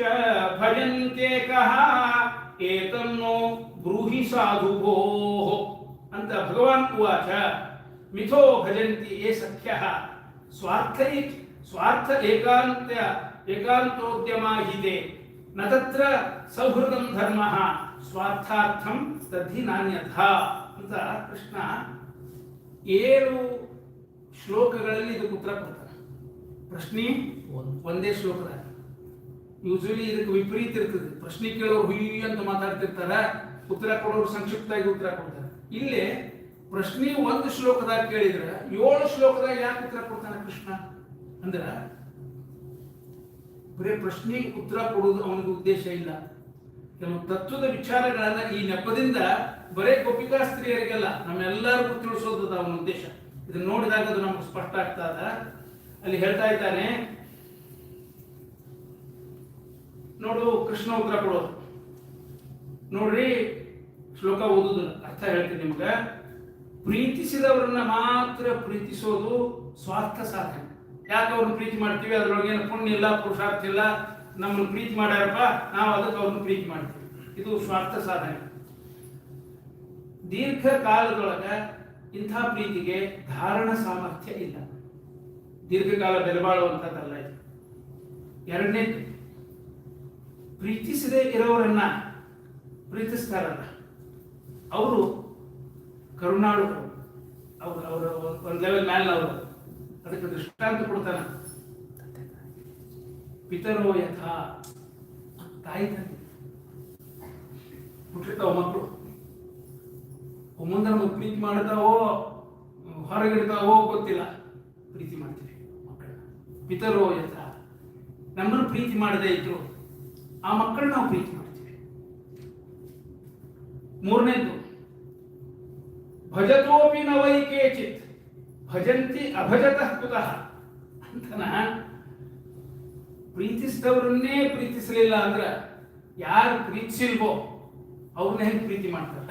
ಭಜಂತೆ ಕಹ ಏತಂ ನೋ ಬ್ರೂಹಿ ಸಾಧುಭೋಃ ಅಂತ ಭಗವಾನ್ ಉವಾಚ. ಮಿಥೋ ಭಜಂತಿ ಯೇ ಸಖ್ಯಃ ಸ್ವಾರ್ಥ ಏಕಾಂತೋದ್ಯಮಾಹಿತೆ ನ ತತ್ರ ಸೌಹೃದಂ ಧರ್ಮಃ ಸ್ವಾರ್ಥಾರ್ಥಂ ತದ್ಧಿ ನಾನ್ಯಥಾ ಅಂತ ಕೃಷ್ಣ 7 ಶ್ಲೋಕಗಳಲ್ಲಿ ಇದಕ್ಕೆ ಉತ್ತರ ಕೊಡ್ತಾನೆ. ಪ್ರಶ್ನೆ ಒಂದೇ ಶ್ಲೋಕದ. ಯೂಶಲಿ ಇದಕ್ಕೆ ವಿಪರೀತ ಇರ್ತದೆ. ಪ್ರಶ್ನೆ ಕೇಳೋರು ಹುಯಿ ಅಂತ ಮಾತಾಡ್ತಿರ್ತಾರ, ಉತ್ತರ ಕೊಡೋರು ಸಂಕ್ಷಿಪ್ತವಾಗಿ ಉತ್ತರ ಕೊಡ್ತಾರೆ. ಇಲ್ಲೇ ಪ್ರಶ್ನೆ 1 ಶ್ಲೋಕದಾಗ ಕೇಳಿದ್ರೆ 7 ಶ್ಲೋಕದಾಗ ಯಾಕೆ ಉತ್ತರ ಕೊಡ್ತಾನೆ ಕೃಷ್ಣ ಅಂದ್ರ ಬರೀ ಪ್ರಶ್ನೆಗೆ ಉತ್ತರ ಕೊಡುವುದು ಅವನಿಗೆ ಉದ್ದೇಶ ಇಲ್ಲ. ಕೆಲವು ತತ್ವದ ವಿಚಾರಗಳನ್ನ ಈ ನೆಪದಿಂದ ಬರೇ ಗೋಪಿಕಾ ಸ್ತ್ರೀಯರಿಗೆಲ್ಲ ನಮ್ಮೆಲ್ಲರಿಗೂ ತಿಳಿಸೋದು ಅವನ ಉದ್ದೇಶ. ಇದನ್ನ ನೋಡಿದಾಗ ಅದು ನಮ್ಗೆ ಸ್ಪಷ್ಟ ಆಗ್ತದ. ಅಲ್ಲಿ ಹೇಳ್ತಾ ಇದ್ದಾನೆ ನೋಡು, ಕೃಷ್ಣ ಉತ್ತರ ಕೊಡೋದು ನೋಡ್ರಿ. ಶ್ಲೋಕ ಓದುದಿಲ್ಲ, ಅರ್ಥ ಹೇಳ್ತೀನಿ ನಿಮ್ಗೆ. ಪ್ರೀತಿಸಿದವರನ್ನ ಮಾತ್ರ ಪ್ರೀತಿಸೋದು ಸ್ವಾರ್ಥ ಸಾಧನೆ. ಯಾಕೆ ಅವ್ರನ್ನ ಪ್ರೀತಿ ಮಾಡ್ತೀವಿ? ಅದ್ರೊಳಗೆ ಏನು ಪುಣ್ಯ ಇಲ್ಲ, ಪುರುಷಾರ್ಥ ಇಲ್ಲ. ನಮ್ಮನ್ನು ಪ್ರೀತಿ ಮಾಡ್ಯಾರಪ್ಪ, ನಾವು ಅದಕ್ಕೆ ಅವ್ರನ್ನ ಪ್ರೀತಿ ಮಾಡ್ತೀವಿ. ಇದು ಸ್ವಾರ್ಥ ಸಾಧನೆ. ದೀರ್ಘಕಾಲದೊಳಗ ಇಂಥ ಪ್ರೀತಿಗೆ ಧಾರಣ ಸಾಮರ್ಥ್ಯ ಇಲ್ಲ. ದೀರ್ಘಕಾಲ ಬೆಲೆಬಾಳುವಂಥದ್ದಲ್ಲ ಇದು. ಎರಡನೇದು, ಪ್ರೀತಿಸದೇ ಇರೋರನ್ನ ಪ್ರೀತಿಸ್ತಾರಲ್ಲ ಅವರು ಕರುಣಾಳುಗಳು. ಅವರು ಒಂದು ಲೆವೆಲ್ ಮೇಲೆ ಅವರು ಅದಕ್ಕೆ ದೃಷ್ಟಾಂತ ಕೊಡ್ತಾನೆ. ಪಿತರೋ ಯಥಾ, ತಾಯಿ ತಂದೆ ಹುಟ್ಟಿರ್ತಾವ ಮಕ್ಕಳು, ಮುಂದೆ ನಮಗೆ ಪ್ರೀತಿ ಮಾಡ್ತಾವೋ ಹೊರಗಿಡ್ತಾವೋ ಗೊತ್ತಿಲ್ಲ, ಪ್ರೀತಿ ಮಾಡ್ತೀವಿ ಮಕ್ಕಳನ್ನ. ಪಿತರೋ ಯಥಾ, ನಮ್ಮನ್ನು ಪ್ರೀತಿ ಮಾಡದೇ ಇದ್ರು ಆ ಮಕ್ಕಳನ್ನ ನಾವು ಪ್ರೀತಿ ಮಾಡ್ತೀವಿ. ಮೂರನೇದು ಭಜತೋಪಿ ನವೈಕೇಚಿತ್ ಭಜಂತಿ ಅಭಜತಃ ಕುತಃ ಅಂತನ. ಪ್ರೀತಿಸಿದವ್ರನ್ನೇ ಪ್ರೀತಿಸಲಿಲ್ಲ ಅಂದ್ರೆ ಯಾರು ಪ್ರೀತಿಸಿಲ್ವೋ ಅವ್ರನ್ನ ಹೆಂಗೆ ಪ್ರೀತಿ ಮಾಡ್ತಾರೆ?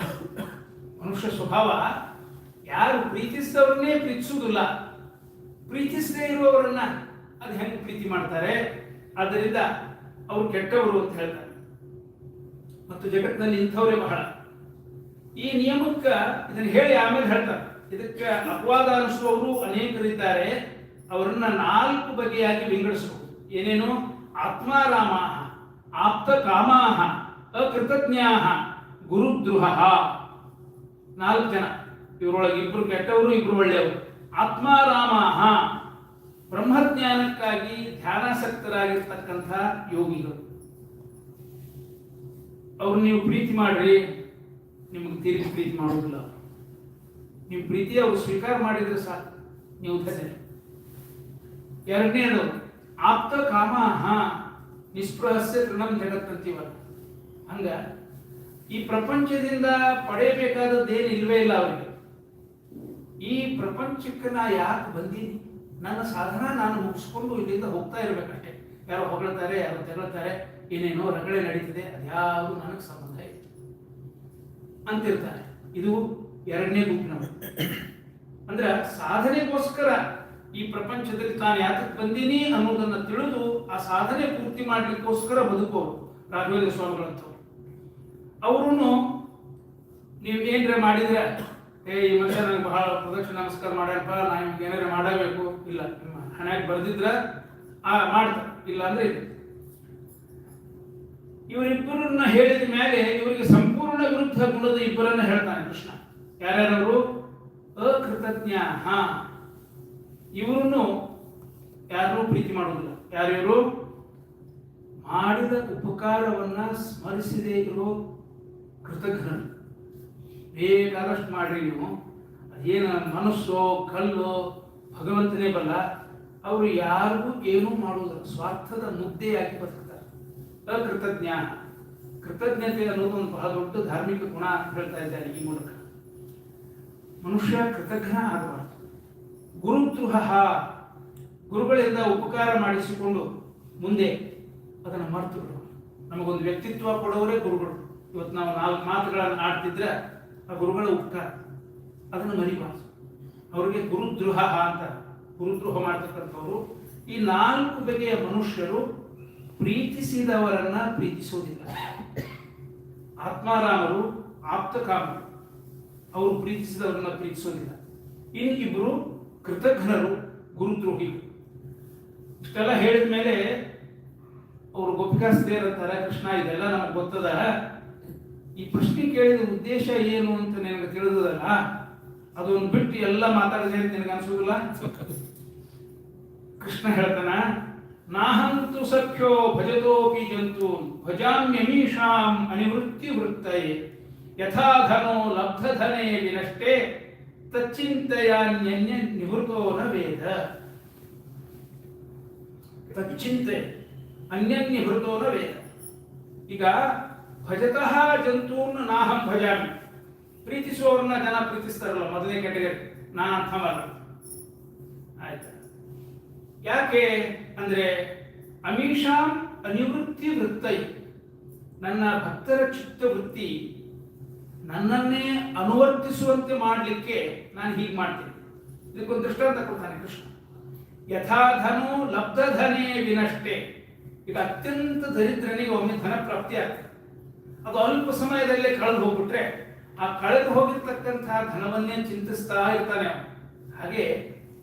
ಮನುಷ್ಯ ಸ್ವಭಾವ ಯಾರು ಪ್ರೀತಿಸಿದವ್ರನ್ನೇ ಪ್ರೀತಿಸುವುದಿಲ್ಲ, ಪ್ರೀತಿಸದೇ ಇರುವವರನ್ನ ಅದು ಹೆಂಗೆ ಪ್ರೀತಿ ಮಾಡ್ತಾರೆ? ಆದ್ದರಿಂದ ಅವರು ಕೆಟ್ಟವರು ಅಂತ ಹೇಳ್ತಾರೆ. ಮತ್ತು ಜಗತ್ತಿನಲ್ಲಿ ಇಂಥವರೇ ಬಹಳ. ಈ ನಿಯಮಕ್ಕೆ ಇದನ್ನು ಹೇಳಿ ಆಮೇಲೆ ಹೇಳ್ತಾರೆ. ಇದಕ್ಕೆ ಅಪವಾದ ಅನಿಸುವವರು ಅನೇಕರಿದ್ದಾರೆ. ಅವರನ್ನ 4 ಬಗೆಯಾಗಿ ವಿಂಗಡಿಸಬಹುದು. ಏನೇನು? ಆತ್ಮಾರಾಮ, ಆಪ್ತ ಕಾಮಾಹ, ಅಕೃತಜ್ಞಾಹ, ಗುರುದ್ರುಹ. 4 ಜನ. ಇವರೊಳಗೆ 2 ಕೆಟ್ಟವರು, 2 ಒಳ್ಳೆಯವರು. ಆತ್ಮಾರಾಮಾಹ, ಬ್ರಹ್ಮಜ್ಞಾನಕ್ಕಾಗಿ ಧ್ಯಾನಾಸಕ್ತರಾಗಿರ್ತಕ್ಕಂಥ ಯೋಗಿಗಳು. ಅವ್ರು ನೀವು ಪ್ರೀತಿ ಮಾಡ್ರಿ, ನಿಮಗೆ ತಿರುಗಿ ಪ್ರೀತಿ ಮಾಡೋದಿಲ್ಲ. ನಿಮ್ಮ ಪ್ರೀತಿ ಅವರು ಸ್ವೀಕಾರ ಮಾಡಿದ್ರೆ ಸಾಕು, ನೀವು ಧನ್ಯ. ಎರಡನೇದು ಆಪ್ತ ಕಾಮಾಹ, ನಿಸ್ಪೃಹಸ್ಯ ತೃಣಂ ಜಗತ್ತಂತೀವಲ್ಲ. ಹಂಗ ಈ ಪ್ರಪಂಚದಿಂದ ಪಡೆಯಬೇಕಾದದ್ದೇನು ಇಲ್ವೇ ಇಲ್ಲ ಅವರಿಗೆ. ಈ ಪ್ರಪಂಚಕ್ಕೆ ನಾ ಯಾಕೆ ಬಂದೀನಿ? ನನ್ನ ಸಾಧನ ನಾನು ಮುಗಿಸ್ಕೊಂಡು ಇಲ್ಲಿಂದ ಹೋಗ್ತಾ ಇರ್ಬೇಕಷ್ಟೇ. ಯಾರೋ ಹೊಗಳ್ತಾರೆ, ಯಾರೋ ತೆಗಳ್ತಾರೆ, ಏನೇನೋ ರಗಳೆ ನಡೀತಿದೆ, ಅದ್ಯಾವುದು ನನಗೆ ಸಂಬಂಧ ಇದೆ ಅಂತಿರ್ತಾರೆ. ಇದು ಎರಡನೇ ಗುಂಪಿನವರು. ಅಂದ್ರೆ ಸಾಧನೆಗೋಸ್ಕರ ಈ ಪ್ರಪಂಚದಲ್ಲಿ ತಾನು ಯಾತಕ್ಕೆ ಬಂದೀನಿ ಅನ್ನೋದನ್ನ ತಿಳಿದು ಆ ಸಾಧನೆ ಪೂರ್ತಿ ಮಾಡ್ಲಿಕ್ಕೋಸ್ಕರ ಬದುಕೋರು ರಾಘವೇಂದ್ರ ಸ್ವಾಮಿಗಳಂತವ್ರು. ಅವರು ನೀವು ಏನ್ರೆ ಮಾಡಿದ್ರೆ, ಈ ಮನುಷ್ಯ ನನಗೆ ಬಹಳ ಪ್ರದಕ್ಷಿಣೆ ನಮಸ್ಕಾರ ಮಾಡ್ಯಪ್ಪ, ನಾ ನಿಮ್ಗೆ ಏನಾರ ಮಾಡಬೇಕು, ಇಲ್ಲ ನಿಮ್ಮ ಹಣೆಗೆ ಬರ್ದಿದ್ರ ಮಾಡ್ತಾರೆ, ಇಲ್ಲ ಅಂದ್ರೆ ಇಲ್ಲ. ಇವರಿಬ್ಬರನ್ನ ಹೇಳಿದ ಮೇಲೆ ಇವರಿಗೆ ಸಂಪೂರ್ಣ ವಿರುದ್ಧ ಗುಣದ ಇಬ್ಬರನ್ನ ಹೇಳ್ತಾನೆ ಕೃಷ್ಣ. ಯಾರ್ಯಾರವರು? ಅಕೃತಜ್ಞ. ಇವರನ್ನು ಯಾರೂ ಪ್ರೀತಿ ಮಾಡುವುದಿಲ್ಲ. ಯಾರ್ಯಾರು? ಮಾಡಿದ ಉಪಕಾರವನ್ನ ಸ್ಮರಿಸದೇ ಇರೋ ಕೃತಜ್ಞರು. ಬೇಕಾದಷ್ಟು ಮಾಡ್ರಿ ನೀವು, ಅದೇನು ಮನಸ್ಸೋ ಕಲ್ಲೋ ಭಗವಂತನೇ ಬಲ್ಲ. ಅವರು ಯಾರಿಗೂ ಏನೂ ಮಾಡುವುದಿಲ್ಲ, ಸ್ವಾರ್ಥದ ಮುದ್ದೆಯಾಗಿ ಬದುಕ್ತಾರೆ. ಅಕೃತಜ್ಞ. ಕೃತಜ್ಞತೆ ಅನ್ನೋದು ಒಂದು ಬಹಳ ದೊಡ್ಡ ಧಾರ್ಮಿಕ ಗುಣ ಅಂತ ಹೇಳ್ತಾ ಇದ್ದಾರೆ ಈ ಮೂಲಕ. ಮನುಷ್ಯ ಕೃತಜ್ಞ ಆಗಬಾರದು. ಗುರುದ್ರುಹ, ಗುರುಗಳಿಂದ ಉಪಕಾರ ಮಾಡಿಸಿಕೊಂಡು ಮುಂದೆ ಅದನ್ನು ಮರೆತು ಬಿಡುವ. ನಮಗೊಂದು ವ್ಯಕ್ತಿತ್ವ ಕೊಡೋರೇ ಗುರುಗಳು. ಇವತ್ತು ನಾವು 4 ಮಾತುಗಳನ್ನು ಆಡ್ತಿದ್ರೆ ಆ ಗುರುಗಳ ಉಪಕಾರ, ಅದನ್ನು ಮರಿಬಾರ್ದು. ಅವರಿಗೆ ಗುರುದ್ರೋಹ ಅಂತ, ಗುರುದ್ರೋಹ ಮಾಡ್ತಕ್ಕಂಥವ್ರು. ಈ 4 ಬಗೆಯ ಮನುಷ್ಯರು ಪ್ರೀತಿಸಿದವರನ್ನ ಪ್ರೀತಿಸೋದಿಲ್ಲ. ಆತ್ಮಾರಾಮರು, ಆಪ್ತಕಾಮರು, ಅವರು ಪ್ರೀತಿಸಿದವರನ್ನ ಪ್ರೀತಿಸೋದಿಲ್ಲ. ಇನ್ನಿಬ್ಬರು ಕೃತಜ್ಞರು, ಗುರುದ್ರೋಹಿಗಳು. ಇಷ್ಟೆಲ್ಲ ಹೇಳಿದ ಮೇಲೆ ಅವರು ಗೋಪಿಕಾಸ್ತ್ರೀಯರಂತಾರೆ, ಕೃಷ್ಣ ಇದೆಲ್ಲ ನಮಗೆ ಗೊತ್ತದ, ಈ ಪ್ರಶ್ನೆ ಕೇಳಿದ ಉದ್ದೇಶ ಏನು ಅಂತ ನಿನಗೆ ತಿಳಿದದಲ್ಲ, ಅದೊಂದು ಬಿಟ್ಟು ಎಲ್ಲ ಮಾತಾಡಿದೆ ಅಂತ ನಿನಗೆ ಅನ್ಸೋದಿಲ್ಲ? ಕೃಷ್ಣ ಹೇಳ್ತಾನ, ನಾಹಂತು ಸಖ್ಯೋ ಭಜತೋಪಿ ಜಂತು ಭಜಾಮ್ಯಮೀಷಾಂ ಅನಿವೃತ್ತಿ ವೃತ್ತಯೇ ಯಥಾಧನೋ ಲಬ್ಧಧನೇ ವಿನಷ್ಟೇ ತಚ್ಚಿಂತೆಯಾನ್ಯನ್ಯ ನಿವೃತ್ತೋ ನ ವೇದ. ತಚ್ಚಿಂತೆ ಅನ್ಯನ್ಯವೃತೋ ನ ವೇದ. ಈಗ ಭಜತಃ ಜಂತೂನ್ ನಾಹಂ ಭಜಾಮಿ, ಪ್ರೀತಿಸುವವ್ರನ್ನ ಜನ ಪ್ರೀತಿಸ್ತಾರಲ್ಲ, ಮೊದಲನೇ ಕ್ಯಾಟಗರಿ, ನಾ ಅಂಥವಲ್ಲ. ಆಯ್ತಾ? ಯಾಕೆ ಅಂದ್ರೆ ಅಮೀಷಾಂ ಅನಿವೃತ್ತಿ ವೃತ್ತೈ, ನನ್ನ ಭಕ್ತರ ಚಿತ್ತವೃತ್ತಿ ನನ್ನನ್ನೇ ಅನುವರ್ತಿಸುವಂತೆ ಮಾಡಲಿಕ್ಕೆ ನಾನು ಹೀಗೆ ಮಾಡ್ತೀನಿ. ಇದಕ್ಕೊಂದು ದೃಷ್ಟಾಂತ ಕೊಡ್ತಾನೆ ಕೃಷ್ಣ. ಯಥಾಧನು ಲಬ್ಧಧನೇ ವಿನಷ್ಟೇ. ಈಗ ಅತ್ಯಂತ ದರಿದ್ರನಿಗೆ ಒಮ್ಮೆ ಧನ ಪ್ರಾಪ್ತಿ ಆಗ್ತದೆ, ಅದು ಅಲ್ಪ ಸಮಯದಲ್ಲೇ ಕಳೆದು ಹೋಗ್ಬಿಟ್ರೆ ಆ ಕಳೆದು ಹೋಗಿರ್ತಕ್ಕಂತಹ ಧನವನ್ನೇ ಚಿಂತಿಸ್ತಾ ಇರ್ತಾನೆ. ಹಾಗೆ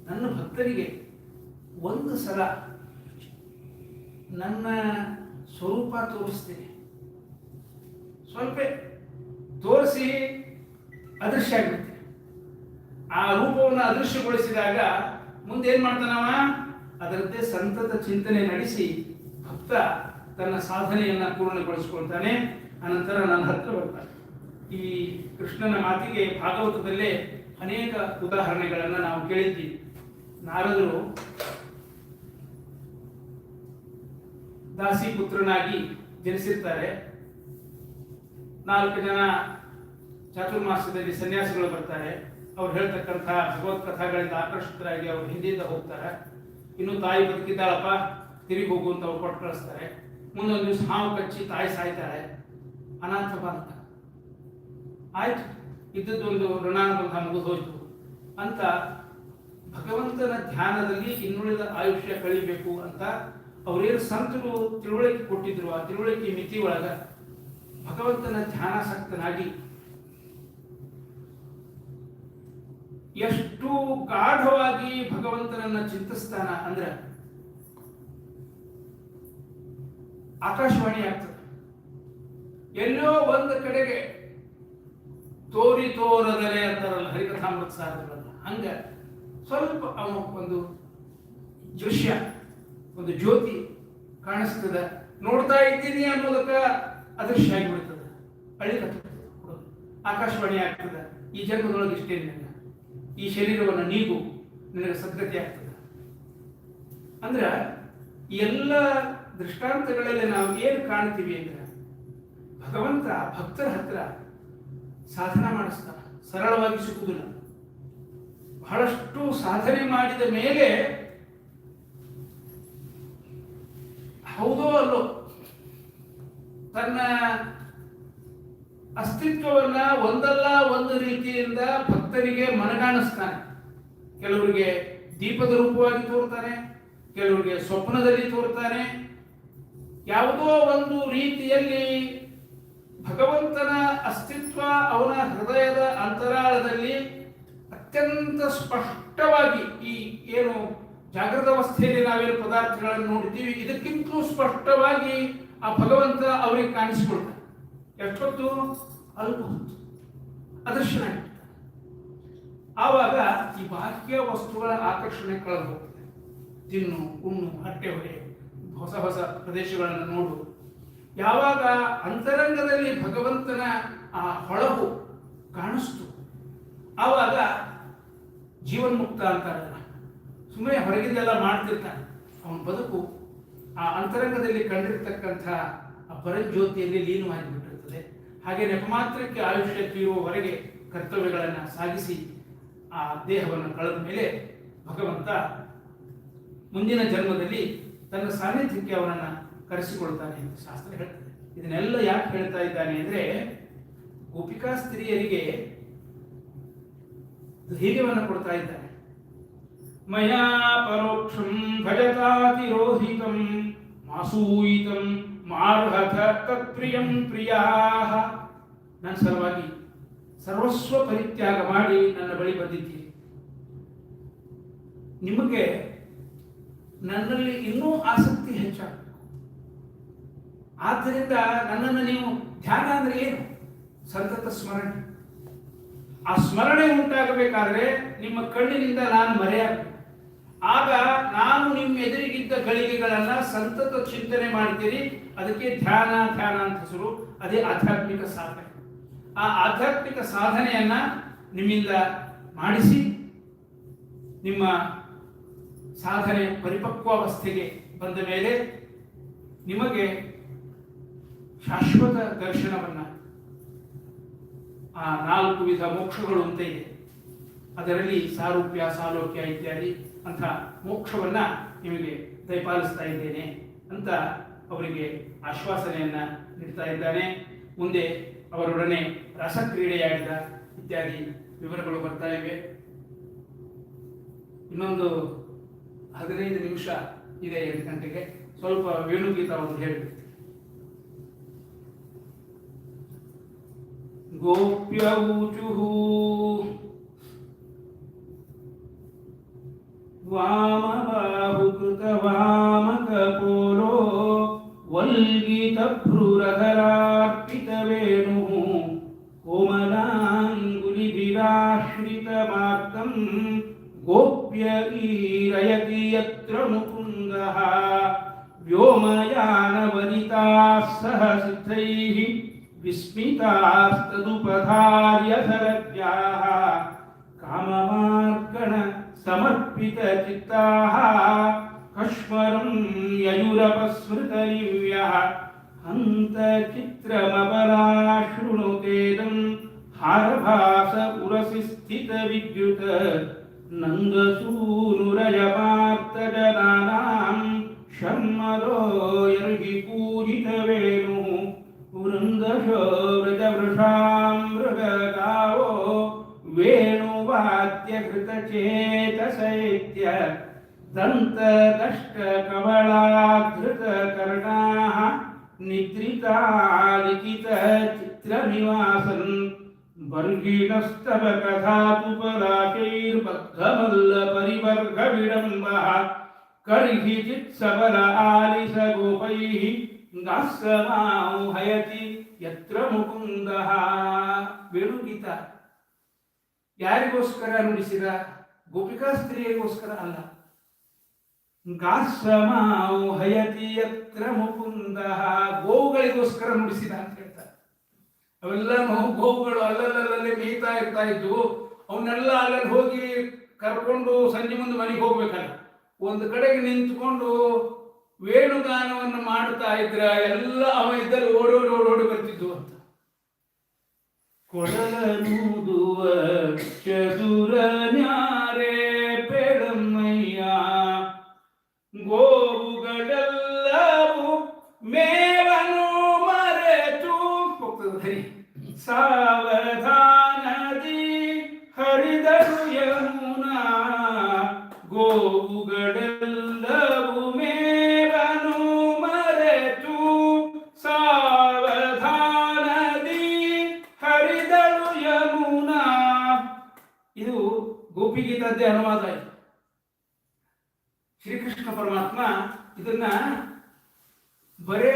ನನ್ನ ಭಕ್ತರಿಗೆ ಒಂದು ಸಲ ನನ್ನ ಸ್ವರೂಪ ತೋರಿಸ್ತೀನಿ, ಸ್ವಲ್ಪ ತೋರಿಸಿ ಅದೃಶ್ಯ ಆಗ್ಬಿಡ್ತೀನಿ. ಆ ರೂಪವನ್ನು ಅದೃಶ್ಯಗೊಳಿಸಿದಾಗ ಮುಂದೆ ಏನ್ ಮಾಡ್ತಾನವ? ಅದರಂತೆ ಸಂತತ ಚಿಂತನೆ ನಡೆಸಿ ಭಕ್ತ ತನ್ನ ಸಾಧನೆಯನ್ನ ಪೂರ್ಣಗೊಳಿಸಿಕೊಳ್ತಾನೆ. ಅನಂತರ ನನ್ನ ಹತ್ರ ಬರ್ತಾನೆ. ಈ ಕೃಷ್ಣನ ಮಾತಿಗೆ ಭಾಗವತದಲ್ಲೇ ಅನೇಕ ಉದಾಹರಣೆಗಳನ್ನ ನಾವು ಕೇಳಿದ್ದೀವಿ. ನಾರದರು ದಾಸಿ ಪುತ್ರನಾಗಿ ಜನಿಸಿರ್ತಾರೆ. 4 ಜನ ಚಾತುರ್ಮಾಸದಲ್ಲಿ ಸನ್ಯಾಸಿಗಳು ಬರ್ತಾರೆ. ಅವ್ರು ಹೇಳ್ತಕ್ಕಂಥ ಭಗವತ್ ಕಥಾಗಳಿಂದ ಆಕರ್ಷಿತರಾಗಿ ಅವ್ರು ಹಿಂದಿಯಿಂದ ಹೋಗ್ತಾರೆ. ಇನ್ನು ತಾಯಿ ಬದುಕಿದ್ದಾಳಪ್ಪ, ತಿರುಗಿ ಹೋಗು ಅಂತ ಅವ್ರು ಕೊಟ್ಟು ಕಳಿಸ್ತಾರೆ. ಮುಂದೊಂದು ದಿವಸ ಹಾವು ಕಚ್ಚಿ ತಾಯಿ ಸಾಯ್ತಾಳೆ. ಅನಾಥ ಬಾಲಕ ಆಯ್ತು, ಇದ್ದದ್ದೊಂದು ಋಣಾನುಬಂಧ ಮುಗಿದು ಹೋಯ್ತು ಅಂತ ಭಗವಂತನ ಧ್ಯಾನದಲ್ಲಿ ಇನ್ನುಳಿದ ಆಯುಷ್ಯ ಕಳಿಬೇಕು ಅಂತ ಅವರೇನು ಸಂತರು ತಿಳುವಳಿಕೆ ಕೊಟ್ಟಿದ್ರು. ಆ ತಿಳುವಳಿಕೆ ಮಿತಿ ಒಳಗ ಭಗವಂತನ ಧ್ಯಾನಾಸಕ್ತನಾಗಿ ಎಷ್ಟು ಗಾಢವಾಗಿ ಭಗವಂತನನ್ನ ಚಿಂತಿಸ್ತಾನ ಅಂದ್ರೆ ಆಕಾಶವಾಣಿ ಆಗ್ತದೆ. ಎಲ್ಲೋ ಒಂದು ಕಡೆಗೆ ತೋರಿ ತೋರದರೆ ಅಂತಾರಲ್ಲ ಹರಿಕಥಾಮೃತ ಸಾರಲ್ಲ, ಹಂಗ ಸ್ವಲ್ಪ ಅವನು ಒಂದು ದೃಶ್ಯ, ಒಂದು ಜ್ಯೋತಿ ಕಾಣಿಸ್ತದೆ. ನೋಡ್ತಾ ಇದ್ದೀನಿ ಅನ್ನೋದಕ್ಕ ಅದೃಶ್ಯ ಆಗಿಬಿಡ್ತದೆ, ಅಳಿಕತ್ತದೆ, ಆಕಾಶವಾಣಿ ಆಗ್ತದೆ. ಈ ಜನ್ಮದೊಳಗೆ ಇಷ್ಟೇ ನಿನಗೆ, ಈ ಶರೀರವನ್ನು ನೀಗು, ನಿನಗೆ ಸದ್ಗತಿ ಆಗ್ತದೆ. ಅಂದ್ರೆ ಎಲ್ಲ ದೃಷ್ಟಾಂತಗಳಲ್ಲಿ ನಾವು ಏನು ಕಾಣ್ತೀವಿ ಅಂದ್ರೆ ಭಗವಂತ ಭಕ್ತರ ಹತ್ರ ಸಾಧನ ಮಾಡಿಸ್ತಾನ, ಸರಳವಾಗಿ ಸಿಗುವುದಿಲ್ಲ. ಬಹಳಷ್ಟು ಸಾಧನೆ ಮಾಡಿದ ಮೇಲೆ ಹೌದೋ ಅಲ್ಲೋ ತನ್ನ ಅಸ್ತಿತ್ವವನ್ನ ಒಂದಲ್ಲ ಒಂದು ರೀತಿಯಿಂದ ಭಕ್ತರಿಗೆ ಮನಗಾಣಿಸ್ತಾನೆ. ಕೆಲವರಿಗೆ ದೀಪದ ರೂಪವಾಗಿ ತೋರ್ತಾನೆ, ಕೆಲವರಿಗೆ ಸ್ವಪ್ನದಲ್ಲಿ ತೋರ್ತಾನೆ. ಯಾವುದೋ ಒಂದು ರೀತಿಯಲ್ಲಿ ಭಗವಂತನ ಅಸ್ತಿತ್ವ ಅವನ ಹೃದಯದ ಅಂತರಾಳದಲ್ಲಿ ಅತ್ಯಂತ ಸ್ಪಷ್ಟವಾಗಿ, ಈ ಏನು ಜಾಗೃತ ಅವಸ್ಥೆಯಲ್ಲಿ ನಾವೇನು ಪದಾರ್ಥಗಳನ್ನು ನೋಡ್ತೀವಿ ಇದಕ್ಕಿಂತಲೂ ಸ್ಪಷ್ಟವಾಗಿ ಆ ಭಗವಂತ ಅವರಿಗೆ ಕಾಣಿಸಿಕೊಳ್ತಾನೆ. ಎಷ್ಟೊತ್ತು? ಅಲ್ಪ ಹೊತ್ತು ಅದೃಶ್ಯನಾಗಿರ್ತಾನೆ. ಆವಾಗ ಈ ಬಾಹ್ಯ ವಸ್ತುಗಳ ಆಕರ್ಷಣೆ ಕಳೆದು ಹೋಗ್ತದೆ. ತಿನ್ನು, ಉಣ್ಣು, ಹೊಟ್ಟೆ ಹೊರೆ, ಹೊಸ ಹೊಸ ಪ್ರದೇಶಗಳನ್ನು ನೋಡು. ಯಾವಾಗ ಅಂತರಂಗದಲ್ಲಿ ಭಗವಂತನ ಆ ಹೊಳಹು ಕಾಣಿಸ್ತು, ಆವಾಗ ಜೀವನ್ಮುಕ್ತ ಅಂತಾರಲ್ಲ, ಸುಮ್ಮನೆ ಹೊರಗಿಂದೆಲ್ಲ ಮಾಡ್ತಿರ್ತಾನೆ. ಅವನ ಬದುಕು ಆ ಅಂತರಂಗದಲ್ಲಿ ಕಂಡಿರ್ತಕ್ಕಂಥ ಆ ಪರಜ್ಯೋತಿಯಲ್ಲಿ ಲೀನವಾಗಿಬಿಟ್ಟಿರ್ತದೆ. ಹಾಗೆ ನೆಪಮಾತ್ರಕ್ಕೆ ಆಯುಷ್ಯ ತೀರುವವರೆಗೆ ಕರ್ತವ್ಯಗಳನ್ನು ಸಾಗಿಸಿ ಆ ದೇಹವನ್ನು ಕಳೆದ ಮೇಲೆ ಭಗವಂತ ಮುಂದಿನ ಜನ್ಮದಲ್ಲಿ ತನ್ನ ಸಾನ್ನಿಧ್ಯಕ್ಕೆ ಅವನನ್ನು ಕರೆಸಿಕೊಳ್ತಾನೆ ಅಂತ ಶಾಸ್ತ್ರ ಹೇಳ್ತದೆ. ಇದನ್ನೆಲ್ಲ ಯಾಕೆ ಹೇಳ್ತಾ ಇದ್ದಾನೆ ಅಂದ್ರೆ ಗೋಪಿಕಾ ಸ್ತ್ರೀಯರಿಗೆ ಧೈರ್ಯವನ್ನು ಕೊಡ್ತಾ ಇದ್ದಾನೆ. ಮಯಾ ಪರೋಕ್ಷಂ ಭಜತಾತಿರೋಹಿತಂ ಮಾಸೂಯಿತಂ ಮಾರ್ಹಥ ತತ್ಪ್ರಿಯಂ ಪ್ರಿಯಾಃ. ನನ್ನ ಸಲುವಾಗಿ ಸರ್ವಸ್ವ ಪರಿತ್ಯಾಗ ಮಾಡಿ ನನ್ನ ಬಳಿ ಬಂದಿದ್ದೀರಿ. ನಿಮಗೆ ನನ್ನಲ್ಲಿ ಇನ್ನೂ ಆಸಕ್ತಿ ಹೆಚ್ಚಾಗಬೇಕು. ಆದ್ದರಿಂದ ನನ್ನನ್ನು ನೀವು ಧ್ಯಾನ ಅಂದ್ರೆ ಏನು? ಸಂತತ ಸ್ಮರಣೆ. ಆ ಸ್ಮರಣೆ ಉಂಟಾಗಬೇಕಾದ್ರೆ ನಿಮ್ಮ ಕಣ್ಣಿನಿಂದ ನಾನು ಮರೆಯಾಗಬೇಕು. ಆಗ ನಾನು ನಿಮ್ಮ ಎದುರಿಗಿದ್ದ ಗಳಿಗೆಗಳನ್ನ ಸಂತತ ಚಿಂತನೆ ಮಾಡ್ತೀರಿ. ಅದಕ್ಕೆ ಧ್ಯಾನ ಅಂತ ಹೆಸರು. ಅದೇ ಆಧ್ಯಾತ್ಮಿಕ ಸಾಧನೆ. ಆ ಆಧ್ಯಾತ್ಮಿಕ ಸಾಧನೆಯನ್ನ ನಿಮ್ಮಿಂದ ಮಾಡಿಸಿ ನಿಮ್ಮ ಸಾಧನೆ ಪರಿಪಕ್ವಾವಸ್ಥೆಗೆ ಬಂದ ಮೇಲೆ ನಿಮಗೆ ಶಾಶ್ವತ ದರ್ಶನವನ್ನ, ಆ 4 ವಿಧ ಮೋಕ್ಷಗಳು ಅಂತ ಇದೆ, ಅದರಲ್ಲಿ ಸಾರೂಪ್ಯ, ಸಾಲೋಕ್ಯ ಇತ್ಯಾದಿ ಅಂತ ಮೋಕ್ಷವನ್ನ ನಿಮಗೆ ದಯಪಾಲಿಸ್ತಾ ಇದ್ದೇನೆ ಅಂತ ಅವರಿಗೆ ಆಶ್ವಾಸನೆಯನ್ನ ನೀಡ್ತಾ ಇದ್ದಾನೆ. ಮುಂದೆ ಅವರೊಡನೆ ರಸಕ್ರೀಡೆಯಾಡಿದ ಇತ್ಯಾದಿ ವಿವರಗಳು ಬರ್ತಾ ಇವೆ. ಇನ್ನೊಂದು 15 ನಿಮಿಷ ಇದೆ 8 ಗಂಟೆಗೆ. ಸ್ವಲ್ಪ ವೇಣುಗೀತ ಒಂದು ಹೇಳಿಬಿಡ್ತೀನಿ. ಗೋಪ್ಯ ಊಚುಃ ವಾಮಬಾಹುಕೃತ ವಾಮಕಪೋಲೋ ವಲ್ಗಿತಭ್ರುರಧರಾರ್ಪಿತ ವೇಣುಃ ಕೋಮಲಾಂಗುಲಿಭಿರಾಶ್ರಿತ ಚಿತ್ರಮಾರ್ಗಂ ಗೋಪ್ಯ ಈರಯತಿ ಯತ್ರ ಮುಕುಂದಃ ವ್ಯೋಮಯಾನವನಿತಾಃ ಸಹ ಸಿದ್ಧೈಃ ವಿಸ್ಮಿತಾಸ್ತದುಪಧಾರ್ಯ ಸರಜ್ಞಾಃ ಕಾಮಮಾರ್ಗಣ ಸಮರ್ಪಿತ ಚಿತ್ತಾಃ ಕಶ್ವರಂ ಯಯುರಪಸ್ಮೃತನಿವ್ಯಃ ಹಂತ ಚಿತ್ರಮಪರಾ ಶೃಣುತೇದಂ ಹಾರಭಾಸ ಉರಸಿ ಸ್ಥಿತ ವಿದ್ಯುತ್ ನಂದಸೂನುರಯಪಾರ್ತಜನಾನಾಂ ಶರ್ಮರೋ ಯರ್ಹಿ ಪೂಜಿತ ವೇಣು ವೃಂದಶೋ ವ್ರಜವೃಷಾಂ ಮೃಗಗಾವೋ ವೇಣುವಾದ್ಯ ಕೃತಚೇತಸೈತ್ಯ ದಂತದಷ್ಟ ಕವಳಾಧೃತ ಕರ್ಣಾಃ ನಿದ್ರಿತಾ ಲಿಖಿತ ಚಿತ್ರನಿವಾಸನ್ ಬರ್ಗಿಣಸ್ತವ ಕಥಾತುಪಲಾಶೈರ್ಬದ್ಧಮಲ್ಲ ಪರಿವರ್ಗ ವಿಡಂಬಃ ಕರ್ಹಿ ಚಿತ್ಸಬಲ ಆಲಿಸ ಗೋಪೈಃ ಗಾಸ್ಸಮಾಹಯತಿ ಯತ್ರ ಮುಕುಂದಃ. ವೇಣುಗೀತ ಯಾರಿಗೋಸ್ಕರ ನುಡಿಸಿದ? ಗೋಪಿಕಾ ಸ್ತ್ರೀಯರಿಗೋಸ್ಕರ ಅಲ್ಲ. ಗಾಸ್ಸಮಾಹಯತಿ ಯತ್ರ ಮುಕುಂದಃ, ಗೋವುಗಳಿಗೋಸ್ಕರ ನುಡಿಸಿದ ಅಂತ ಹೇಳ್ತಾರೆ. ಅವೆಲ್ಲ ಗೋವುಗಳು ಅಲ್ಲಲ್ಲೇ ಮೇಯ್ತಾ ಇರ್ತಾ ಇದ್ವು. ಅವನ್ನೆಲ್ಲ ಅಲ್ಲಲ್ಲಿ ಹೋಗಿ ಕರ್ಕೊಂಡು ಸಂಜೆ ಮುಂದೆ ಮನೆಗೆ ಹೋಗ್ಬೇಕಲ್ಲ, ಒಂದು ಕಡೆಗೆ ನಿಂತ್ಕೊಂಡು ವೇಣುಗಾನವನ್ನು ಮಾಡ್ತಾ ಇದ್ರ ಎಲ್ಲ ಅವ ಇದ್ದಲ್ಲಿ ಓಡೋಡಿ ಬರ್ತಿದ್ವು ಅಂತ. ಕೊಳಲನೂದುವ ಚದುರ ನ್ಯಾರೆ ಪೆಳಮಯ್ಯ ಗೋವುಗಳೆಲ್ಲವೂ ಮೇವನ್ನು ಮರೆತು ಹೋಗ್ತದೆ. ಸಾವಧಾನದಿ ಹರಿದರು ಯಮುನಾ ಗೋವುಗಳೆಲ್ಲವೂ ಮೇವನ್ನು ಮರೆತು ಸಾವಧಾನದಿ ಹರಿದಳು ಯಮುನಾ. ಇದು ಗೋಪಿಗೀತದ್ದೇ ಅನುವಾದ. ಶ್ರೀಕೃಷ್ಣ ಪರಮಾತ್ಮ ಇದನ್ನ ಬರೇ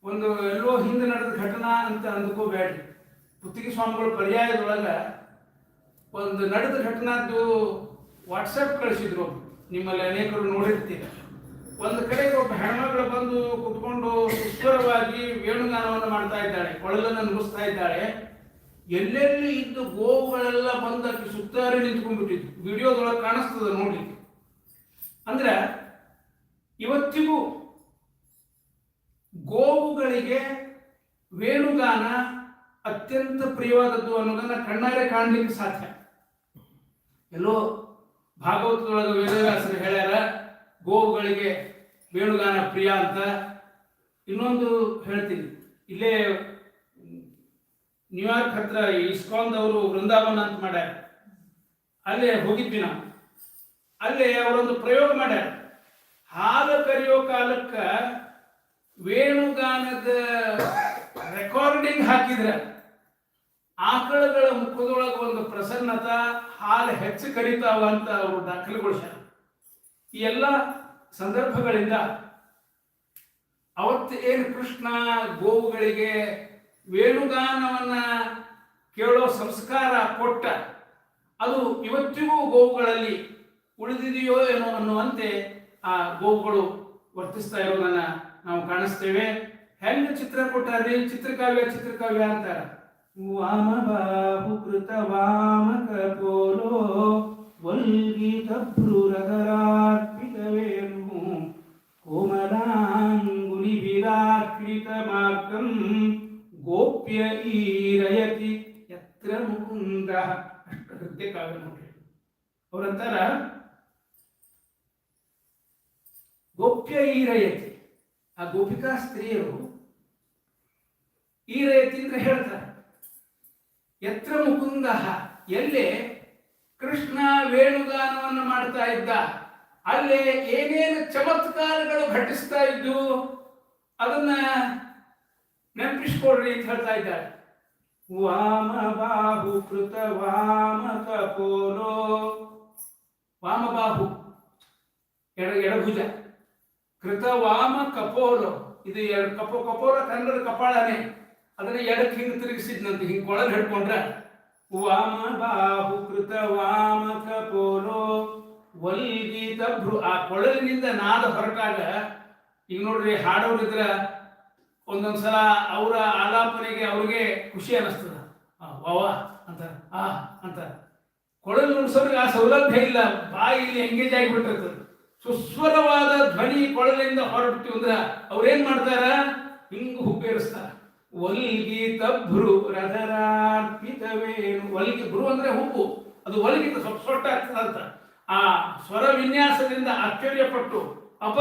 ಒಂದು ಎಲ್ಲೋ ಹಿಂದೆ ನಡೆದ ಘಟನಾ ಅಂತ ಅಂದ್ಕೋಬೇಡ್ರಿ. ಪುತ್ತಿಗೆ ಸ್ವಾಮಿಗಳು ಪರ್ಯಾಯದೊಳಗ ಒಂದು ನಡೆದ ಘಟನಾದ್ದು ವಾಟ್ಸಪ್ ಕಳಿಸಿದ್ರು. ನಿಮ್ಮಲ್ಲಿ ಅನೇಕರು ನೋಡಿರ್ತೀರ. ಒಂದು ಕಡೆಗೆ ಒಬ್ಬ ಹೆಣ್ಮಗಳು ಬಂದು ಕುತ್ಕೊಂಡು ಸುಸ್ವರವಾಗಿ ವೇಣುಗಾನವನ್ನು ಮಾಡ್ತಾ ಇದ್ದಾಳೆ, ಕೊಳಲನ್ನು ನುಡಿಸ್ತಾ ಇದ್ದಾಳೆ. ಎಲ್ಲೆಲ್ಲಿ ಇದ್ದು ಗೋವುಗಳೆಲ್ಲ ಬಂದಕ್ಕೆ ಸುತ್ತಾರಿ ನಿಂತ್ಕೊಂಡ್ಬಿಟ್ಟಿದ್ದು. ವಿಡಿಯೋದೊಳಗೆ ಕಾಣಿಸ್ತದೆ ನೋಡಿ. ಅಂದ್ರೆ ಇವತ್ತಿಗೂ ಗೋವುಗಳಿಗೆ ವೇಣುಗಾನ ಅತ್ಯಂತ ಪ್ರಿಯವಾದದ್ದು ಅನ್ನೋದನ್ನ ಕಣ್ಣಾರೆ ಕಾಣಲಿಕ್ಕೆ ಸಾಧ್ಯ. ಎಲ್ಲೋ ಭಾಗವತದೊಳಗೆ ವೇದವ್ಯಾಸರು ಹೇಳ್ಯಾರ ಗೋವುಗಳಿಗೆ ವೇಣುಗಾನ ಪ್ರಿಯ ಅಂತ. ಇನ್ನೊಂದು ಹೇಳ್ತೀನಿ, ಇಲ್ಲೇ ನ್ಯೂಯಾರ್ಕ್ ಹತ್ರ ಇಸ್ಕಾನ್ದವರು ವೃಂದಾವನ ಅಂತ ಮಾಡ್ಯಾರ. ಅಲ್ಲೇ ಹೋಗಿದ್ವಿ ನಾವು. ಅಲ್ಲೇ ಅವರೊಂದು ಪ್ರಯೋಗ ಮಾಡ್ಯಾರ. ಹಾಲು ಕರೆಯೋ ಕಾಲಕ್ಕ ವೇಣುಗಾನದ ರೆಕಾರ್ಡಿಂಗ್ ಹಾಕಿದ್ರೆ ಆಕಳುಗಳ ಮುಖದೊಳಗೆ ಒಂದು ಪ್ರಸನ್ನತ, ಹಾಲು ಹೆಚ್ಚು ಕರೀತಾವ ಅಂತ ಅವರು ದಾಖಲೆಗೊಳಿಸ್ಯಾರ. ಈ ಎಲ್ಲ ಸಂದರ್ಭಗಳಿಂದ ಅವತ್ತು ಏನು ಕೃಷ್ಣ ಗೋವುಗಳಿಗೆ ವೇಣುಗಾನವನ್ನ ಕೇಳೋ ಸಂಸ್ಕಾರ ಕೊಟ್ಟ, ಅದು ಇವತ್ತಿಗೂ ಗೋವುಗಳಲ್ಲಿ ಉಳಿದಿದೆಯೋ ಏನೋ ಅನ್ನುವಂತೆ ಆ ಗೋವುಗಳು ವರ್ತಿಸ್ತಾ ಇರೋದನ್ನ ನಾವು ಕಾಣಿಸ್ತೇವೆ. ಹೆಂಗ ಚಿತ್ರ ಕೊಟ್ಟಾರ್ರಿ? ಚಿತ್ರಕಾವ್ಯ ಅಂತಾರ. ವಾಮ ಬಾಹು ಕೃತ ವಾಮಕ ಪೋಲೋ ವಲ್ಗೀತ ಭ್ರೂರಧರಾರ್ಪಿತ ವೇಣು ಕೋಮಲಾಂಗುಲಿ ವಿರಾಕೃತ ಮಾರ್ಗಂ ಗೋಪ್ಯ ಈರಯತಿ ಯತ್ರ ಮುಕುಂದ. ಅಷ್ಟು ಹೃದಯ ಕಾವ್ಯ ನೋಡ್ರಿ. ಅವರಂತಾರ ಗೋಪ್ಯ ಈರಯತಿ. ಆ ಗೋಪಿಕಾ ಸ್ತ್ರೀಯರು ಈರಯತಿ ಅಂದ್ರೆ ಹೇಳ್ತಾರೆ ಯತ್ರ ಮುಕುಂದ, ಎಲ್ಲೇ ಕೃಷ್ಣ ವೇಣುಗಾನವನ್ನು ಮಾಡ್ತಾ ಇದ್ದ ಅಲ್ಲೇ ಏನೇನು ಚಮತ್ಕಾರಗಳು ಘಟಿಸ್ತಾ ಇದ್ದು ಅದನ್ನ ನೆನಪಿಸ್ಕೊಡ್ರಿ ಅಂತ ಹೇಳ್ತಾ ಇದ್ದಾರೆ. ವಾಮ ಬಾಹು ಕೃತ ವಾಮ ಕಪೋಲೋ. ವಾಮಬಾಹು ಎಡಭುಜ, ಕೃತ ವಾಮ ಕಪೋಲೋ. ಇದು ಕಪೋಲ ಕನ್ನಡದ ಕಪಾಳನೇ. ಅದನ್ನ ಎಡಕ್ಕೆ ಹಿಂಗೆ ತಿರುಗಿಸಿದ್ನಂತೆ, ಹಿಂಗೆ ಕೊಳಲ್ ಹಿಡ್ಕೊಂಡ್ರೆ ವಾಮ ಬಾಹು ಕೃತ ವಾಮ ಕಪೋಲೋ ವಲ್ಗೀತ ಭ್ರು. ಆ ಕೊಳಲಿನಿಂದ ನಾದ ಹೊರಟಾಗ ಈಗ ನೋಡ್ರಿ ಹಾಡೋರಿದ್ರ ಒಂದೊಂದ್ಸಲ ಅವರ ಆಲಾಪನೆಗೆ ಅವ್ರಿಗೆ ಖುಷಿ ಅನಿಸ್ತದ. ವಾವ ಅಂತ ಆ ಅಂತ. ಕೊಳಲು ನುಡಿಸೋರಿಗೆ ಆ ಸೌಲಭ್ಯ ಇಲ್ಲ, ಬಾಯಿಲಿ ಎಂಗೇಜ್ ಆಗಿಬಿಟ್ಟಿರ್ತದೆ. ಸುಸ್ವರವಾದ ಧ್ವನಿ ಕೊಳಲಿಂದ ಹೊರಬಿಟ್ಟು ಅಂದ್ರೆ ಅವ್ರೇನ್ ಮಾಡ್ತಾರ, ಹಿಂಗ್ ಹುಬ್ಬೇರಿಸ್ತಾರ. ವಲ್ಗೀತ ಭ್ರು ರಧರಾರ್ಪಿತವೇನು. ವಲ್ಗಿ ಭ್ರು ಅಂದ್ರೆ ಹುಬ್ಬು, ಅದು ವಲ್ಗೀತ ಸೊಟ್ಟ ಆಗ್ತದಂತ. ಆ ಸ್ವರ ವಿನ್ಯಾಸದಿಂದ ಆಶ್ಚರ್ಯಪಟ್ಟು ಅಪ್ಪ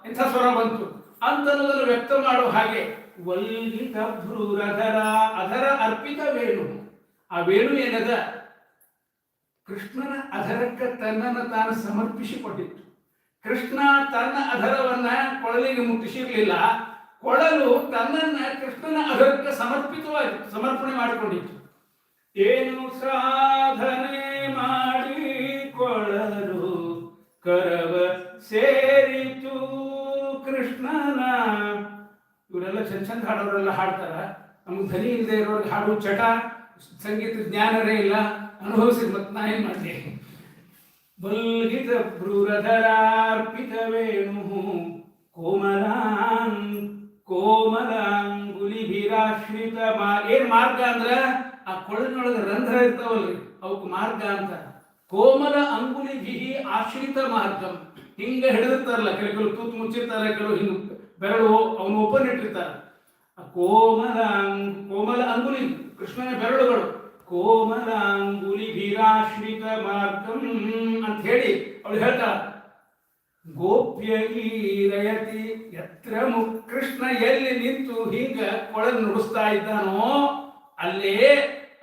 ಇಂಥ ಸ್ವರ ಬಂತು ಅಂತನ್ನೋದನ್ನು ವ್ಯಕ್ತ ಮಾಡುವ ಹಾಗೆ ವಲ್ಗೀತ ಭ್ರು ರಧರ ಅಧರ ಅರ್ಪಿತ ವೇಣು. ಆ ವೇಣು ಏನದ ಕೃಷ್ಣನ ಅಧರಕ್ಕೆ ತನ್ನನ್ನು ತಾನು ಸಮರ್ಪಿಸಿಕೊಟ್ಟಿತ್ತು. ಕೃಷ್ಣ ತನ್ನ ಅಧರವನ್ನ ಕೊಳಲಿಗೆ ಮುಟ್ಟಿಸಿರ್ಲಿಲ್ಲ, ಕೊಳಲು ತನ್ನನ್ನ ಕೃಷ್ಣನ ಅಧರಕ್ಕೆ ಸಮರ್ಪಣೆ ಮಾಡಿಕೊಂಡಿತ್ತು. ಏನು ಸಾಧನೆ ಮಾಡಿ ಕೊಳಲು ಕರವ ಸೇರಿತು ಕೃಷ್ಣನ. ಇವರೆಲ್ಲ ಚಂದ ಹಾಡೋರೆಲ್ಲ ಹಾಡ್ತಾರ, ನಮ್ಗೆ ಧ್ವನಿ ಇಲ್ಲದೆ ಇರೋರಿಗೆ ಹಾಡು ಚಟ, ಸಂಗೀತ ಜ್ಞಾನರೇ ಇಲ್ಲ, ಅನುಭವಿಸಿದ ಮತ್ತೆ ನಾ ಏನ್ ಮಾಡ್ಲಿ. ಬಲ್ಗಿತ ಭ್ರೂರಧರಾರ್ಪಿತ ವೇಣು ಕೋಮಲಾಂಗುಲಿಭಿರಾಶ್ರಿತ ಏನ್ ಮಾರ್ಗ ಅಂದ್ರ ಆ ಕೊಳಲಿನೊಳಗೆ ರಂಧ್ರ ಇರ್ತಾವಲ್ರಿ, ಅವಕ್ಕೆ ಮಾರ್ಗ ಅಂತ. ಕೋಮಲ ಅಂಗುಲಿಭಿ ಆಶ್ರಿತ ಮಾರ್ಗಂ. ಹಿಂಗ ಹಿಡಿದಿರ್ತಾರಲ್ಲ, ಕೆಲವು ತೂತು ಮುಚ್ಚಿರ್ತಾರೆ, ಕೆಲವು ಹಿಂಗ ಬೆರಳು ಅವನು ಓಪನ್ ಇಟ್ಟಿರ್ತಾರೆ. ಕೋಮಲ ಅಂಗುಲಿ ಕೃಷ್ಣನ ಬೆರಳುಗಳು. ಕೋಮಲಾಂಗುಲಿಭಿರಾಶ್ರಿತ ಮಾರ್ಗಂ ಅಂತ ಹೇಳಿ ಅವಳು ಹೇಳ್ತಾಳ. ಗೋಪ್ಯ ಈರಯತಿ ಯತ್ರ ಕೃಷ್ಣ ಎಲ್ಲಿ ನಿಂತು ಹಿಂಗ ಕೊಳಲು ನುಡಿಸ್ತಾ ಇದ್ದಾನೋ ಅಲ್ಲೇ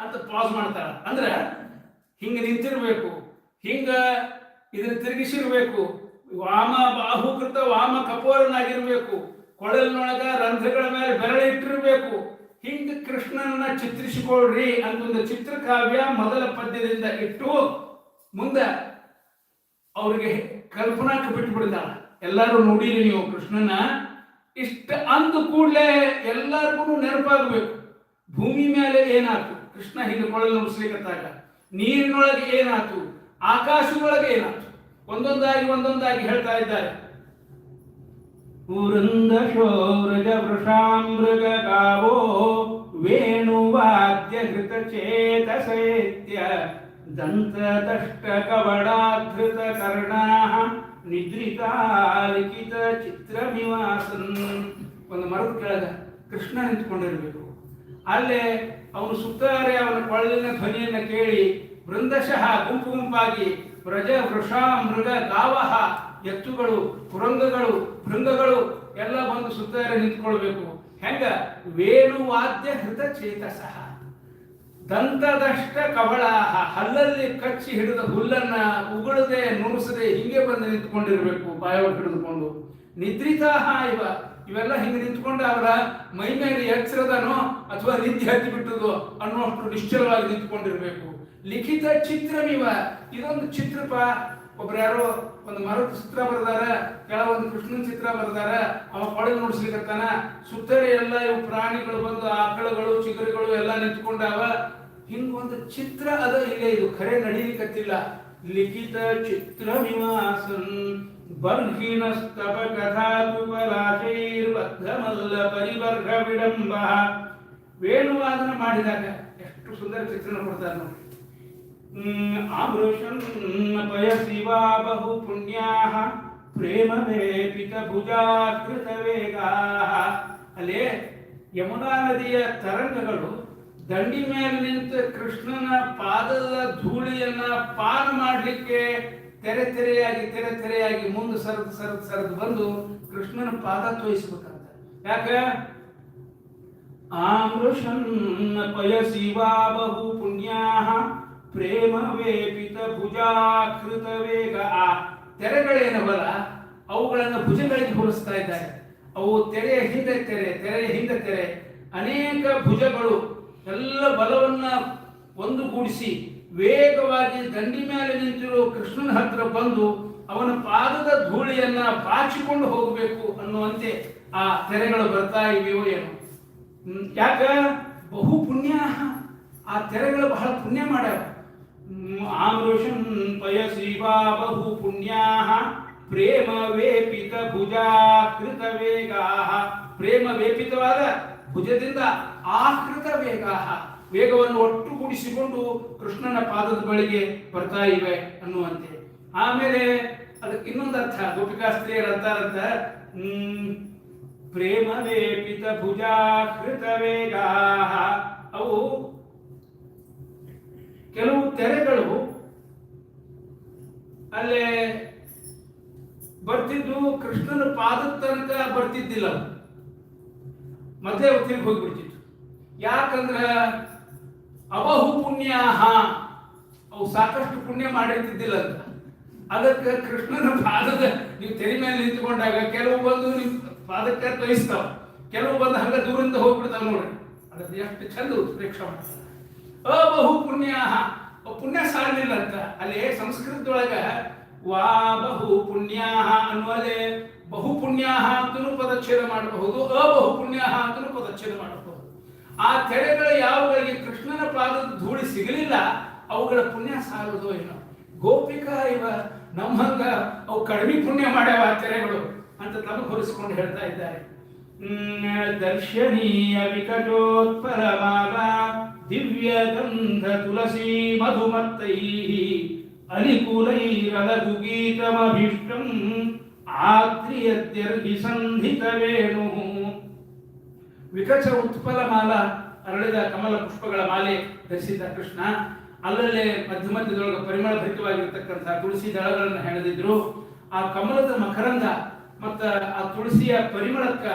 ಅಂತ ಪಾಸ್ ಮಾಡ್ತಾಳ. ಅಂದ್ರ ಹಿಂಗ ನಿಂತಿರ್ಬೇಕು, ಹಿಂಗ ಇದನ್ನ ತಿರುಗಿಸಿರ್ಬೇಕು, ವಾಮ ಬಾಹುಕೃತ ವಾಮ ಕಪೋಲನಾಗಿರ್ಬೇಕು, ಕೊಳಲಿನೊಳಗ ರಂಧ್ರಗಳ ಮೇಲೆ ಬೆರಳಿಟ್ಟಿರ್ಬೇಕು. ಹಿಂಗ ಕೃಷ್ಣನನ್ನ ಚಿತ್ರಿಸಿಕೊಳ್ರಿ ಅಂತ ಒಂದು ಚಿತ್ರಕಾವ್ಯ ಮೊದಲ ಪದ್ಯದಿಂದ ಇಟ್ಟು ಮುಂದ ಅವ್ರಿಗೆ ಕಲ್ಪನಾಕ್ಕೆ ಬಿಟ್ಟು ಬಿಡಿದಾಳ. ಎಲ್ಲರೂ ನೋಡಿರಿ ನೀವು ಕೃಷ್ಣನ. ಇಷ್ಟ ಅಂದ ಕೂಡಲೇ ಎಲ್ಲರಿಗೂ ನೆನಪಾಗಬೇಕು, ಭೂಮಿ ಮೇಲೆ ಏನಾಯ್ತು ಕೃಷ್ಣ ಹಿಂಗ ಕೊಳಲು ನುಡಿಸ್ಲಿಕ್ಕತ್ತಾಗ, ನೀರಿನೊಳಗೆ ಏನಾಯ್ತು, ಆಕಾಶದೊಳಗೆ ಏನಾಯ್ತು, ಒಂದೊಂದಾಗಿ ಹೇಳ್ತಾ ಇದ್ದಾರೆ. ವೃಂದ ಶೌರಜ ವೃಷಾಮೃಗ ಗಾವೋ ವೇಣುವಾದ್ಯ ಹೃತ ಚೇತಸೇತ್ಯ ದಂತ ದಷ್ಟ ಕವಡಾಧೃತ ಕರ್ಣಾಃ ನಿದ್ರಿತಾ ಲಿಖಿತ ಚಿತ್ರಮಿವಾಸನ್. ಒಂದು ಮರದ ಕೆಳಗ ಕೃಷ್ಣ ನಿಂತ್ಕೊಂಡಿರ್ಬೇಕು. ಅಲ್ಲೇ ಅವನು ಸುತ್ತಾರೆ ಅವನ ಕೊಳಲಿನ ಧ್ವನಿಯನ್ನ ಕೇಳಿ ವೃಂದಶಃ ಗುಂಪು ಗುಂಪಾಗಿ ವ್ರಜ ವೃಷ ಮೃಗ ಗಾವಹ ಎತ್ತುಗಳು ಕುರಂಗಗಳು ಭೃಂಗಗಳು ಎಲ್ಲ ಬಂದು ಸುತ್ತಾರೆ ನಿಂತ್ಕೊಳ್ಬೇಕು. ಹೆಂಗ ವೇಣುವಾದ್ಯ ಹೃತ ಚೇತಸಃ ದಂತದಷ್ಟ ಕವಳಾಹ ಹಲ್ಲಲ್ಲಿ ಕಚ್ಚಿ ಹಿಡಿದ ಹುಲ್ಲನ್ನ ಉಗುಳದೆ ನುಣಸದೆ ಹಿಂಗೆ ಬಂದು ನಿಂತ್ಕೊಂಡಿರ್ಬೇಕು, ಬಾಯೊಳಗೆ ಹಿಡಿದುಕೊಂಡು. ನಿದ್ರಿತಾಹ ಇವೆಲ್ಲ ಹಿಂಗೆ ನಿಂತ್ಕೊಂಡು ಅವರ ಮೈ ಮೇಲೆ ಎಚ್ಚರದನೋ ಅಥವಾ ನಿದ್ದೆ ಹತ್ತಿ ಬಿಟ್ಟದೋ ಅನ್ನೋಷ್ಟು ನಿಶ್ಚಲವಾಗಿ ನಿಂತ್ಕೊಂಡಿರ್ಬೇಕು. ಲಿಖಿತ ಚಿತ್ರಮಿವ ಇದೊಂದು ಚಿತ್ರಪ. ಒಬ್ರು ಯಾರೋ ಒಂದು ಮರದ ಚಿತ್ರ ಬರೆದಾರ, ಕೆಲವೊಂದು ಕೃಷ್ಣನ ಚಿತ್ರ ಬರೆದಾರ, ಅವ ಕೊಳಲು ನುಡಿಸ್ಲಿಕ್ಕತ್ತಾನ. ಸುತ್ತರೆ ಎಲ್ಲ ಇವು ಪ್ರಾಣಿಗಳು ಬಂದು ಆಕಳುಗಳು ಚಿಗುರುಗಳು ಎಲ್ಲ ನಿಂತ್ಕೊಂಡಾವ. ಹಿಂಗೊಂದು ಚಿತ್ರ ಅದ, ಇಲ್ಲ ಇದು ಖರೆ ನಡೀಲಿಕ್ಕತ್ತಿಲ್ಲ. ಲಿಖಿತ ಚಿತ್ರಮಿವಾಸನ್ ಬರ್ಹಿಣಸ್ತವ ಕಥಾಪುಪಲಾಶೈರ್ಬದ್ಧಮಲ್ಲ ಪರಿವರ್ಗ ವಿಡಂಬ. ವೇಣುವಾದನ ಮಾಡಿದಾಗ ಎಷ್ಟು ಸುಂದರ ಚಿತ್ರಣ ಕೊಡ್ತಾರೆ ನೋಡಿ. ಆಮೃಷನ್ ಪಯಸಿವಾ ಬಹು ಪುಣ್ಯಾಃ ಪ್ರೇಮ ವೇಪಿತ ಭುಜಾಕೃತ ವೇಗಾಃ. ಅಲ್ಲೇ ಯಮುನಾ ನದಿಯ ತರಂಗಗಳು ದಂಡಿ ಮೇಲೆ ನಿಂತ ಕೃಷ್ಣನ ಪಾದದ ಧೂಳಿಯನ್ನ ಪಾನ ಮಾಡಲಿಕ್ಕೆ ತೆರೆ ತೆರೆಯಾಗಿ ಮುಂದೆ ಸರದು ಬಂದು ಕೃಷ್ಣನ ಪಾದ ತೋಯಿಸ್ಬೇಕಂತ. ಯಾಕ? ಆಮೃಷನ್ ಪಯಸಿವಾ ಬಹು ಪುಣ್ಯಾಃ ಪ್ರೇಮ ವೇಪಿತ ಭುಜಾಕೃತ ವೇಗ. ಆ ತೆರೆಗಳೇನವಲ್ಲ ಅವುಗಳನ್ನು ಭುಜಗಳಿಗೆ ಹೋಲಿಸ್ತಾ ಇದ್ದಾರೆ. ಅವು ತೆರೆಯ ಹಿಂದೆ ತೆರೆ ಅನೇಕ ಭುಜಗಳು ಎಲ್ಲ ಬಲವನ್ನ ಒಂದುಗೂಡಿಸಿ ವೇಗವಾಗಿ ದಂಡಿ ಮೇಲೆ ನಿಂತಿರೋ ಕೃಷ್ಣನ ಹತ್ರ ಬಂದು ಅವನ ಪಾದದ ಧೂಳಿಯನ್ನ ಬಾಚಿಕೊಂಡು ಹೋಗಬೇಕು ಅನ್ನುವಂತೆ ಆ ತೆರೆಗಳು ಬರ್ತಾ ಇವೆಯೋ ಏನು. ಯಾಕ? ಬಹು ಪುಣ್ಯ ಆ ತೆರೆಗಳು ಬಹಳ ಪುಣ್ಯ ಮಾಡ್ಯಾವ. ಆಮೃಷಂ ಪಯಸಿವಾ ಬಹು ಪುಣ್ಯಾಹ ಪ್ರೇಮ ವೇಪಿತ ಭುಜಾ ಕೃತ ವೇಗಾಹ. ಪ್ರೇಮ ವೇಪಿತವಾದ ಭುಜದಿಂದ ಆಕೃತ ವೇಗಾಹ, ವೇಗವನ್ನು ಒಟ್ಟುಗೂಡಿಸಿಕೊಂಡು ಕೃಷ್ಣನ ಪಾದದ ಬಳಿಗೆ ಬರ್ತಾ ಇವೆ ಅನ್ನುವಂತೆ. ಆಮೇಲೆ ಅದಕ್ಕೆ ಇನ್ನೊಂದು ಅರ್ಥ ಗೋಪಿಕಾಸ್ತ್ರೀಯರು ಅಂತಾರಂತ, ಪ್ರೇಮ ವೇಪಿತ ಭುಜಾ ಕೃತ ವೇಗಾಹ. ಅವು ಕೆಲವು ತೆರೆಗಳು ಅಲ್ಲೇ ಬರ್ತಿದ್ದು ಕೃಷ್ಣನ ಪಾದದ ತನಕ ಬರ್ತಿದ್ದಿಲ್ಲ, ಮತ್ತೆ ತಿರುಗಿ ಹೋಗ್ಬಿಡ್ತಿತ್ತು. ಯಾಕಂದ್ರ ಅಬಹು ಪುಣ್ಯಾಹ, ಅವು ಸಾಕಷ್ಟು ಪುಣ್ಯ ಮಾಡಿರ್ತಿದ್ದಿಲ್ಲ ಅಂತ. ಅದಕ್ಕೆ ಕೃಷ್ಣನ ಪಾದದ ನೀವು ತೆರೆ ಮೇಲೆ ನಿಂತ್ಕೊಂಡಾಗ ಕೆಲವು ಬಂದು ನಿಮ್ ಪಾದಕ್ಕೆ ತೋರಿಸ್ತಾವ, ಕೆಲವು ಬಂದು ಹಂಗ ದೂರಿಂದ ಹೋಗ್ಬಿಡ್ತಾವ. ನೋಡ್ರಿ ಅದ್ರದ್ದು ಎಷ್ಟು ಚಂದ ಉತ್ಪ್ರೇಕ್ಷೆ ಮಾಡ್ತಾರೆ. ಅಬಹು ಪುಣ್ಯಾಹ, ಪುಣ್ಯ ಸಾಲಿಲ್ಲ ಅಂತ. ಅಲ್ಲಿ ಸಂಸ್ಕೃತದೊಳಗ ವಾ ಬಹು ಪುಣ್ಯಾಹ ಅನ್ನುವಲ್ಲಿ ಬಹು ಪುಣ್ಯಾಹ ಅಂತಲೂ ಪದಚ್ಛೇದ ಮಾಡಬಹುದು, ಅಬಹು ಪುಣ್ಯಾಹ ಅಂತಲೂ ಪದಚ್ಛೇದ ಮಾಡಬಹುದು. ಆ ತೆರೆಗಳ ಯಾವುಗಳಿಗೆ ಕೃಷ್ಣನ ಪಾದದ ಧೂಳಿ ಸಿಗಲಿಲ್ಲ ಅವುಗಳ ಪುಣ್ಯ ಸಾಲದು ಏನೋ. ಗೋಪಿಕಾ ಇವ ನಮ್ಮಂಗ ಅವು ಕಡಿಮೆ ಪುಣ್ಯ ಮಾಡ್ಯಾವ ಆ ತೆರೆಗಳು ಅಂತ ತಮಗೆ ಹೊರಿಸಿಕೊಂಡು ಹೇಳ್ತಾ ಇದ್ದಾರೆ. ದರ್ಶನೀಯ ವಿಕಟೋತ್ಪಲಮಾಲ ದಿವ್ಯ ಗಂಧ ತುಳಸಿ ಮಧುಮತ್ತೈ ಅಲಿಕುಲೈರಲಗು ಗೀತಮಭೀಷ್ಟಂ ಆದ್ರಿಯದ್ಯರ್ಹಿ ಸಂಧಿತ ವೇಣು. ವಿಕಟ ಉತ್ಪಲ ಮಾಲ, ಅರಳಿದ ಕಮಲ ಪುಷ್ಪಗಳ ಮಾಲೆ ಧರಿಸಿದ್ದ ಕೃಷ್ಣ. ಅಲ್ಲಲ್ಲೇ ಮಧ್ಯ ಮಧ್ಯದೊಳಗೆ ಪರಿಮಳ ಭರಿತವಾಗಿರ್ತಕ್ಕಂಥ ತುಳಸಿ ದಳಗಳನ್ನು ಹೆಣೆದಿದ್ರು. ಆ ಕಮಲದ ಮಕರಂದ ಮತ್ತು ಆ ತುಳಸಿಯ ಪರಿಮಳಕ್ಕ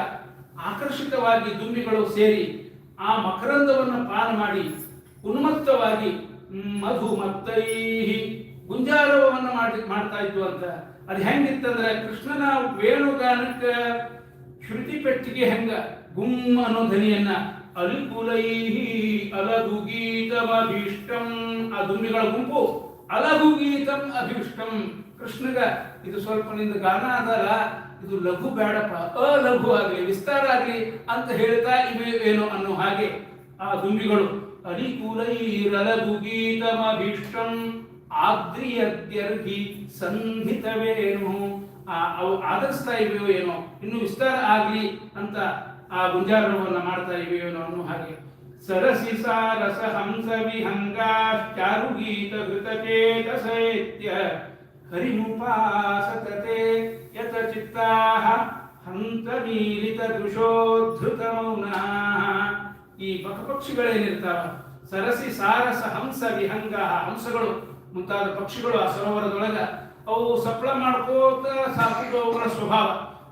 ಆಕರ್ಷಿತವಾಗಿ ದುಂಬಿಗಳು ಸೇರಿ ಆ ಮಕರಂದವನ್ನು ಪಾನ ಮಾಡಿ ಉನ್ಮತ್ತವಾಗಿ ಮಧುಮತ್ತೈಹಿ ಗುಂಜಾರವನ್ನ ಮಾಡ್ತಾ ಇದ್ವು ಅಂತ. ಅದು ಹೆಂಗಿತ್ತಂದ್ರೆ ಕೃಷ್ಣನ ವೇಣುಗಾನಕ್ಕೆ ಶ್ರುತಿ ಪೆಟ್ಟಿಗೆ ಹೆಂಗ ಗುಮ್ಮ ಅನ್ನೋ ಧ್ವನಿಯನ್ನ ಅಲಿಕುಲೈಹಿ ಅಲಗುಗೀತಂ ಅಭೀಷ್ಟಂ, ಆ ದುಂಬಿಗಳ ಗುಂಪು ಅಲಗುಗೀತಂ ಅಭೀಷ್ಟಂ. ಕೃಷ್ಣಗ ಇದು ಸ್ವಲ್ಪ ನಿಂದ ಗಾನ ಅದಲ್ಲ, ಇದು ಲಘು ಬೇಡಪ್ಪ, ಅಲಘು ಆಗಲಿ ವಿಸ್ತಾರ ಆಗಲಿ ಅಂತ ಹೇಳ್ತಾ ಇವೆ ಏನೋ ಅನ್ನೋ ಹಾಗೆ ಆ ದುಂಬಿಗಳು ಅಲಿಕುಲೈರಲಗುಗೀತಂ ಅಭೀಷ್ಟಂ ಆದ್ರಿಯದ್ಯರ್ಹಿ ಸಂಧಿತವೇನು, ಅವು ಆಧರಿಸ್ತಾ ಇವೆಯೋ ಏನೋ, ಇನ್ನು ವಿಸ್ತಾರ ಆಗ್ಲಿ ಅಂತ ಆ ಗುಂಜಾರಣವನ್ನ ಮಾಡ್ತಾ ಇವೆಯೇನೋ ಅನ್ನೋ ಹಾಗೆ. ಸರಸಿ ಸಾರಸ ಹಂಸ ವಿಹಂಗಾಶ್ಚಾರು ಗೀತ ಘೃತಚೇತಸೇತ್ಯ ಹರಿಮುಪಾಸತತೆ ಯತ ಚಿತ್ತಾಹ ಹಂತ ಮೀಲಿತ ದೃಶೋದ್ಧೃತ ಮೌನಾಃ. ಈ ಬಕಪಕ್ಷಿಗಳೇನಿರ್ತಾವ, ಸರಸಿ ಸಾರಸ ಹಂಸ ವಿಹಂಗ, ಹಂಸಗಳು ಮುಂತಾದ ಪಕ್ಷಿಗಳು ಆ ಸರೋವರದೊಳಗ ಅವು ಸಪ್ಳ ಮಾಡ್ಕೋತ ಸಾಕುವುದು ಅವುಗಳ ಸ್ವಭಾವ.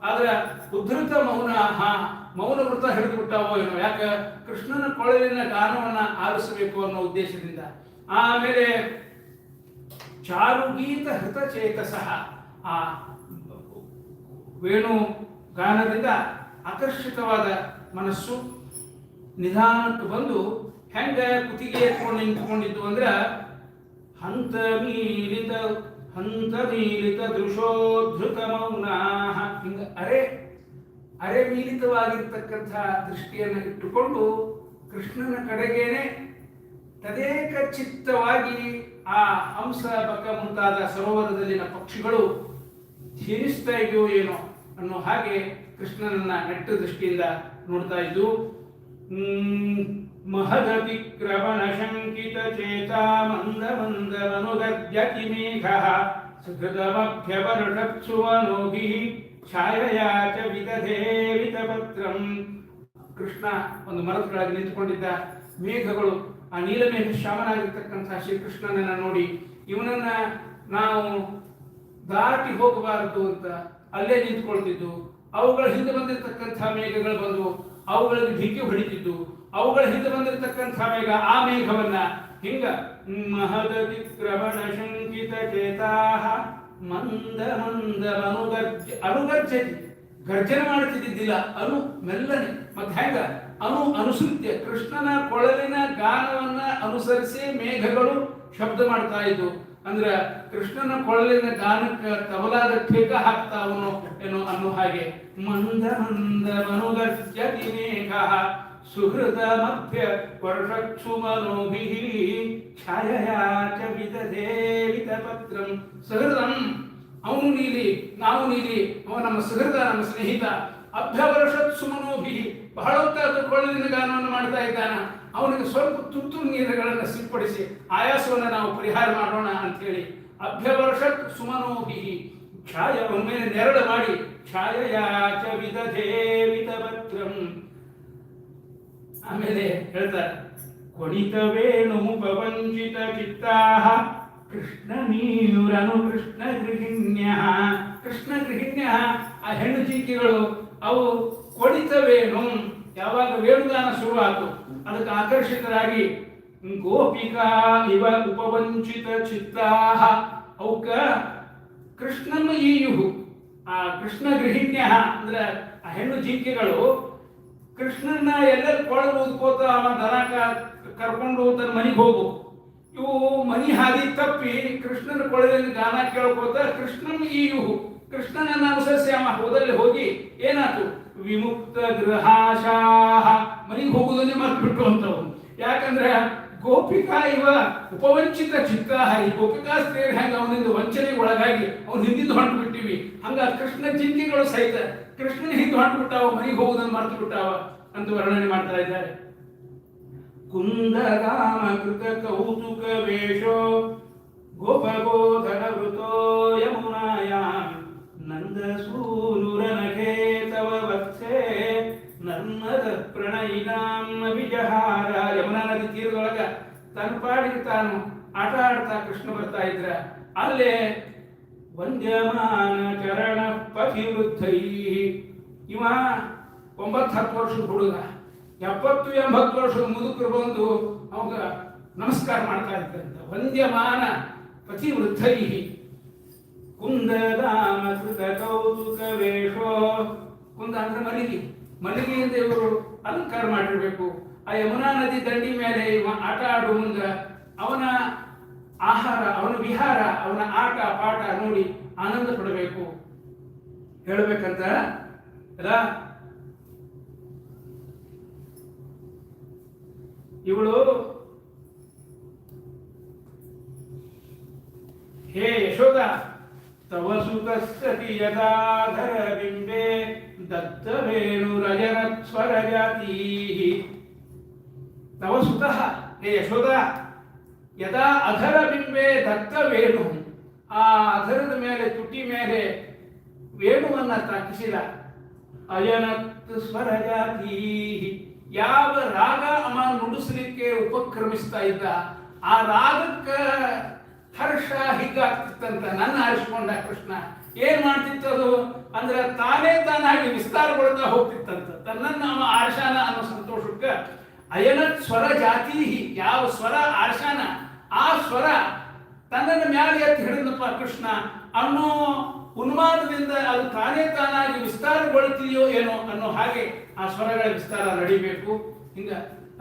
ಆದ್ರೆ ಉದ್ಧೃತ ಮೌನಾಃ, ಮೌನ ವೃತ ಹಿಡಿದು ಬಿಟ್ಟಾವೋ ಏನೋ, ಯಾಕ ಕೃಷ್ಣನ ಕೊಳಲಿನ ಗಾನವನ್ನ ಆಲಿಸಬೇಕು ಅನ್ನೋ ಉದ್ದೇಶದಿಂದ. ಆಮೇಲೆ ಚಾರುಗೀತ ಹೃತಚೇತಸಃ, ಆ ವೇಣು ಗಾನದಿಂದ ಆಕರ್ಷಿತವಾದ ಮನಸ್ಸು ನಿಧಾನಕ್ಕೆ ಬಂದು ಹೆಂಗ ಕುತ್ತಿಗೆ ಎತ್ಕೊಂಡು ನಿಂತ್ಕೊಂಡಿದ್ದು ಅಂದ್ರೆ ಹಂತ ಮೀಲಿತ ದೃಶೋದ್ಧೃತ ಮೌನಾಃ. ಹಿಂಗ ಅರೆ ಮೀಲಿತವಾಗಿರ್ತಕ್ಕಂಥ ದೃಷ್ಟಿಯನ್ನು ಇಟ್ಟುಕೊಂಡು ಕೃಷ್ಣನ ಕಡೆಗೇನೆ ತದೇಕ ಚಿತ್ತವಾಗಿ ಆ ಹಂಸ ಬಕ ಮುಂತಾದ ಸರೋವರದಲ್ಲಿನ ಪಕ್ಷಿಗಳು ಧೀರಿಸ್ತಾ ಇದೆಯೋ ಏನೋ ಅನ್ನೋ ಹಾಗೆ ಕೃಷ್ಣನನ್ನ ನೆಟ್ಟ ದೃಷ್ಟಿಯಿಂದ ನೋಡ್ತಾ ಇದ್ದು. ಮಹದತಿಕ್ರಮಣ ಶಂಕಿತ ಚೇತಾ ಮಂದ ಮಂದ ಮನುಗರ್ಜತಿ ಮೇಘಃ ಸುಹೃದಮಭ್ಯವರುಷತ್ಸುವನೋಗಿ ಛಾಯಯಾ ಚ ವಿದಧೇ ವಿತಪತ್ರಂ. ಕೃಷ್ಣ ಒಂದು ಮರದ ಕೆಳಗೆ ನಿಂತುಕೊಂಡಿದ್ದ. ಮೇಘಗಳು ಆ ನೀಲಮೇಘ ಶ್ಯಾಮನಾಗಿರ್ತಕ್ಕಂಥ ಶ್ರೀಕೃಷ್ಣನನ್ನ ನೋಡಿ ಇವನನ್ನ ನಾವು ದಾಟಿ ಹೋಗಬಾರದು ಅಂತ ಅಲ್ಲೇ ನಿಂತ್ಕೊಳ್ತಿದ್ದು. ಅವುಗಳ ಹಿಂದೆ ಬಂದಿರತಕ್ಕಂಥ ಮೇಘಗಳು ಬಂದು ಅವುಗಳಿಗೆ ಢಿಕ್ಕಿ ಹೊಡಿತಿದ್ದು. ಅವುಗಳ ಹಿಂದೆ ಬಂದಿರತಕ್ಕಂಥ ಮೇಘ ಆ ಮೇಘವನ್ನ ಹಿಂಗ ಮಹದತಿಕ್ರಮಣ ಶಂಕಿತ ಚೇತಾಹ ಮಂದ ಮಂದ ಅನುಗರ್ಜತಿ, ಗರ್ಜನೆ ಮಾಡುತ್ತಿದ್ದಿಲ್ಲ, ಮೆಲ್ಲನೆ. ಮತ್ತೆ ಹೆಂಗ ಅನುಸೃತ್ಯ, ಕೃಷ್ಣನ ಕೊಳಲಿನ ಗಾನವನ್ನ ಅನುಸರಿಸಿ ಮೇಘಗಳು ಶಬ್ದ ಮಾಡ್ತಾ ಇದ್ವು. ಅಂದ್ರ ಕೃಷ್ಣನ ಕೊಳಲಿನ ಗಾನಕ್ಕೆ ತಬಲಾದ ಠೇಕ ಹಾಕ್ತಾವನೋ ಏನೋ ಅನ್ನೋ ಹಾಗೆ. ಮಂದ ಮಂದ ಮನುಗರ್ಜತಿ ಮೇಘ ಸುಹೃದ ಮಧ್ಯ ವರ್ಷಕ್ಷುಮನೋಭಿಃ ಛಾಯಯಾ ಚ ವಿದಧೇವಿತ ಪತ್ರಂ. ಸುಹೃದಂ, ಅವನು ನೀಲಿ ನಾವು ನೀಲಿ, ಅವ ನಮ್ಮ ಸುಹೃದ ನಮ್ಮ ಸ್ನೇಹಿತ. ಅಭ್ಯವರ್ಷತ್ ಸುಮನೋಭಿಃ, ಬಹಳ ಹೊತ್ತಾದ ಕೊಳ್ಳಲಿನ ಗಾನವನ್ನು ಮಾಡ್ತಾ ಇದ್ದಾನ. ಅವನಿಗೆ ಸ್ವಲ್ಪ ತುತ್ತು ನೀರುಗಳನ್ನು ಸಿಂಪಡಿಸಿ ಆಯಾಸವನ್ನು ನಾವು ಪರಿಹಾರ ಮಾಡೋಣ ಅಂತ ಹೇಳಿ ಅಭ್ಯವರ್ಷತ್ ಸುಮನೋಭಿಃ ಛಾಯ ಒಮ್ಮೆ ನೆರಳು ಮಾಡಿ ಛಾಯಯಾಚ ವಿದಧೇವಿತ ಭದ್ರಂ. ಆಮೇಲೆ ಹೇಳ್ತಾರೆ ಕೊಣಿತವೇಣುಪವಂಚಿತ ಚಿತ್ತಾಃ ಕೃಷ್ಣ ನೀನುರನು ಕೃಷ್ಣ ಗೃಹಿಣ್ಯಃ. ಕೃಷ್ಣ ಗೃಹಿಣ್ಯಃ, ಆ ಹೆಣ್ಣು ಜಿಂಕೆಗಳು ಅವು ಕೊಡಿತವೇಣು, ಯಾವಾಗ ವೇಣುಗಾನ ಶುರುವಾತು ಅದಕ್ಕೆ ಆಕರ್ಷಿತರಾಗಿ ಗೋಪಿಕಾ ಇವ ಉಪವಂಚಿತ ಚಿತ್ತಾಃ, ಅವಕ್ಕ ಕೃಷ್ಣನ ಈಯುಹು. ಆ ಕೃಷ್ಣ ಗೃಹಿಣ್ಯ ಅಂದ್ರೆ ಆ ಹೆಣ್ಣು ಜಿಂಕೆಗಳು ಕೃಷ್ಣನ ಎಲ್ಲರೂ ಕೊಳಲು ಊದ್ಕೋತ ಅವ ದನ ಕರ್ಕೊಂಡು ತನ್ನ ಮನೆಗೆ ಹೋಗು. ಇವು ಮನಿ ಹಾದಿ ತಪ್ಪಿ ಕೃಷ್ಣನ ಕೊಳಲಿನ ಗಾನ ಕೇಳ್ಕೋತ ಕೃಷ್ಣನ ಈಯುಹು, ಕೃಷ್ಣನನ್ನ ಅನುಸರಿಸಿ ಅವ ಹೋದಲ್ಲಿ ಹೋಗಿ ಏನಾಯ್ತು ವಿಮುಕ್ತ ಗೃಹಾಶಾಹ, ಮನೆಗೆ ಹೋಗುವುದನ್ನೇ ಮರ್ತು ಬಿಟ್ಟು ಅಂತವು. ಯಾಕಂದ್ರೆ ಗೋಪಿಕಾ ಇವ ಉಪವಂಚಿತ ಚಿತ್ತ, ಈ ಗೋಪಿಕಾ ಸ್ತ್ರೀಯರು ಹೆಂಗ ಅವನಿಂದ ವಂಚನೆಗೆ ಒಳಗಾಗಿ ಅವ್ನು ಹಿಂದಿಂದ ಹೊಂಟು ಬಿಟ್ಟಿವಿ, ಹಂಗ ಕೃಷ್ಣ ಜಿಂಕೆಗಳು ಸಹಿತ ಕೃಷ್ಣನ ಹಿಂದೆ ಹೊಂಟು ಬಿಟ್ಟಾವ, ಮನೆಗೆ ಹೋಗುವುದನ್ನು ಮರ್ತು ಬಿಟ್ಟಾವ ಅಂತ ವರ್ಣನೆ ಮಾಡ್ತಾ ಇದ್ದಾರೆ. ಕುಂದಗಾಮ ಕೃತ ಕೌತುಕ ವೇಷೋ ಗೋಪಗೋಧರ ವೃತೋ ಯಮುನಾಯಾಂ ನಂದ ಸೂನುರನಖೇ ತವ ವತ್ಸೆ ನರ್ಮದ ಪ್ರಣಯಿನಾಂ ವಿಜಹಾರ. ಯಮುನಾ ನದಿ ತೀರದೊಳಗ ತನ್ನ ಪಾಡಿಗೆ ತಾನು ಆಟ ಆಡ್ತಾ ಕೃಷ್ಣ ಬರ್ತಾ ಇದ್ರ ಅಲ್ಲೇ ವಂದ್ಯಮಾನ ಚರಣ ಪಥಿವೃದ್ಧೈ, ಇವ 9-10 ವರ್ಷದ ಹುಡುಗ 70-80 ವರ್ಷದ ಮುದುಕರು ಬಂದು ಅವಾಗ ನಮಸ್ಕಾರ ಮಾಡ್ತಾ ಇದ್ದಂತ. ವಂದ್ಯಮಾನ ಪಥಿವೃದ್ಧೈ ಕುಂದದಾಮ ಕೃತ ಕೌತುಕ ವೇಷೋ. ಕುಂದ ಅಂದ್ರೆ ಮಲ್ಲಿಗೆ, ಮಲ್ಲಿಗೆಯಿಂದ ಇವರು ಅಲಂಕಾರ ಮಾಡಿರ್ಬೇಕು. ಆ ಯಮುನಾ ನದಿ ದಂಡಿ ಮೇಲೆ ಇವ ಆಟ ಆಡುವ ಮುಂದ ಅವನ ಆಹಾರ, ಅವನ ವಿಹಾರ, ಅವನ ಆಟ ಪಾಠ ನೋಡಿ ಆನಂದ ಪಡಬೇಕು ಹೇಳಬೇಕಂತ ಅಲ್ಲ. ಇವಳು ಹೇ ಯಶೋದ ತವ ಸುತಸ್ಸತಿ ಯದಾಧರ ಬಿಂಬೆ ದತ್ತವೇಣು ರಜನತ್ ಸ್ವರ ಜಾತಿ. ತವ ಸುತಃ ಹೇ ಯಶೋದ ಯದಾ ಅಧರ ಬಿಂಬೆ ದತ್ತವೇಣು, ಆ ಅಧರದ ಮೇಲೆ ತುಟಿ ಮೇಲೆ ವೇಣುವನ್ನ ತಾಕಿಸಿದ. ಅಯನತ್ ಸ್ವರ ಜಾತಿ, ಯಾವ ರಾಗ ಅವ ನುಡಿಸಲಿಕ್ಕೆ ಉಪಕ್ರಮಿಸ್ತಾ ಇದ್ದ ಆ ರಾಗಕ್ಕ ಹರ್ಷ ಹೀಗಾಗ್ತಿತ್ತಂತ. ನನ್ನ ಆರಿಸಿಕೊಂಡ ಕೃಷ್ಣ ಏನ್ ಮಾಡ್ತಿತ್ತದು ಅಂದ್ರೆ ತಾನೇ ತಾನಾಗಿ ವಿಸ್ತಾರಗೊಳ್ತಾ ಹೋಗ್ತಿತ್ತಂತ. ತನ್ನನ್ನ ಅವ ಆರ್ಷಾನ ಅನ್ನೋ ಸಂತೋಷಕ್ಕ ಅಯನತ್ ಸ್ವರ ಜಾತಿ, ಯಾವ ಸ್ವರ ಆರ್ಷಾನ ಆ ಸ್ವರ ತನ್ನನ್ನ ಮ್ಯಾಲೆ ಎತ್ತಿ ಹಿಡಿದಪ್ಪ ಕೃಷ್ಣ ಅನ್ನೋ ಉನ್ಮಾದದಿಂದ ಅದು ತಾನೇ ತಾನಾಗಿ ವಿಸ್ತಾರಗೊಳ್ತಿದೆಯೋ ಏನೋ ಅನ್ನೋ ಹಾಗೆ ಆ ಸ್ವರಗಳ ವಿಸ್ತಾರ ನಡಿಬೇಕು. ಹಿಂಗ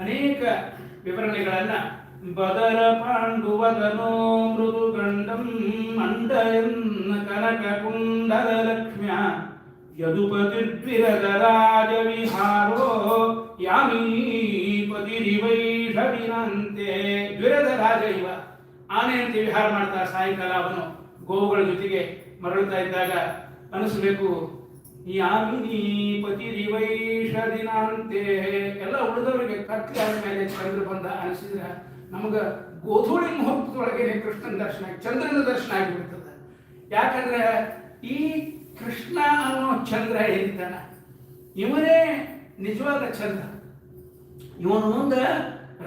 ಅನೇಕ ವಿವರಣೆಗಳನ್ನ ಬದರ ಪಾಂಡುವದನೋ ಮೃದು ಗಂಡಂ ಮಂಡಯನ್ನ ಕನಕ ಕುಂಡಲ ಲಕ್ಷ್ಮ್ಯ ಯದುಪತಿರ್ವಿರದ ರಾಜ ವಿಹಾರೋ ಯಾಮೀಪತಿರಿವೈಷವಿನಂತೆ. ದ್ವಿರದ ರಾಜ ಇವ ಆನೆಯಂತೆ ವಿಹಾರ ಮಾಡ್ತಾ ಸಾಯಂಕಾಲ ಅವನು ಗೋವುಗಳ ಜೊತೆಗೆ ಮರಳುತ್ತಾ ಇದ್ದಾಗ ಅನಿಸ್ಬೇಕು ಯಾಮಿನಿ ಪತಿರಿವೈಷದಿನಂತೆ. ಎಲ್ಲ ಉಳಿದವರಿಗೆ ಕತ್ಲೆ ಆದ ಮೇಲೆ ಚಂದ್ರ ಬಂದ ಅನಿಸಿದ್ರ ನಮಗ ಗೋಧೂಳಿ ಮುಹೂರ್ತದೊಳಗೆ ಕೃಷ್ಣನ ದರ್ಶನ, ಚಂದ್ರನ ದರ್ಶನ ಆಗಿಬಿಡ್ತದೆ. ಯಾಕಂದ್ರೆ ಈ ಕೃಷ್ಣ ಅನ್ನೋ ಚಂದ್ರ ಏನಿದ್ದಾನ ಇವನೇ ನಿಜವಾದ ಚಂದ್ರ. ಇವನು ಮುಂದೆ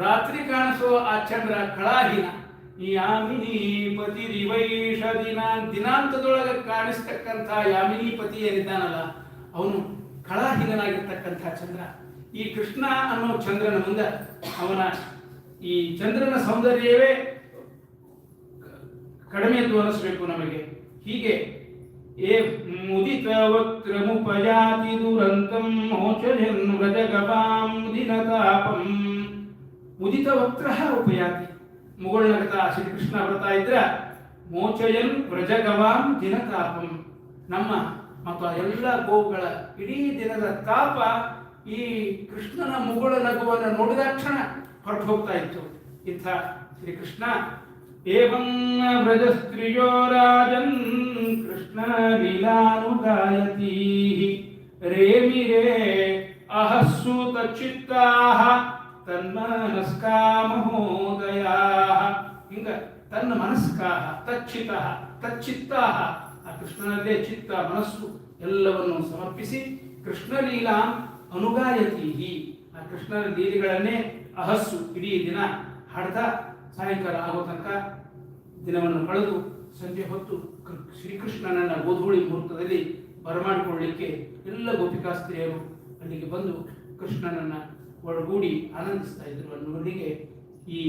ರಾತ್ರಿ ಕಾಣಿಸೋ ಆ ಚಂದ್ರ ಕಳಾಹೀನ. ಯಾಮಿನಿ ಪತಿರಿವೈಷ ದಿನಾಂತದೊಳಗೆ ಕಾಣಿಸ್ತಕ್ಕಂಥ ಯಾಮಿನಿ ಪತಿ ಏನಿದ್ದಾನಲ್ಲ ಅವನು ಕಳಾಹೀನಾಗಿರ್ತಕ್ಕಂಥ ಚಂದ್ರ. ಈ ಕೃಷ್ಣ ಅನ್ನೋ ಚಂದ್ರನ ಮುಂದೆ ಅವನ ಈ ಚಂದ್ರನ ಸೌಂದರ್ಯವೇ ಕಡಿಮೆ ಎಂದು ಅನಿಸ್ಬೇಕು ನಮಗೆ. ಹೀಗೆ ಏ ಮುದಿತ ವಕ್ರಮುಪಯಾತಿ ದುರಂತಂ ಮೋಚಯನ್ ವ್ರಜಗಪಾಂ ದಿನತಾಪಂ. ಮುದಿತ ವಕ್ರ ಉಪಯಾತಿ, ಮುಗುಳ್ನಗತಾ ಶ್ರೀಕೃಷ್ಣ ಬರ್ತಾ ಇದ್ರ ಮೋಚಯನ್ ವ್ರಜಗವಾಂ ದಿನತಾಪಂ. ನಮ್ಮ ಮತ್ತು ಎಲ್ಲ ಗೋವುಗಳ ಇಡೀ ದಿನದ ತಾಪ ಈ ಕೃಷ್ಣನ ಮುಗುಳ ನಗುವನ್ನು ನೋಡಿದ ಕ್ಷಣ ಹೊರಟು ಹೋಗ್ತಾ ಇತ್ತು. ಇಂಥ ಶ್ರೀಕೃಷ್ಣ ಏವಂ ವ್ರಜಸ್ತ್ರಿಯೋ ರಾಜನ್ ಕೃಷ್ಣ ಲೀಲಾನುಗಾಯತಿ ರೇಮಿರೇ ಅಹಸ್ಸೂತ ಚಿತ್ತಾಹ ತನ್ಮನಸ್ಕಾ ಮಹೋದಯಾಹ. ಹಿಂಗ ತನ್ನ ಮನಸ್ಕಾಹ ತಚ್ಚಿತಃ ತಚ್ಚಿತ್ತಾಹ, ಆ ಕೃಷ್ಣನಲ್ಲೇ ಚಿತ್ತ ಮನಸ್ಸು ಎಲ್ಲವನ್ನು ಸಮರ್ಪಿಸಿ ಕೃಷ್ಣ ಲೀಲಾ ಅನುಗಾಯತಿ, ಆ ಕೃಷ್ಣನ ಲೀಲೆಗಳನ್ನೇ ಅಹಸ್ಸು ಇಡೀ ದಿನ ಹಾಡ್ತಾ ಸಾಯಂಕಾಲ ಆಗೋ ತನಕ ದಿನವನ್ನು ಕಳೆದು ಸಂಜೆ ಹೊತ್ತು ಶ್ರೀಕೃಷ್ಣನನ್ನ ಗೋಧೂಳಿ ಮುಹೂರ್ತದಲ್ಲಿ ಬರಮಾಡಿಕೊಳ್ಳಲಿಕ್ಕೆ ಎಲ್ಲ ಗೋಪಿಕಾಸ್ತ್ರೀಯರು ಅಲ್ಲಿಗೆ ಬಂದು ಕೃಷ್ಣನನ್ನ ಒಳಗೂಡಿ ಆನಂದಿಸ್ತಾ ಇದ್ರು ಅನ್ನುವರಿಗೆ ಈ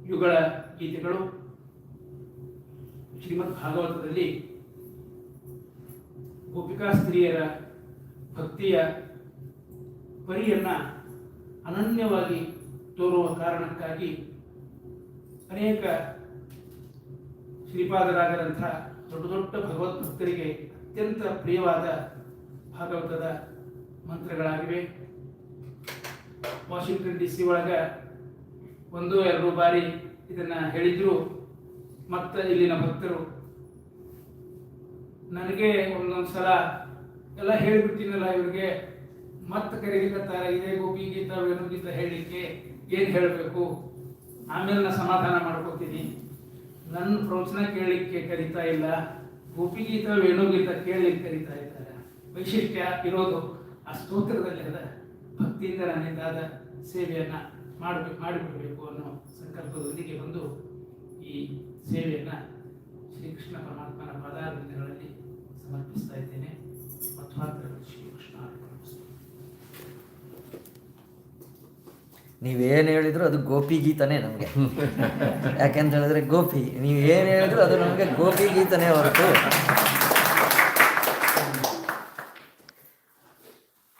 ಯುಗಳ ಗೀತೆಗಳು ಶ್ರೀಮದ್ ಭಾಗವತದಲ್ಲಿ ಗೋಪಿಕಾಸ್ತ್ರೀಯರ ಭಕ್ತಿಯ ಪರಿಯನ್ನ ಅನನ್ಯವಾಗಿ ತೋರುವ ಕಾರಣಕ್ಕಾಗಿ ಅನೇಕ ಶ್ರೀಪಾದರಾಗರಂಥ ದೊಡ್ಡ ದೊಡ್ಡ ಭಗವದ್ ಭಕ್ತರಿಗೆ ಅತ್ಯಂತ ಪ್ರಿಯವಾದ ಭಾಗವತದ ಮಂತ್ರಗಳಾಗಿವೆ. ವಾಷಿಂಗ್ಟನ್ DC ಒಳಗ 1-2 ಬಾರಿ ಇದನ್ನ ಹೇಳಿದ್ರು. ಮತ್ತೆ ಇಲ್ಲಿನ ಭಕ್ತರು ನನಗೆ ಒಂದೊಂದ್ಸಲ ಎಲ್ಲ ಹೇಳಿಬಿಡ್ತೀನಲ್ಲ ಇವ್ರಿಗೆ ಮತ್ತೆ ಕರೀಲಿಕ್ಕತ್ತಾರೆ, ಇದೇ ಗೋಪಿ ಗೀತ ವೇಣುಗೀತ ಹೇಳಲಿಕ್ಕೆ ಏನು ಹೇಳಬೇಕು, ಆಮೇಲೆ ನಾನು ಸಮಾಧಾನ ಮಾಡ್ಕೋತೀನಿ, ನನ್ನ ಪ್ರವಚನ ಕೇಳಲಿಕ್ಕೆ ಕರೀತಾ ಇಲ್ಲ, ಗೋಪಿಗೀತ ವೇಣುಗೀತ ಕೇಳಲಿಕ್ಕೆ ಕರೀತಾ ಇದ್ದಾರೆ. ವೈಶಿಷ್ಟ್ಯ ಇರೋದು ಆ ಸ್ತೋತ್ರದಲ್ಲಿ ಅದ. ಭಕ್ತಿಯಿಂದ ನನ್ನಿಂದಾದ ಸೇವೆಯನ್ನ ಮಾಡಿಬಿಡಬೇಕು ಅನ್ನೋ ಸಂಕಲ್ಪದೊಂದಿಗೆ ಬಂದು ಈ ಸೇವೆಯನ್ನ ಶ್ರೀಕೃಷ್ಣ ಪರಮಾತ್ಮನ ಪಾದಾರವಿಂದಗಳಲ್ಲಿ ಸಮರ್ಪಿಸ್ತಾ ಇದ್ದೇನೆ. ಮಧ್ವಾಂತರಗಳು ಶ್ರೀಕೃಷ್ಣ ಅರ್ಪಣಮಸ್ತು. ನೀವೇನು ಹೇಳಿದ್ರು ಅದು ಗೋಪಿ ಗೀತನೇ ನಮಗೆ. ಯಾಕೆಂತ ಹೇಳಿದ್ರೆ ಗೋಪಿ, ನೀವೇನು ಹೇಳಿದ್ರು ಅದು ನಮಗೆ ಗೋಪಿ ಗೀತನೇ ಹೊರತು